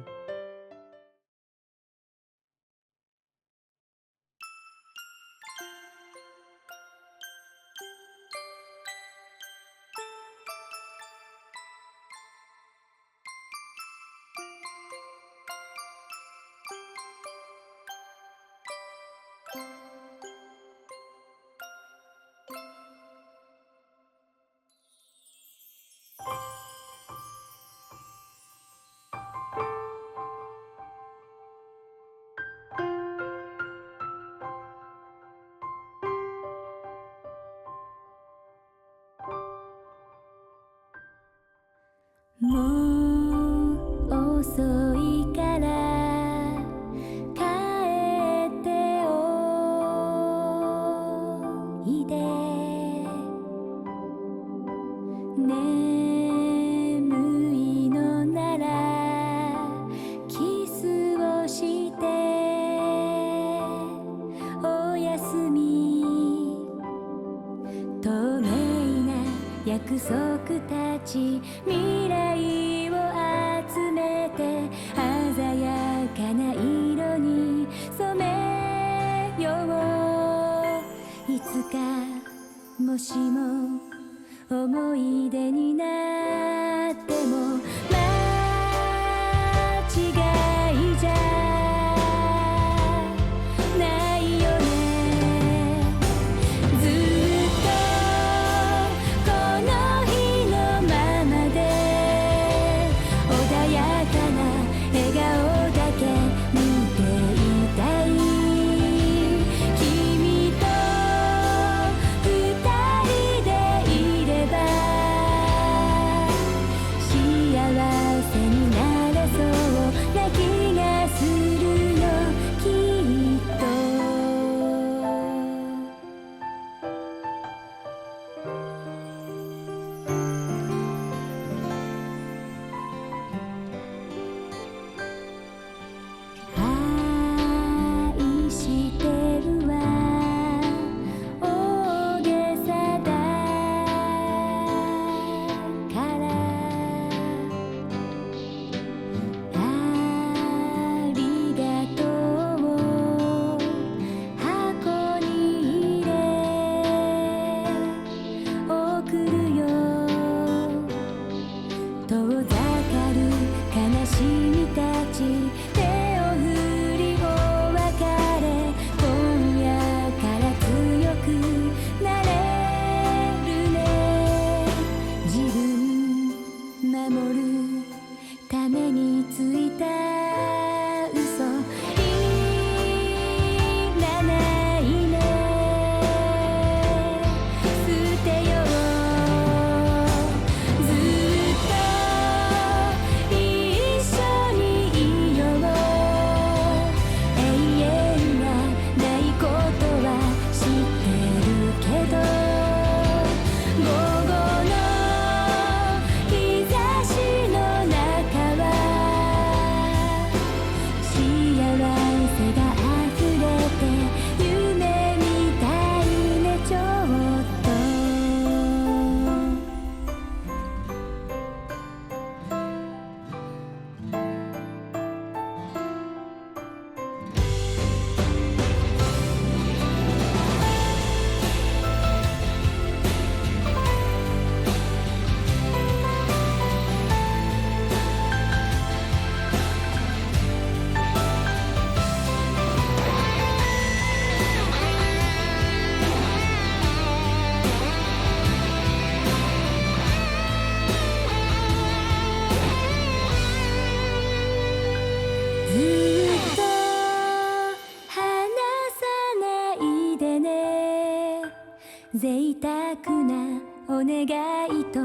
くなお願いと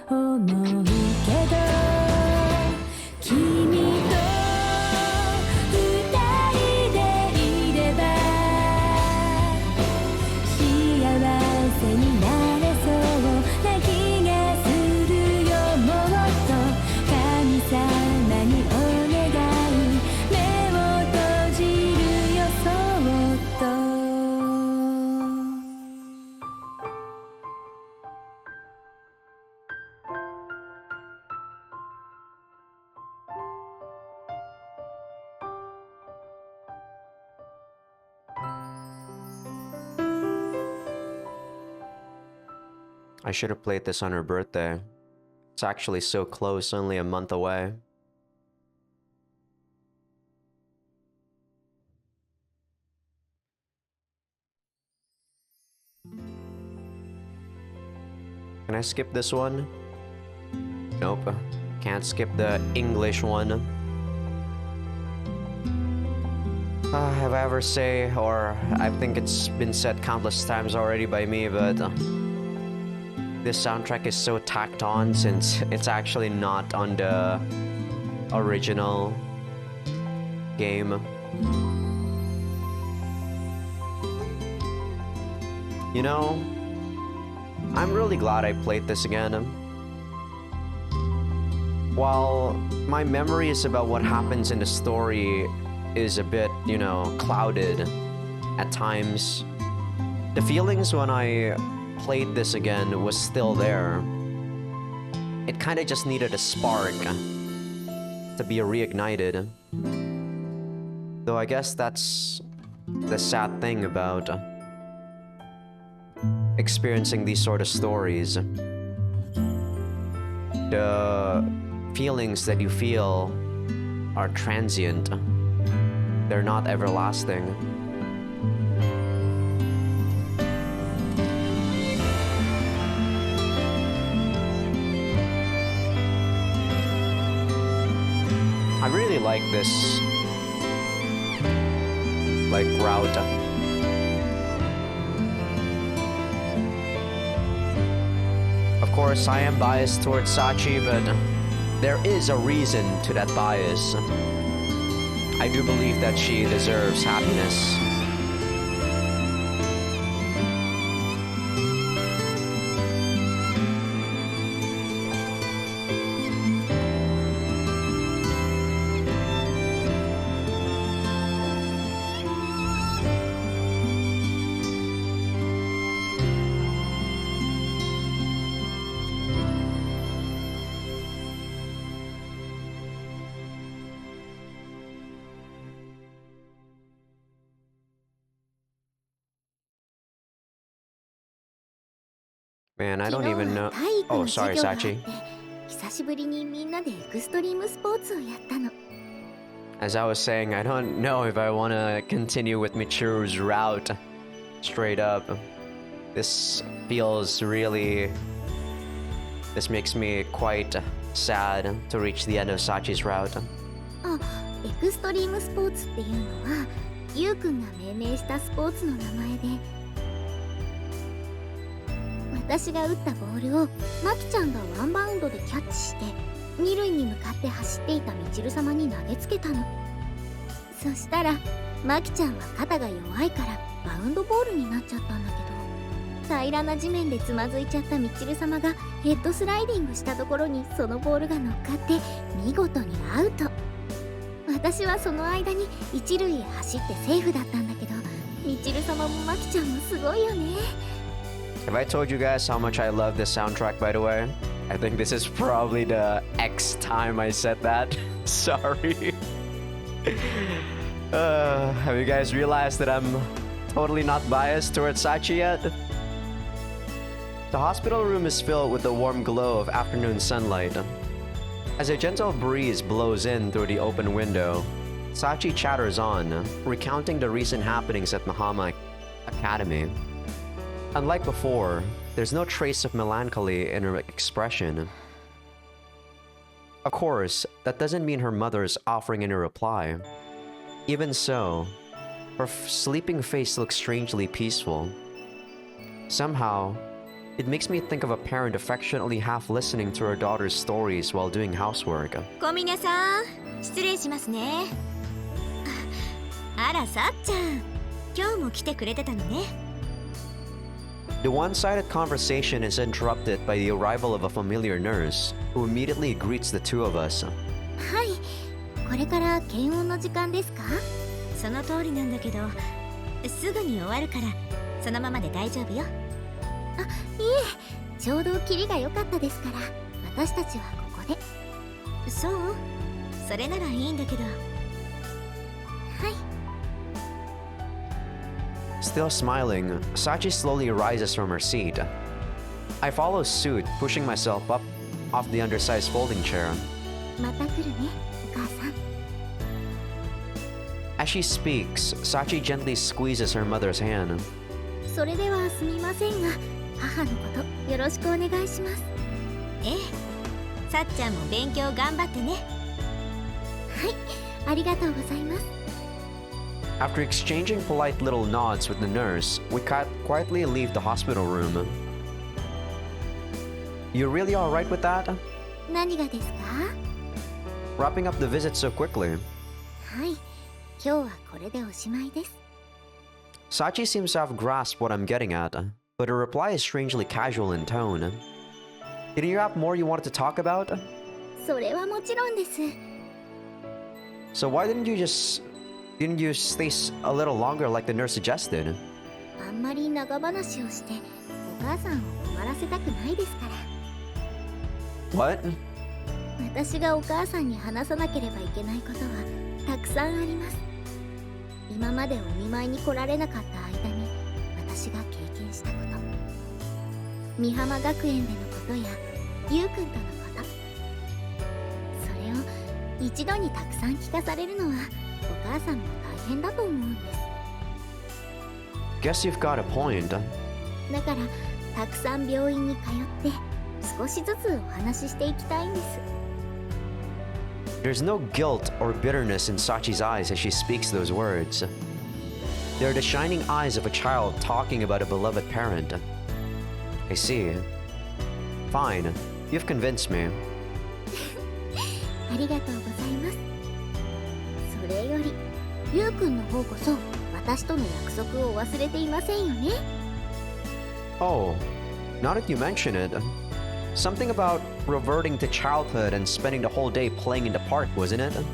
思うけど君と二人でいれば幸せになれそうな気がするよもっと神様にお願い目を閉じるよそっと I should have played this on her birthday. It's actually so close, only a month away. Can I skip this one? Nope. Can't skip the English one. Have I ever say, or I think it's been said countless times already by me, but this soundtrack is so tacked on since it's actually not on the original game. You know, I'm really glad I played this again. While my memories about what happens in the story is a bit, you know, clouded at times, the feelings when I played this again was still there. It kind of just needed a spark to be reignited. Though I guess that's the sad thing about experiencing these sort of stories. The feelings that you feel are transient. They're not everlasting. I really like this, like, route. Of course, I am biased towards Sachi, but there is a reason to that bias. I do believe that she deserves happiness. Man, I don't even know. Oh, sorry, Sachi. 久しぶりにみんなでエクストリームスポーツをやったの。 As I was saying, I don't know if I want to continue with Michiru's route. Straight up. This feels really... This makes me quite sad to reach the end of Sachi's route. あ、エクストリームスポーツっていうのは、ゆうくんが命名したスポーツの名前で、私が打ったボールをマキちゃんがワンバウンドでキャッチして二塁に向かって走っていたみちる様に投げつけたの。そしたらマキちゃんは肩が弱いからバウンドボールになっちゃったんだけど、平らな地面でつまずいちゃったみちる様がヘッドスライディングしたところにそのボールが乗っかって見事にアウト。私はその間に一塁へ走ってセーフだったんだけど、みちる様もマキちゃんもすごいよね。 Have I told you guys how much I love this soundtrack, by the way? I think this is probably the X time I said that. Sorry. Have you guys realized that I'm totally not biased towards Sachi yet? The hospital room is filled with the warm glow of afternoon sunlight. As a gentle breeze blows in through the open window, Sachi chatters on, recounting the recent happenings at Mahama Academy. Unlike before, there's no trace of melancholy in her expression. Of course, that doesn't mean her mother is offering any reply. Even so, her sleeping face looks strangely peaceful. Somehow, It makes me think of a parent affectionately half listening to her daughter's stories while doing housework. 小峰さん、失礼しますね。あら、さっちゃん。今日も来てくれてたのね。The one-sided conversation is interrupted by the arrival of a familiar nurse, who immediately greets the two of us. はい。これから検温の時間ですか？その通りなんだけど、すぐに終わるから、そのままで大丈夫よ。あ、いえ、ちょうどキリが良かったですから、私たちはここで。そう？それならいいんだけど。はい。Still smiling, Sachi slowly rises from her seat. I follow suit, pushing myself up off the undersized folding chair. また来るね、お母さん。As she speaks, Sachi gently squeezes her mother's hand. それではすみませんが、母のことよろしくお願いします。ええ、さっちゃんも勉強頑張ってね。はい、ありがとうございます。After exchanging polite little nods with the nurse, we quietly leave the hospital room. You really alright with that? 何がですか？ Wrapping up the visit so quickly. はい、今日はこれでおしまいです。Sachi seems to have grasped what I'm getting at, but her reply is strangely casual in tone. Didn't you have more you wanted to talk about? それはもちろんです。So why didn't you stay a little longer like the nurse suggested? あんまり長話をして、お母さんを困らせたくないですから。What? 私がお母さんに話さなければいけないことはたくさんあります。今までお見舞いに来られなかった間に私が経験したこと、美浜学園でのことやゆうくんとのこと、それを一度にたくさん聞かされるのはお母さんも大変だと思うんです。 Guess you've got a point. だからたくさん病院に通って少しずつお話ししていきたいんです。 There's no guilt or bitterness in Sachi's eyes as she speaks those words. They're the shining eyes of a child talking about a beloved parent. I see. Fine, you've convinced me. ありがとうございます。それより、ゆうくんの方こそ私との約束を忘れていませんよね。 Oh, now that you mention it, something about reverting to childhood and spending the whole day playing in the park, wasn't it? はい。見て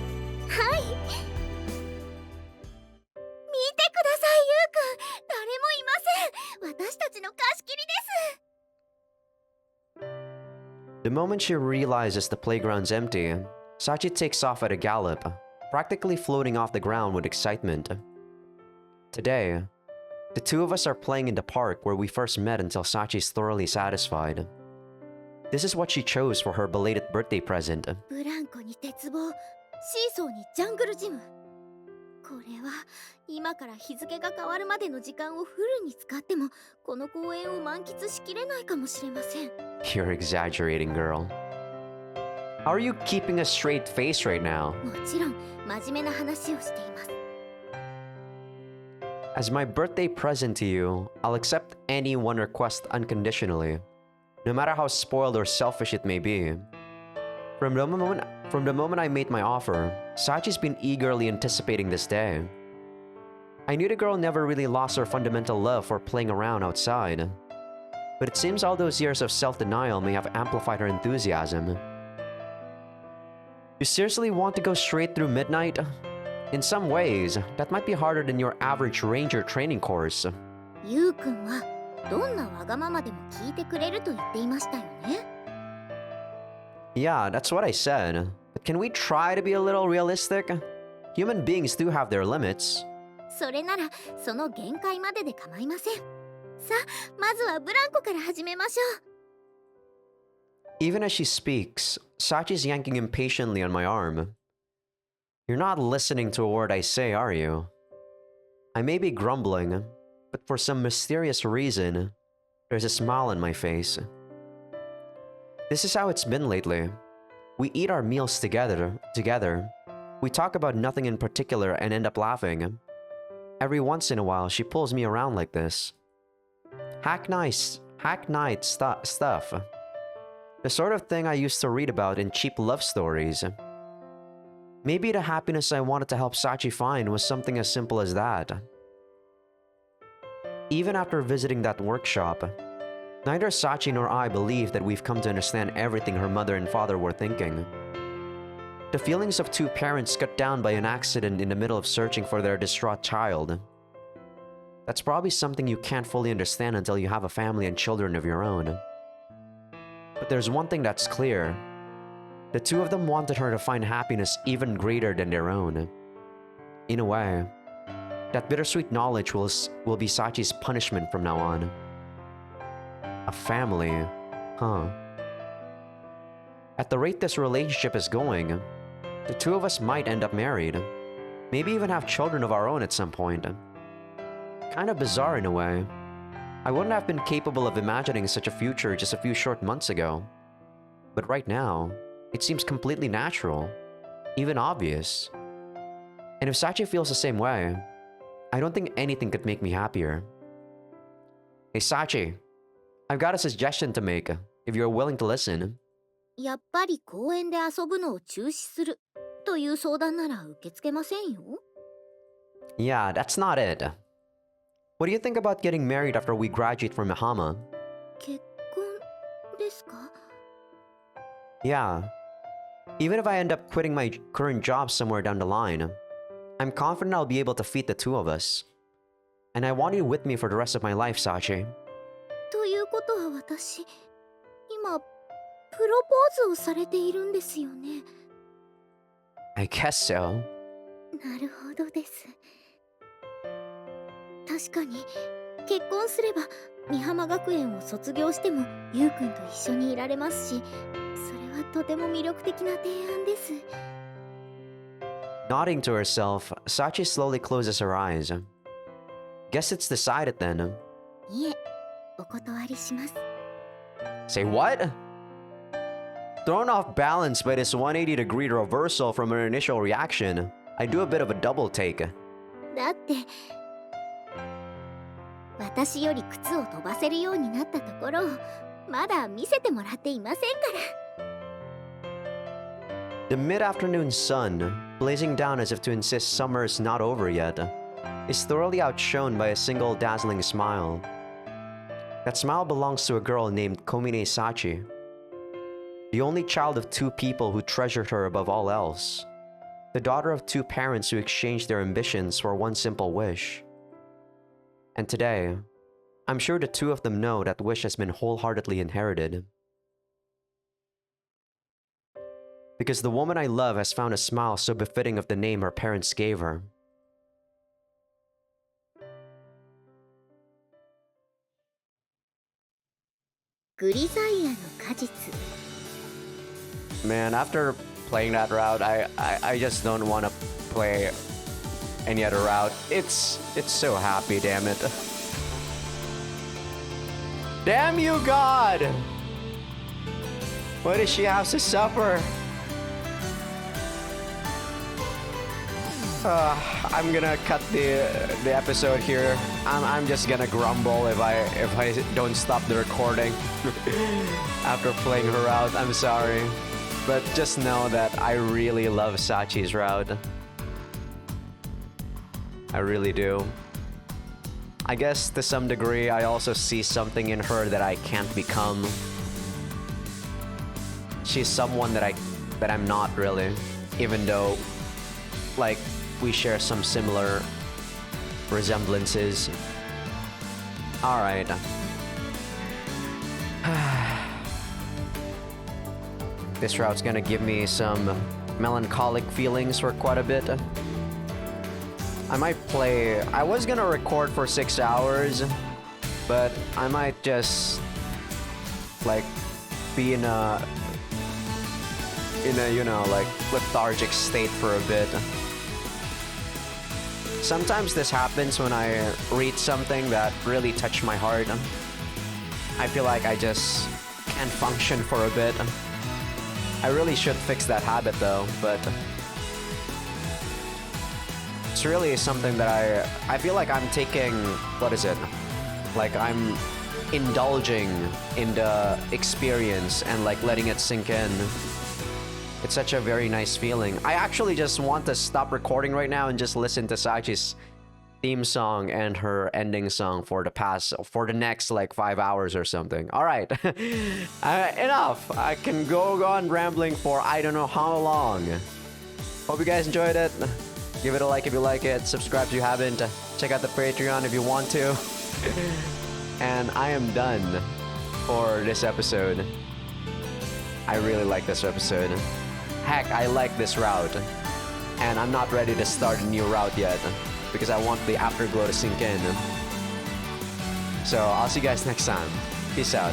ください、ゆうくん。誰もいません。私たちの貸し切りです。 The moment she realizes the playground's empty, Sachi takes off at a gallop, practically floating off the ground with excitement. Today, the two of us are playing in the park where we first met until Sachi's thoroughly satisfied. This is what she chose for her belated birthday present. ブランコに鉄棒、シーソーにジャングルジム。これは今から日付が変わるまでの時間をフルに使ってもこの公園を満喫しきれないかもしれません。 You're exaggerating, girl. How are you keeping a straight face right now? もちろん真面目な話をしています。 As my birthday present to you, I'll accept any one request unconditionally, no matter how spoiled or selfish it may be. From the moment I made my offer, Sachi's been eagerly anticipating this day. I knew the girl never really lost her fundamental love for playing around outside, but it seems all those years of self-denial may have amplified her enthusiasm. You seriously want to go straight through midnight? In some ways, that might be harder than your average ranger training course. ゆうくんはどんなわがままでも聞いてくれると言っていましたよね。 Yeah, that's what I said. But can we try to be a little realistic? Human beings do have their limits. それならその限界までで構いません。さあ、まずはブランコから始めましょう。 Even as she speaks, Sachi's yanking impatiently on my arm. You're not listening to a word I say, are you? I may be grumbling, but for some mysterious reason, there's a smile on my face. This is how it's been lately. We eat our meals together. We talk about nothing in particular and end up laughing. Every once in a while, she pulls me around like this. hackneyed stuff. The sort of thing I used to read about in cheap love stories. Maybe the happiness I wanted to help Sachi find was something as simple as that. Even after visiting that workshop, neither Sachi nor I believe that we've come to understand everything her mother and father were thinking. The feelings of two parents cut down by an accident in the middle of searching for their distraught child. That's probably something you can't fully understand until you have a family and children of your own. But there's one thing that's clear. The two of them wanted her to find happiness even greater than their own. In a way, that bittersweet knowledge will be Sachi's punishment from now on. A family, huh? At the rate this relationship is going, the two of us might end up married. Maybe even have children of our own at some point. Kind of bizarre in a way. I wouldn't have been capable of imagining such a future just a few short months ago. But right now, it seems completely natural, even obvious. And if Sachi feels the same way, I don't think anything could make me happier. Hey Sachi, I've got a suggestion to make, if you're willing to listen. やっぱり公園で遊ぶのを中止するという相談なら受け付けませんよ。Yeah, that's not it. What do you think about getting married after we graduate from Mahama? 結婚ですか？ Yeah. Even if I end up quitting my current job somewhere down the line, I'm confident I'll be able to feed the two of us. And I want you with me for the rest of my life, Sachi. ということは私、今プロポーズをされているんですよね。I guess so. なるほどです。確かに結婚すれば美浜学園を卒業してもゆうくんと一緒にいられますし、それはとても魅力的な提案です。 Nodding to herself, Sachi slowly closes her eyes. Guess it's decided then. いえ、お断りします。 Say what? Thrown off balance by this 180-degree reversal from her initial reaction, I do a bit of a double take. だって私より靴を飛ばせるようになったところをまだ見せてもらっていませんから。 The mid-afternoon sun, blazing down as if to insist summer is not over yet, is thoroughly outshone by a single dazzling smile. That smile belongs to a girl named Komine Sachi, the only child of two people who treasured her above all else, the daughter of two parents who exchanged their ambitions for one simple wish. And today, I'm sure the two of them know that wish has been wholeheartedly inherited. Because the woman I love has found a smile so befitting of the name her parents gave her. Grisaia no Kajitsu. Man, after playing that route, I just don't want to play any other route. It's so happy, damn it. Damn you, God! Why does she have to suffer? I'm gonna cut the episode here. I'm just gonna grumble if I don't stop the recording after playing her route. I'm sorry, but just know that I really love Sachi's route. I really do. I guess to some degree I also see something in her that I can't become. She's someone that I'm not really, even though like we share some similar resemblances. Alright. This route's gonna give me some melancholic feelings for quite a bit. I might play... I was gonna record for 6 hours, but I might just like be in a you know, like lethargic state for a bit. Sometimes this happens when I read something that really touched my heart. I feel like I just can't function for a bit. I really should fix that habit though, but it's really something that I feel like I'm taking, what is it? Like I'm indulging in the experience and like letting it sink in. It's such a very nice feeling. I actually just want to stop recording right now and just listen to Sachi's theme song and her ending song for the next like 5 hours or something. All right, enough. I can go on rambling for I don't know how long. Hope you guys enjoyed it. Give it a like if you like it. Subscribe if you haven't. Check out the Patreon if you want to. And I am done for this episode. I really like this episode. Heck, I like this route. And I'm not ready to start a new route yet because I want the afterglow to sink in. So I'll see you guys next time. Peace out.